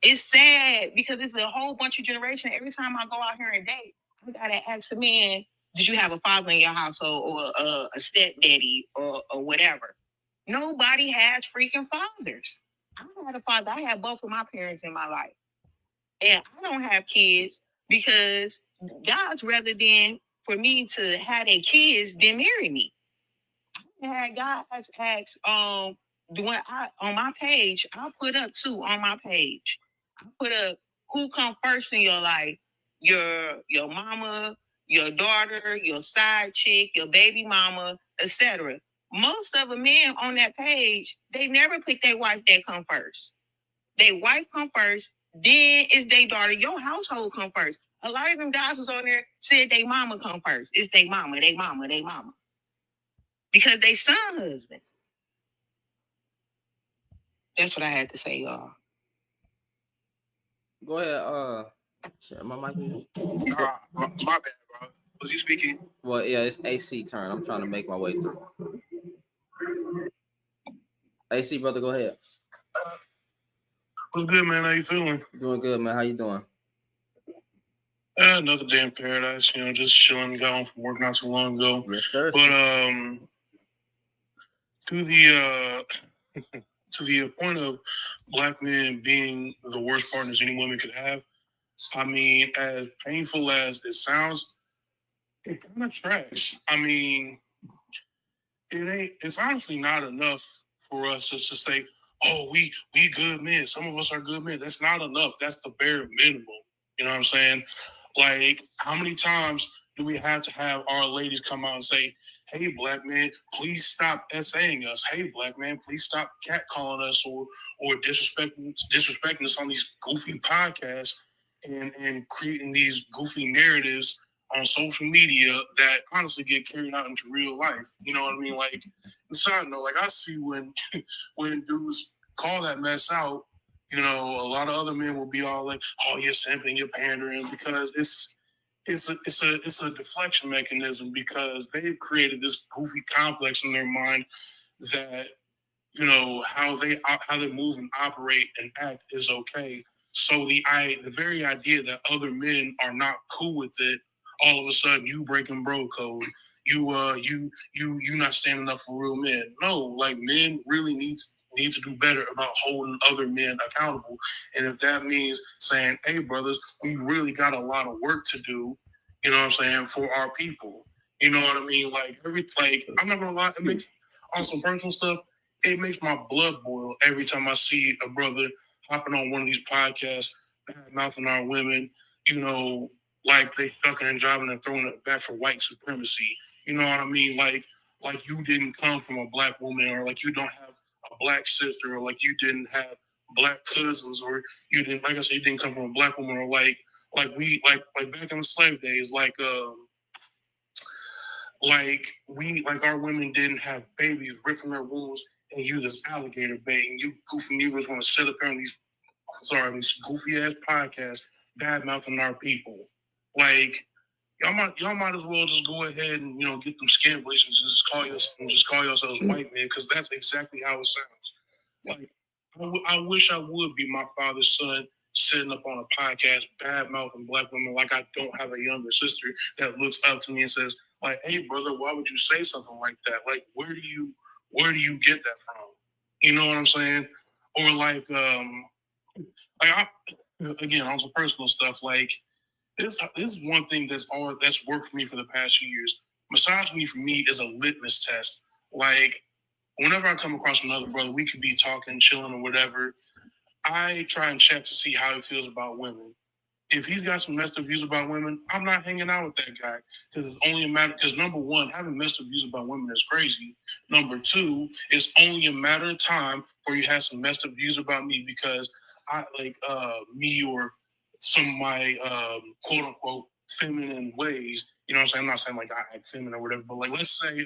It's sad because it's a whole bunch of generation. Every time I go out here and date, I gotta ask a man, did you have a father in your household or a stepdaddy or whatever? Nobody has freaking fathers. I don't have a father. I have both of my parents in my life. And I don't have kids because God's rather than for me to have their kids than marry me. I had guys ask, doing on my page, I'll put up two on my page. I put up who come first in your life, your mama, your daughter, your side chick, your baby mama, etc. Most of the men on that page, they never pick their wife that come first. Their wife come first, then it's their daughter. Your household come first. A lot of them guys was on there said they mama come first. It's their mama, they mama, they mama. Because they son husband. That's what I had to say, y'all. Go ahead. Share my mic. My bad, bro. Was you speaking? Well, yeah, it's AC turn. I'm trying to make my way through. AC, brother, go ahead. What's good, man? How you feeling? Doing good, man. How you doing? Another day in paradise. You know, just chilling. Got home from work not too long ago. Yes, sir. But to the to the point of Black men being the worst partners any woman could have, I mean, as painful as it sounds, it kind of tracks. I mean, it's honestly not enough for us just to say, oh, we good men. Some of us are good men. That's not enough. That's the bare minimum. You know what I'm saying? Like, how many times do we have to have our ladies come out and say, hey, Black man, please stop essaying us. Hey, Black man, please stop catcalling us or disrespecting us on these goofy podcasts and creating these goofy narratives on social media that honestly get carried out into real life. You know what I mean? Like, side note, like I see when dudes call that mess out, you know, a lot of other men will be all like, "Oh, you're simping, you're pandering," because it's a deflection mechanism because they've created this goofy complex in their mind that, you know, how they move and operate and act is okay. So the very idea that other men are not cool with it, all of a sudden you breaking bro code, you not standing up for real men. No, like men really need to do better about holding other men accountable. And if that means saying, hey brothers, we really got a lot of work to do, you know what I'm saying, for our people. You know what I mean? Like I'm not gonna lie, it makes on some personal stuff, it makes my blood boil every time I see a brother hopping on one of these podcasts, mouthing our women, you know, like they sucking and driving and throwing it back for white supremacy. You know what I mean? Like you didn't come from a black woman, or like you don't have a black sister, or like you didn't have black cousins, or you didn't, like I said, you didn't come from a black woman, or like back in the slave days, like our women didn't have babies ripped from their wombs and use as alligator bait, and you goofy niggas want to sit up here on these goofy ass podcasts bad mouthing our people. Like y'all might as well just go ahead and get them skin bleach and just call yourselves white men, because that's exactly how it sounds. Like I wish I would be my father's son, sitting up on a podcast bad mouthing black women, like I don't have a younger sister that looks up to me and says, like, hey brother, why would you say something like that? Like where do you get that from? You know what I'm saying? Or like again, on some personal stuff, like this is one thing that's worked for me for the past few years. Misogyny for me is a litmus test. Like whenever I come across another brother, we could be talking, chilling, or whatever. I try and check to see how he feels about women. If he's got some messed up views about women, I'm not hanging out with that guy, because it's only a matter. Because number one, having messed up views about women is crazy. Number two, it's only a matter of time before you have some messed up views about me, because I like me or some of my quote unquote feminine ways. You know what I'm saying? I'm not saying like I act feminine or whatever, but like let's say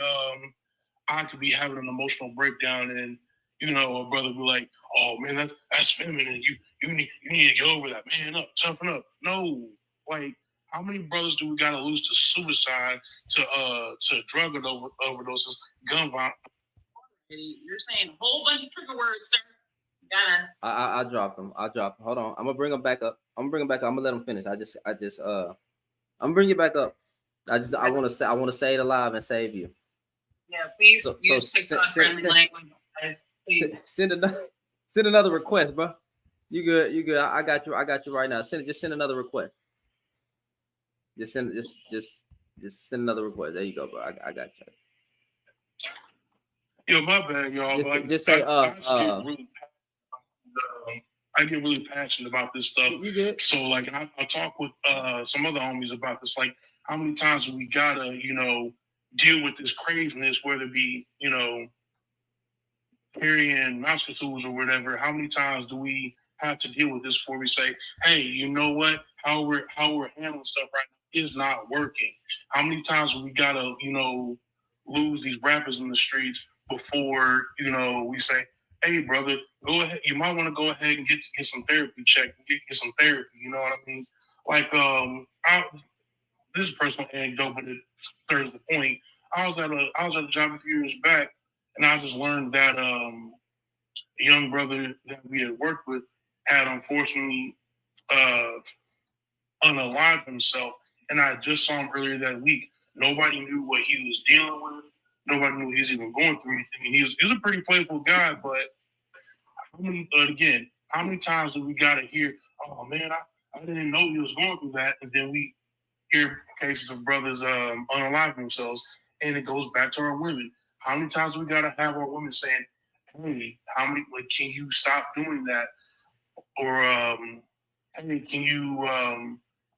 I could be having an emotional breakdown, and a brother be like, "Oh man, that's feminine. You need to get over that. Man up, toughen up." No, like how many brothers do we gotta lose to suicide, to drug overdoses, gun violence? You're saying a whole bunch of trigger words, sir. I dropped him. Hold on. I'm gonna bring him back up. I'm gonna let him finish. I'm gonna bring you back up. I want to say it alive and save you. Yeah, please use TikTok friendly language. Send another request, bro. You good. I got you right now. Just send another request. Just send another request. There you go, bro. I got you. Yo, my bad, y'all. Just say I get really passionate about this stuff. You good? So like I talk with some other homies about this. Like how many times do we gotta, deal with this craziness, whether it be, carrying mouse tools or whatever? How many times do we have to deal with this before we say, hey, you know what? How we're handling stuff right now is not working. How many times do we gotta, lose these rappers in the streets before, we say, hey brother, go ahead. You might want to go ahead and get some therapy checked, get some therapy. You know what I mean? Like, this is a personal anecdote, but it serves the point. I was at a job a few years back, and I just learned that a young brother that we had worked with had unfortunately unalived himself, and I just saw him earlier that week. Nobody knew what he was dealing with. Nobody knew he was even going through anything. He was a pretty playful guy, but how many times do we gotta hear, oh man, I didn't know he was going through that, and then we hear cases of brothers unaliving themselves, and it goes back to our women. How many times do we gotta have our women saying, hey, can you stop doing that? Or hey, can you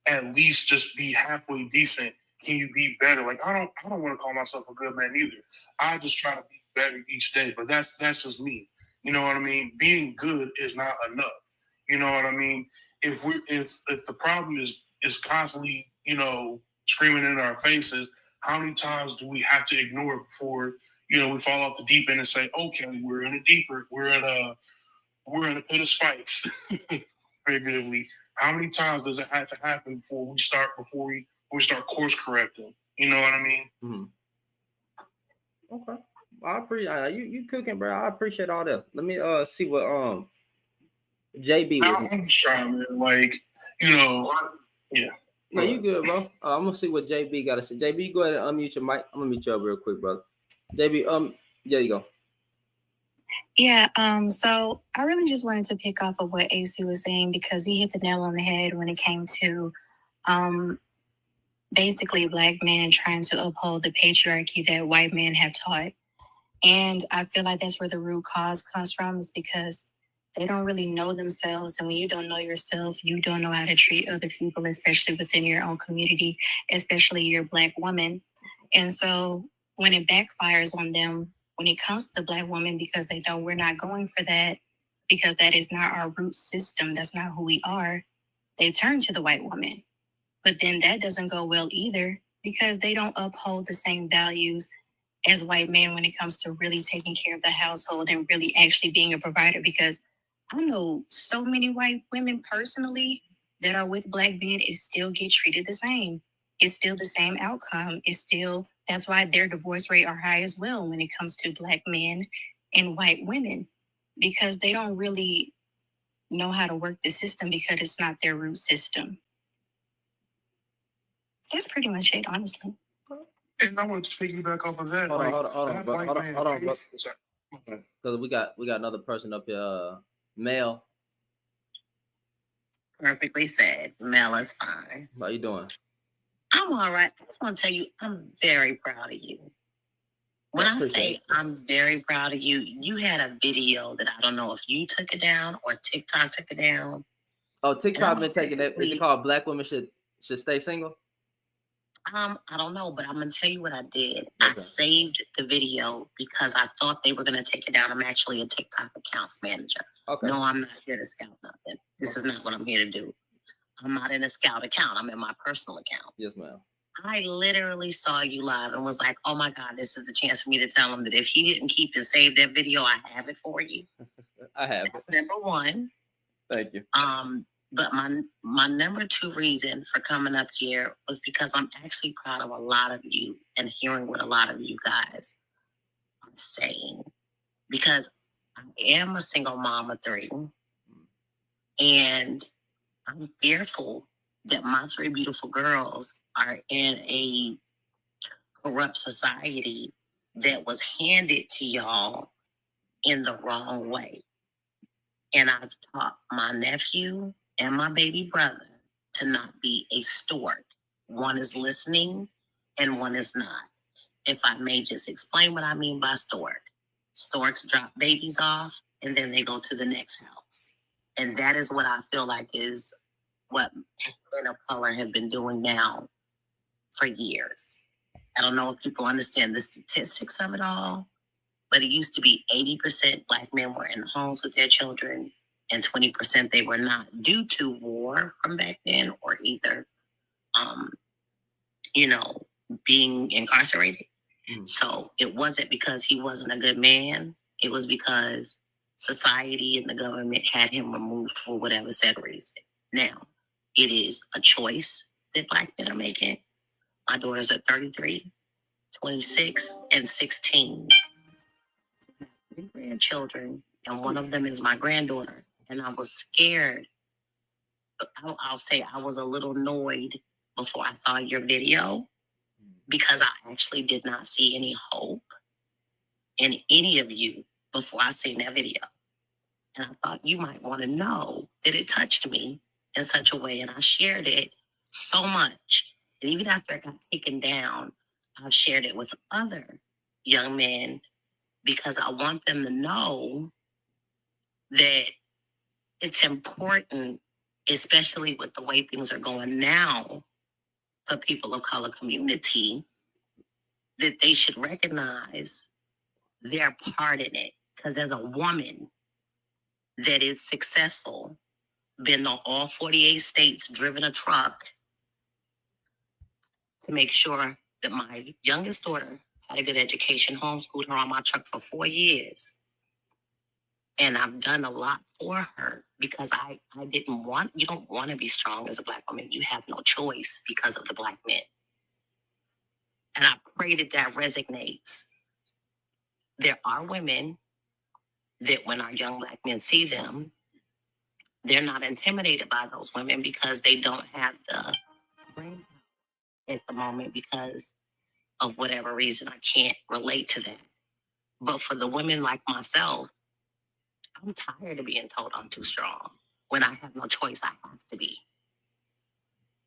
at least just be halfway decent? Can you be better? Like I don't want to call myself a good man either. I just try to be better each day. But that's just me. You know what I mean? Being good is not enough. You know what I mean? If the problem is constantly, screaming in our faces, how many times do we have to ignore it before, we fall off the deep end and say, okay, we're in a pit of spikes, figuratively. How many times does it have to happen before we start course correcting? You know what I mean? Mm-hmm. Okay. I appreciate you cooking, bro. I appreciate all that. Let me see what JB. I'm just trying, man. Like, yeah. No, you good, bro. I'm gonna see what JB got to say. JB, go ahead and unmute your mic. I'm gonna mute you up real quick, brother. JB, there you go. Yeah, so I really just wanted to pick off of what AC was saying, because he hit the nail on the head when it came to basically Black men trying to uphold the patriarchy that white men have taught. And I feel like that's where the root cause comes from, is because they don't really know themselves. And when you don't know yourself, you don't know how to treat other people, especially within your own community, especially your Black woman. And so when it backfires on them, when it comes to the Black woman, because they know we're not going for that, because that is not our root system, that's not who we are, they turn to the white woman. But then that doesn't go well either, because they don't uphold the same values as white men when it comes to really taking care of the household and really actually being a provider. Because I know so many white women personally that are with Black men, it still get treated the same. It's still the same outcome. It's still, that's why their divorce rate are high as well when it comes to Black men and white women, because they don't really know how to work the system because it's not their root system. That's pretty much it, honestly. And I want to piggyback off of that. Hold on, that bro. white Hold man on, bro. is- Sorry. Okay. Because we got another person up here, Mel. Perfectly said. Mel is fine. How you doing? I'm all right. I just want to tell you, I'm very proud of you. When I say I'm very proud of you, you had a video that I don't know if you took it down or TikTok took it down. Oh, TikTok been taking that. Is it called Black Women Should Stay Single? I don't know, but I'm gonna tell you what I did. Okay. I saved the video because I thought they were gonna take it down. I'm actually a TikTok accounts manager. Okay. No, I'm not here to scout nothing. This is not what I'm here to do. I'm not in a scout account. I'm in my personal account. Yes, ma'am. I literally saw you live and was like, oh my God, this is a chance for me to tell him that if he didn't keep and save that video, I have it for you. I have. That's number one. Thank you. But my number two reason for coming up here was because I'm actually proud of a lot of you and hearing what a lot of you guys are saying. Because I am a single mom of 3. And I'm fearful that my 3 beautiful girls are in a corrupt society that was handed to y'all in the wrong way. And I've taught my nephew and my baby brother to not be a stork. One is listening and one is not. If I may just explain what I mean by stork. Storks drop babies off and then they go to the next house. And that is what I feel like is what men of color have been doing now for years. I don't know if people understand the statistics of it all, but it used to be 80% Black men were in homes with their children and 20% they were not, due to war from back then or either, being incarcerated. So it wasn't because he wasn't a good man. It was because society and the government had him removed for whatever said reason. Now, it is a choice that Black men are making. My daughters are 33, 26, and 16. 3 grandchildren, and one of them is my granddaughter. And I was scared. I'll say I was a little annoyed before I saw your video because I actually did not see any hope in any of you before I seen that video. And I thought you might want to know that it touched me in such a way. And I shared it so much. And even after it got taken down, I've shared it with other young men because I want them to know that it's important, especially with the way things are going now for people of color community, that they should recognize their part in it. Because as a woman that is successful, been to all 48 states, driven a truck to make sure that my youngest daughter had a good education, homeschooled her on my truck for 4 years. And I've done a lot for her because you don't want to be strong as a Black woman. You have no choice because of the Black men. And I pray that resonates. There are women that when our young Black men see them, they're not intimidated by those women because they don't have the brain at the moment because of whatever reason. I can't relate to that. But for the women like myself, I'm tired of being told I'm too strong. When I have no choice, I have to be.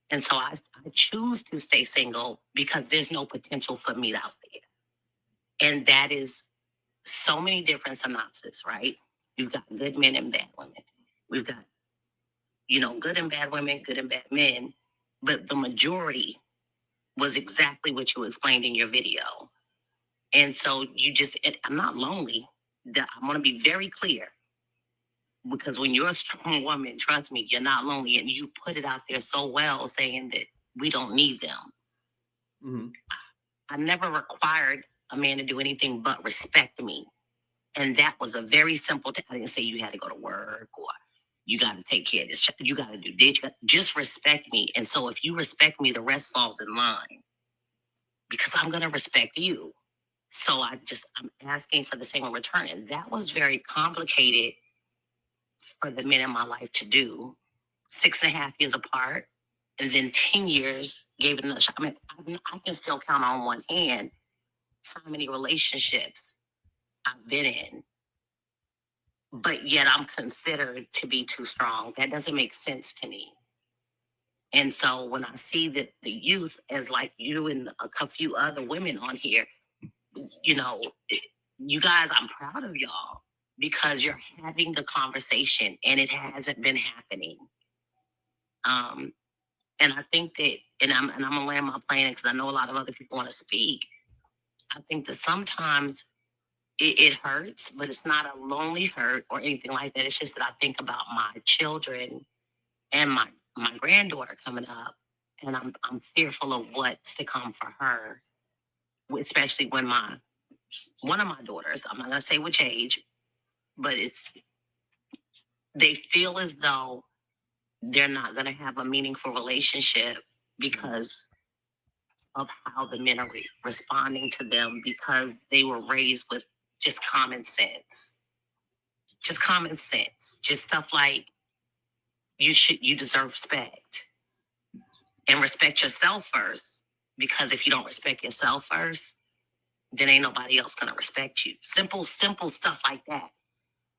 And so I choose to stay single because there's no potential for me out there. And that is so many different synopses, right? You've got good men and bad women. We've got, good and bad women, good and bad men. But the majority was exactly what you explained in your video. And so I'm not lonely. I want to be very clear, because when you're a strong woman, trust me, you're not lonely. And you put it out there so well, saying that we don't need them. Mm-hmm. I never required a man to do anything but respect me. And that was a very simple thing. I didn't say you had to go to work or you got to take care of this. You got to do this. Just respect me. And so if you respect me, the rest falls in line, because I'm going to respect you. So I'm asking for the same in return. And that was very complicated for the men in my life to do. 6.5 years apart, and then 10 years gave it another shot. I mean, I can still count on one hand how many relationships I've been in, but yet I'm considered to be too strong. That doesn't make sense to me. And so when I see that the youth, as like you and a few other women on here, you know, you guys, I'm proud of y'all, because you're having the conversation and it hasn't been happening. And I think that, and I'm gonna land my plane because I know a lot of other people want to speak. I think that sometimes it hurts, but it's not a lonely hurt or anything like that. It's just that I think about my children and my granddaughter coming up, and I'm fearful of what's to come for her, especially when one of my daughters, I'm not gonna say which age, but they feel as though they're not gonna have a meaningful relationship because of how the men are responding to them, because they were raised with just common sense. Just common sense. Just stuff like you deserve respect. And respect yourself first. Because if you don't respect yourself first, then ain't nobody else gonna respect you. Simple stuff like that.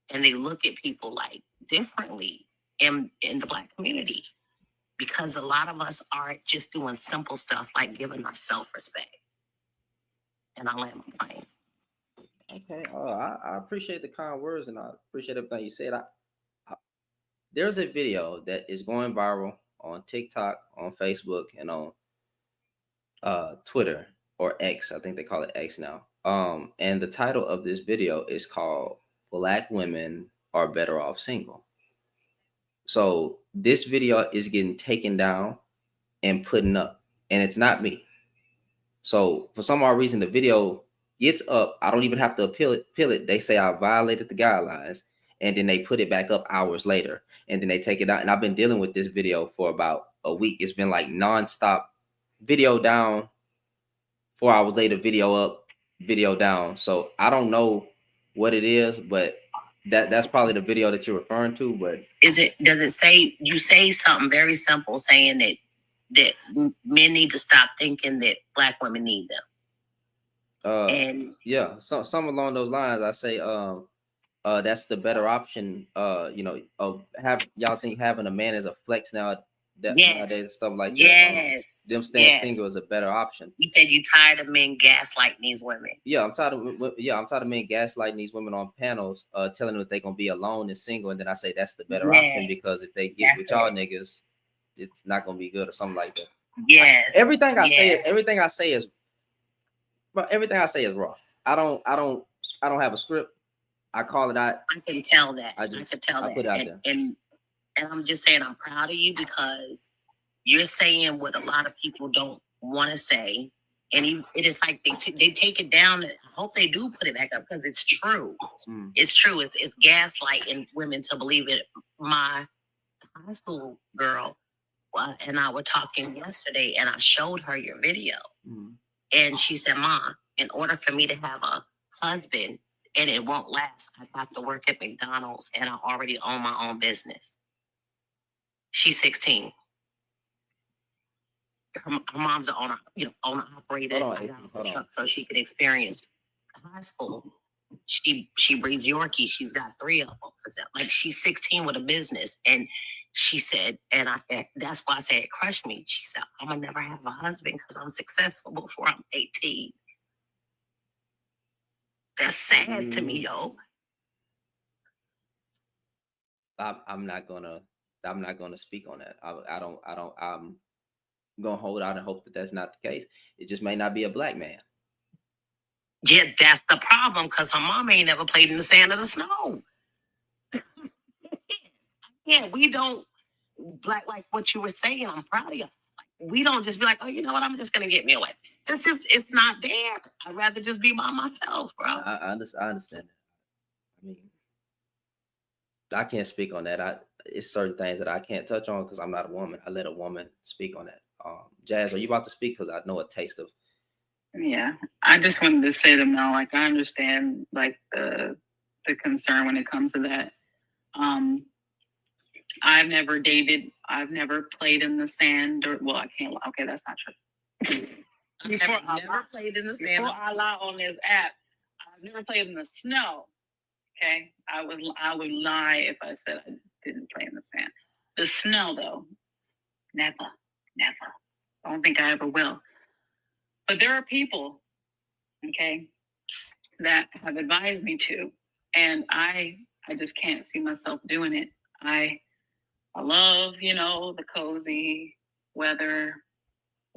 And they look at people like differently in the Black community. Because a lot of us aren't just doing simple stuff like giving our self-respect. And I land my plane. Okay. I appreciate the kind words, and I appreciate everything you said. There's a video that is going viral on TikTok, on Facebook, and on Twitter, or X. I think they call it X now. And the title of this video is called "Black Women Are Better Off Single." So this video is getting taken down and putting up, and it's not me. So for some odd reason, the video gets up. I don't even have to appeal it. They say I violated the guidelines, and then they put it back up hours later, and then they take it out. And I've been dealing with this video for about a week. It's been like nonstop, video down, 4 hours later, video up, video down. So I don't know what it is, but that's probably the video that you're referring to. But does it say, you say something very simple, saying that men need to stop thinking that Black women need them? And yeah, some along those lines. I say that's the better option. Y'all think having a man as a flex nowadays, stuff like that. Them staying single is a better option. You said you tired of men gaslighting these women. Yeah, I'm tired of men gaslighting these women on panels, telling them that they're gonna be alone and single, and then I say that's the better option, because if they get with y'all niggas, it's not gonna be good or something like that. Yes. Everything I say is raw. I don't have a script. I call it out. I can tell that. I can tell that. Put it out there. And I'm just saying I'm proud of you, because you're saying what a lot of people don't want to say. And it is like they take it down. I hope they do put it back up, because it's true. It's true. It's gaslighting women to believe it. My high school girl and I were talking yesterday, and I showed her your video. And she said, "Mom, in order for me to have a husband and it won't last, I have to work at McDonald's, and I already own my own business." She's 16. Her mom's an owner operator, so she could experience high school. She breeds Yorkie. She's got 3 of them. Like, she's 16 with a business, and she said, and that's why I said it crushed me. She said, "I'm gonna never have a husband because I'm successful before I'm 18." That's sad to me, yo. I'm not gonna speak on that. gonna hold out and hope that that's not the case. It just may not be a black man. Yeah, that's the problem, because her mom ain't never played in the sand or the snow. Yeah, we don't, like what you were saying, I'm proud of you. We don't just be like, oh, you know what, I'm just going to get me away. It's not there. I'd rather just be by myself, bro. I understand that. I mean, I can't speak on that. It's certain things that I can't touch on because I'm not a woman. I let a woman speak on that. Jazz, are you about to speak? Because I know a taste of. Yeah, I just wanted to say to Mel, like, I understand like the concern when it comes to that. I've never dated. I've never played in the sand. Or well, I can't. Okay, that's not true. I've never played in the sand. Before I lie on this app, I've never played in the snow. Okay, I would lie if I said I didn't play in the sand. The snow, though, never. I don't think I ever will. But there are people, okay, that have advised me to, and I just can't see myself doing it. I love, the cozy weather,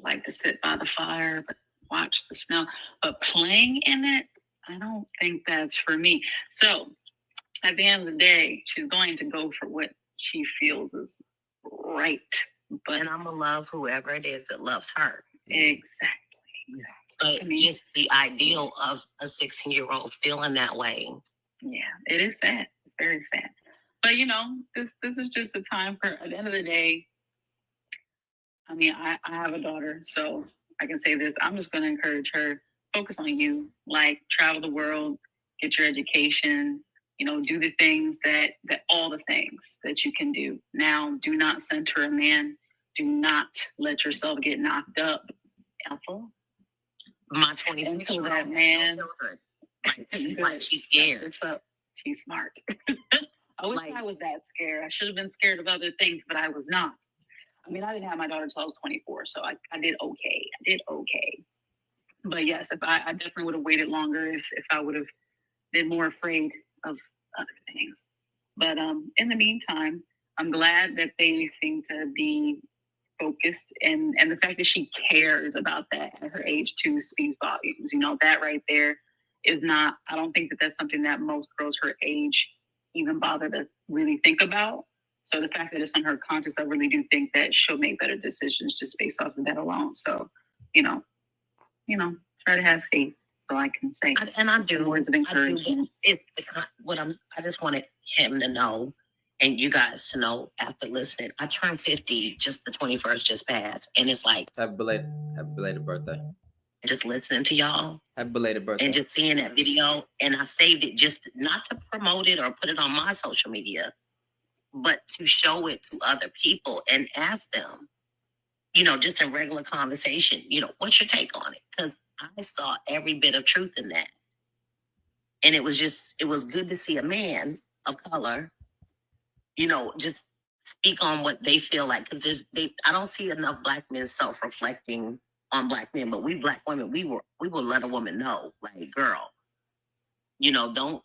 like to sit by the fire, but watch the snow. But playing in it, I don't think that's for me. So at the end of the day, she's going to go for what she feels is right. And I'm going to love whoever it is that loves her. Exactly. But just the ideal of a 16-year-old feeling that way. Yeah, it is sad. It's very sad. But, this is just a time for, at the end of the day, I mean, I have a daughter, so I can say this. I'm just going to encourage her, focus on you, like travel the world, get your education, do the things that all the things that you can do. Now, do not center a man. Do not let yourself get knocked up. Alpha. My 26-year-old man. Like she's scared. She's smart. I wish I was that scared. I should have been scared of other things, but I was not. I mean, I didn't have my daughter until I was 24, so I did okay. But yes, if I definitely would have waited longer if I would have been more afraid of other things. But in the meantime, I'm glad that they seem to be focused, and the fact that she cares about that at her age too speaks volumes. That right there is not, I don't think that that's something that most girls her age even bother to really think about. So the fact that it's on her conscience, I really do think that she'll make better decisions just based off of that alone. So, try to have faith. So I can say, and I do. Words of encouragement. I just wanted him to know, and you guys to know after listening. I turned 50, just the 21st just passed, and it's like happy belated birthday. Just listening to y'all. Happy belated birthday. And just seeing that video, and I saved it just not to promote it or put it on my social media, but to show it to other people and ask them, just in regular conversation, what's your take on it? Because I saw every bit of truth in that. And it was good to see a man of color, just speak on what they feel like. Because I don't see enough black men self-reflecting on black men, but we black women, we will let a woman know, like, girl, don't,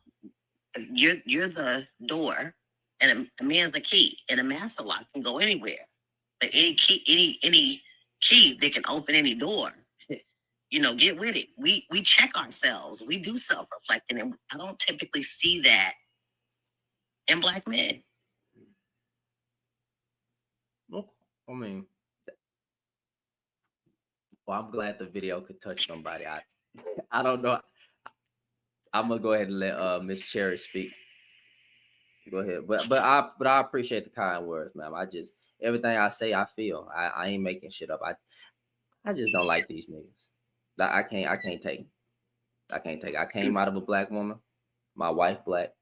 you're the door, and a man's the key, and a master lock can go anywhere. But any key that can open any door, get with it. We check ourselves. We do self-reflecting, and I don't typically see that in black men. Well, I mean, I'm glad the video could touch somebody. I don't know. I'm gonna go ahead and let Miss Cherry speak. Go ahead, but I appreciate the kind words, ma'am. Everything I say, I feel. I ain't making shit up. I just don't like these niggas. I can't take it. I can't take it. I came out of a black woman, my wife black,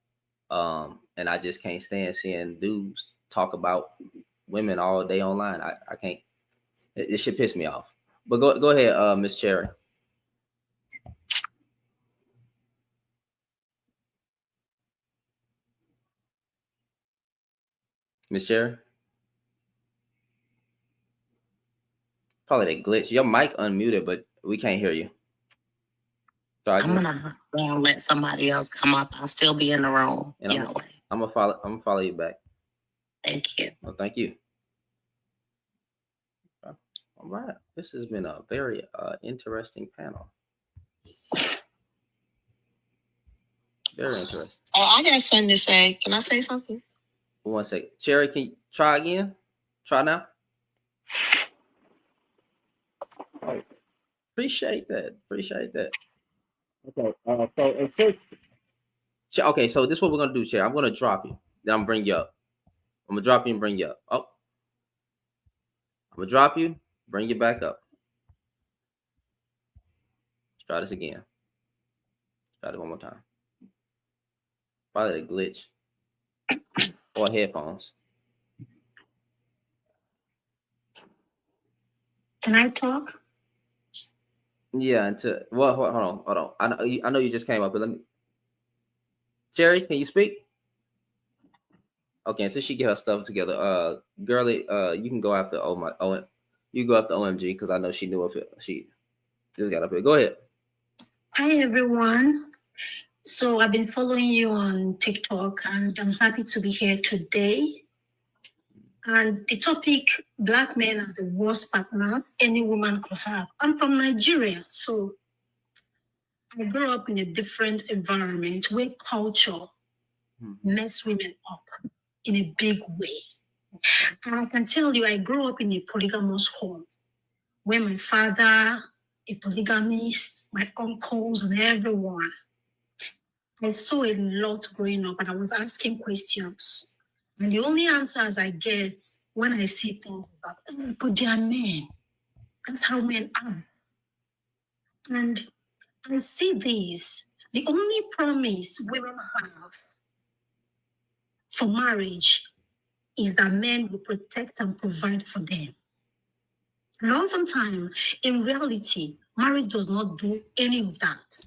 and I just can't stand seeing dudes talk about women all day online. I can't. It should piss me off. But go ahead, Miss Cherry. Miss Cherry? Probably the glitch. Your mic unmuted, but we can't hear you. I'm gonna let somebody else come up. I'll still be in the room. And I'm gonna follow you back. Thank you. Well, thank you. All right. This has been a very interesting panel. Very interesting. I got something to say. Can I say something? 1 second. Cherry, can you try again? Try now. Appreciate that. Okay. Okay, so this is what we're gonna do, Cherry. I'm gonna drop you. Then I'm gonna bring you up. I'm gonna drop you and bring you up. Oh. I'm gonna drop you, bring you back up. Let's try this again. Try it one more time. Probably a glitch. Or headphones. Can I talk? Yeah, well, hold on. I know you just came up, but let me. Cherry, can you speak? Okay, until she get her stuff together. Girly, you can go after you go after OMG because I know she knew of it. She just got up here. Go ahead. Hi everyone. So I've been following you on TikTok and I'm happy to be here today. And the topic, Black men are the worst partners any woman could have. I'm from Nigeria, so I grew up in a different environment where culture mess women up in a big way. And I can tell you, I grew up in a polygamous home where my father, a polygamist, my uncles and everyone. I saw a lot growing up and I was asking questions. And the only answers I get when I see things like, oh, but they are men. That's how men are. And I see this. The only promise women have for marriage is that men will protect and provide for them. And oftentimes, in reality, marriage does not do any of that.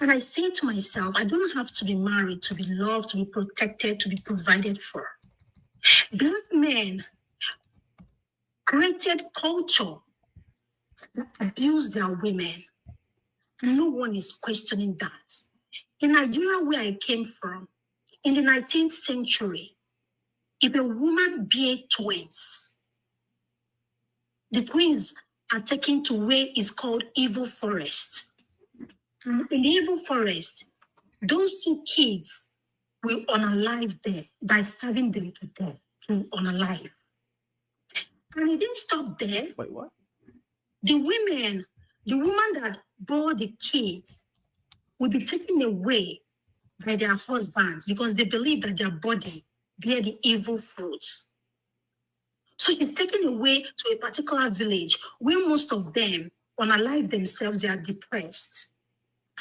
And I say to myself, I don't have to be married to be loved, to be protected, to be provided for. Black men created culture that abuse their women. And no one is questioning that. In Nigeria, where I came from, in the 19th century, if a woman bear twins, the twins are taken to where is called evil forest. In the evil forest, those two kids will unalive them by starving them to death, to unalive. And it didn't stop there. Wait, what? The woman that bore the kids will be taken away by their husbands because they believe that their body bear the evil fruits. So she's taken away to a particular village where most of them unalive themselves, they are depressed.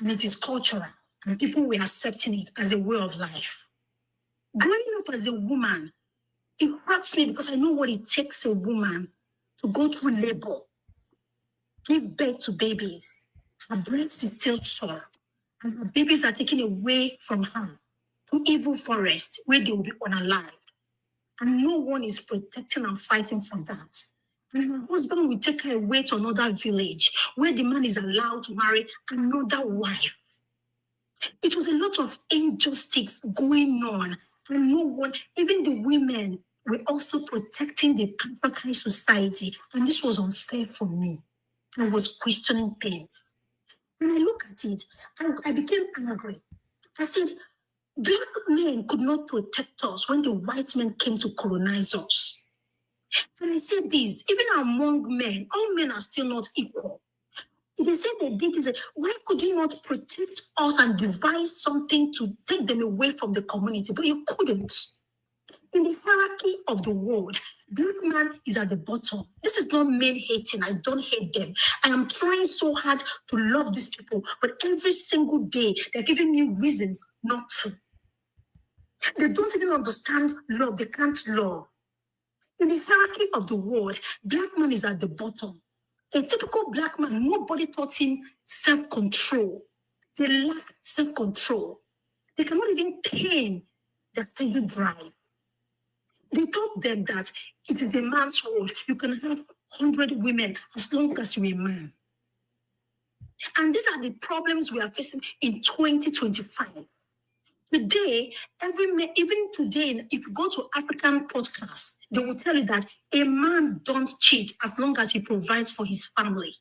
And it is cultural, and people were accepting it as a way of life. Growing up as a woman, it hurts me because I know what it takes a woman to go through labor, give birth to babies. Her breast is still sore, and her babies are taken away from her to evil forest where they will be unalive. And no one is protecting and fighting for that. And her husband will take her away to another village where the man is allowed to marry another wife. It was a lot of injustice going on. And no one, even the women, were also protecting the patriarchal society. And this was unfair for me. I was questioning things. When I look at it, I became angry. I said, Black men could not protect us when the white men came to colonize us. And I said this, even among men, all men are still not equal. They said they did this. Why could you not protect us and devise something to take them away from the community? But you couldn't. In the hierarchy of the world, Black man is at the bottom. This is not men hating. I don't hate them. I am trying so hard to love these people, but every single day they're giving me reasons not to. They don't even understand love. They can't love. In the hierarchy of the world, Black man is at the bottom. A typical Black man, nobody taught him self-control. They lack self-control. They cannot even tame their steady drive. They taught them that it is a man's world. You can have 100 women as long as you're a man. And these are the problems we are facing in 2025. Today, every man, even today, if you go to African podcasts, they will tell you that a man don't cheat as long as he provides for his family.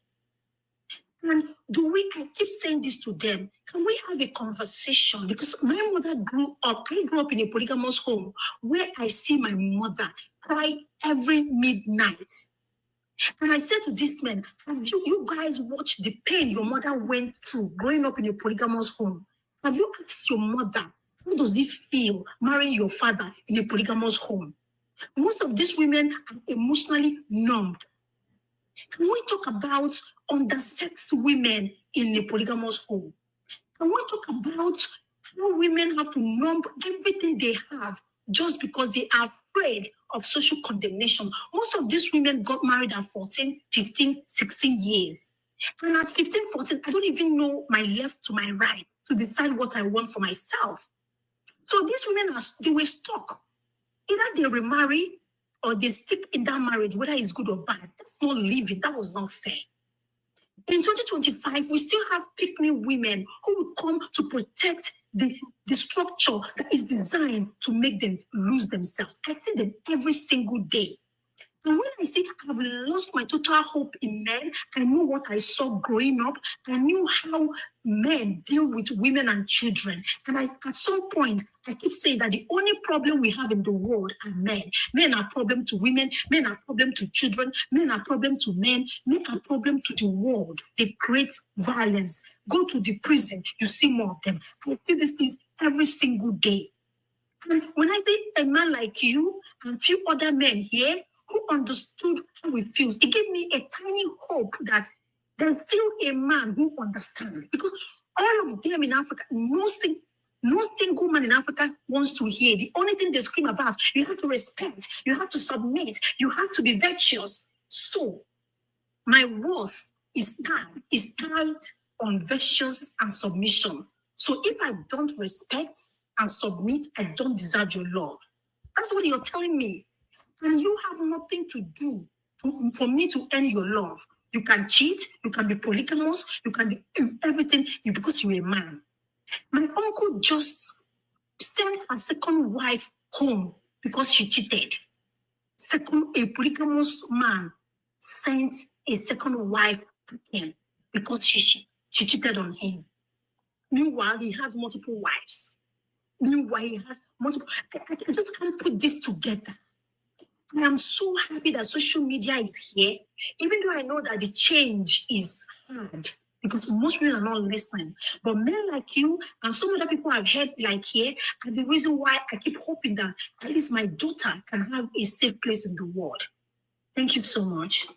And I keep saying this to them, can we have a conversation? Because my mother I grew up in a polygamous home where I see my mother cry every midnight. And I said to this man, have you guys watched the pain your mother went through growing up in a polygamous home? Have you asked your mother, how does it feel marrying your father in a polygamous home? Most of these women are emotionally numbed. Can we talk about undersexed women in a polygamous home? Can we talk about how women have to numb everything they have just because they are afraid of social condemnation? Most of these women got married at 14, 15, 16 years. And at 15, 14, I don't even know my left to my right to decide what I want for myself. So these women, they were stuck. Either they remarry or they stick in that marriage, whether it's good or bad. That's not living. That was not fair. In 2025, we still have pick-me women who will come to protect the structure that is designed to make them lose themselves. I see them every single day. And when I say I've lost my total hope in men, I know what I saw growing up. I knew how men deal with women and children. And at some point, I keep saying that the only problem we have in the world are men. Men are problem to women. Men are problem to children. Men are problem to men. Men are problem to the world. They create violence. Go to the prison, you see more of them. I see these things every single day. And when I say a man like you and few other men here who understood how it feels, it gave me a tiny hope that there's still a man who understands. Because all of them in Africa, no single man in Africa wants to hear. The only thing they scream about, you have to respect, you have to submit, you have to be virtuous. So my worth is tied on virtuous and submission. So if I don't respect and submit, I don't deserve your love. That's what you're telling me. And you have nothing to do for me to earn your love. You can cheat, you can be polygamous, you can do everything because you're a man. My uncle just sent her second wife home because she cheated. A polygamous man sent a second wife again because she cheated on him. Meanwhile, he has multiple wives. I just can't put this together. And I'm so happy that social media is here, even though I know that the change is hard because most people are not listening. But men like you and some other people I've heard like here are the reason why I keep hoping that at least my daughter can have a safe place in the world. Thank you so much.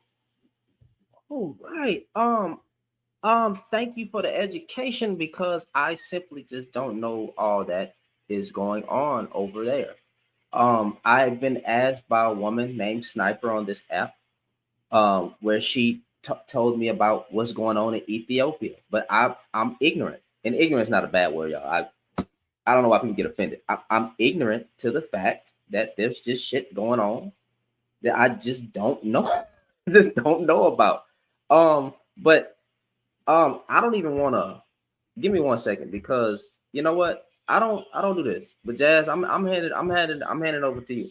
All right. Thank you for the education because I simply just don't know all that is going on over there. I've been asked by a woman named Sniper on this app, where she told me about what's going on in Ethiopia, but I'm ignorant, and ignorance is not a bad word, y'all. I don't know why people get offended. I'm ignorant to the fact that there's just shit going on that I just don't know, just don't know about. But I don't even want to. Give me 1 second because you know what? I don't do this. But Jazz, I'm handing over to you.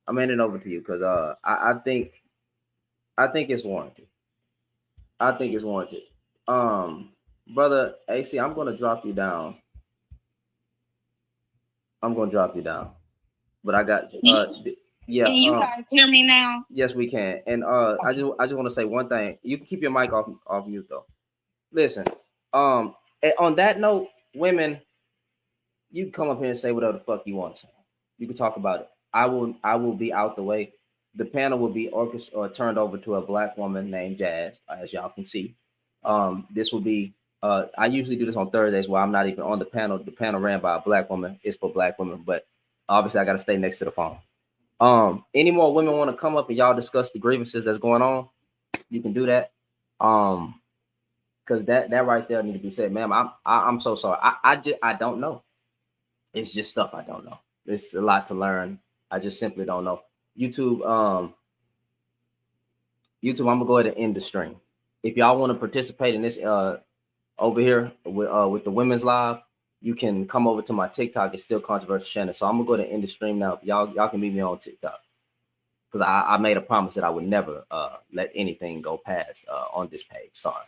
I'm handing over to you because I think it's warranted. I think it's warranted. Brother AC, I'm gonna drop you down. But I got yeah. Can you guys hear me now? Yes, we can. And okay. I just want to say one thing. You can keep your mic off mute though. Listen, on that note, women, you can come up here and say whatever the fuck you want to say. You can talk about it. I will be out the way. The panel will be turned over to a black woman named Jazz, as y'all can see. This will be I usually do this on Thursdays where I'm not even on the panel. The panel ran by a black woman. It's for black women, but obviously I got to stay next to the phone. Any more women want to come up and y'all discuss the grievances that's going on? You can do that. Because that right there need to be said, ma'am. I'm so sorry. I don't know. It's just stuff I don't know. It's a lot to learn. I just simply don't know. YouTube, I'm gonna go ahead and end the stream. If y'all want to participate in this over here with the women's live, you can come over to my TikTok. It's still Controversial Shannon. So I'm gonna go to end the stream now. Y'all can meet me on TikTok, because I made a promise that I would never let anything go past on this page. Sorry.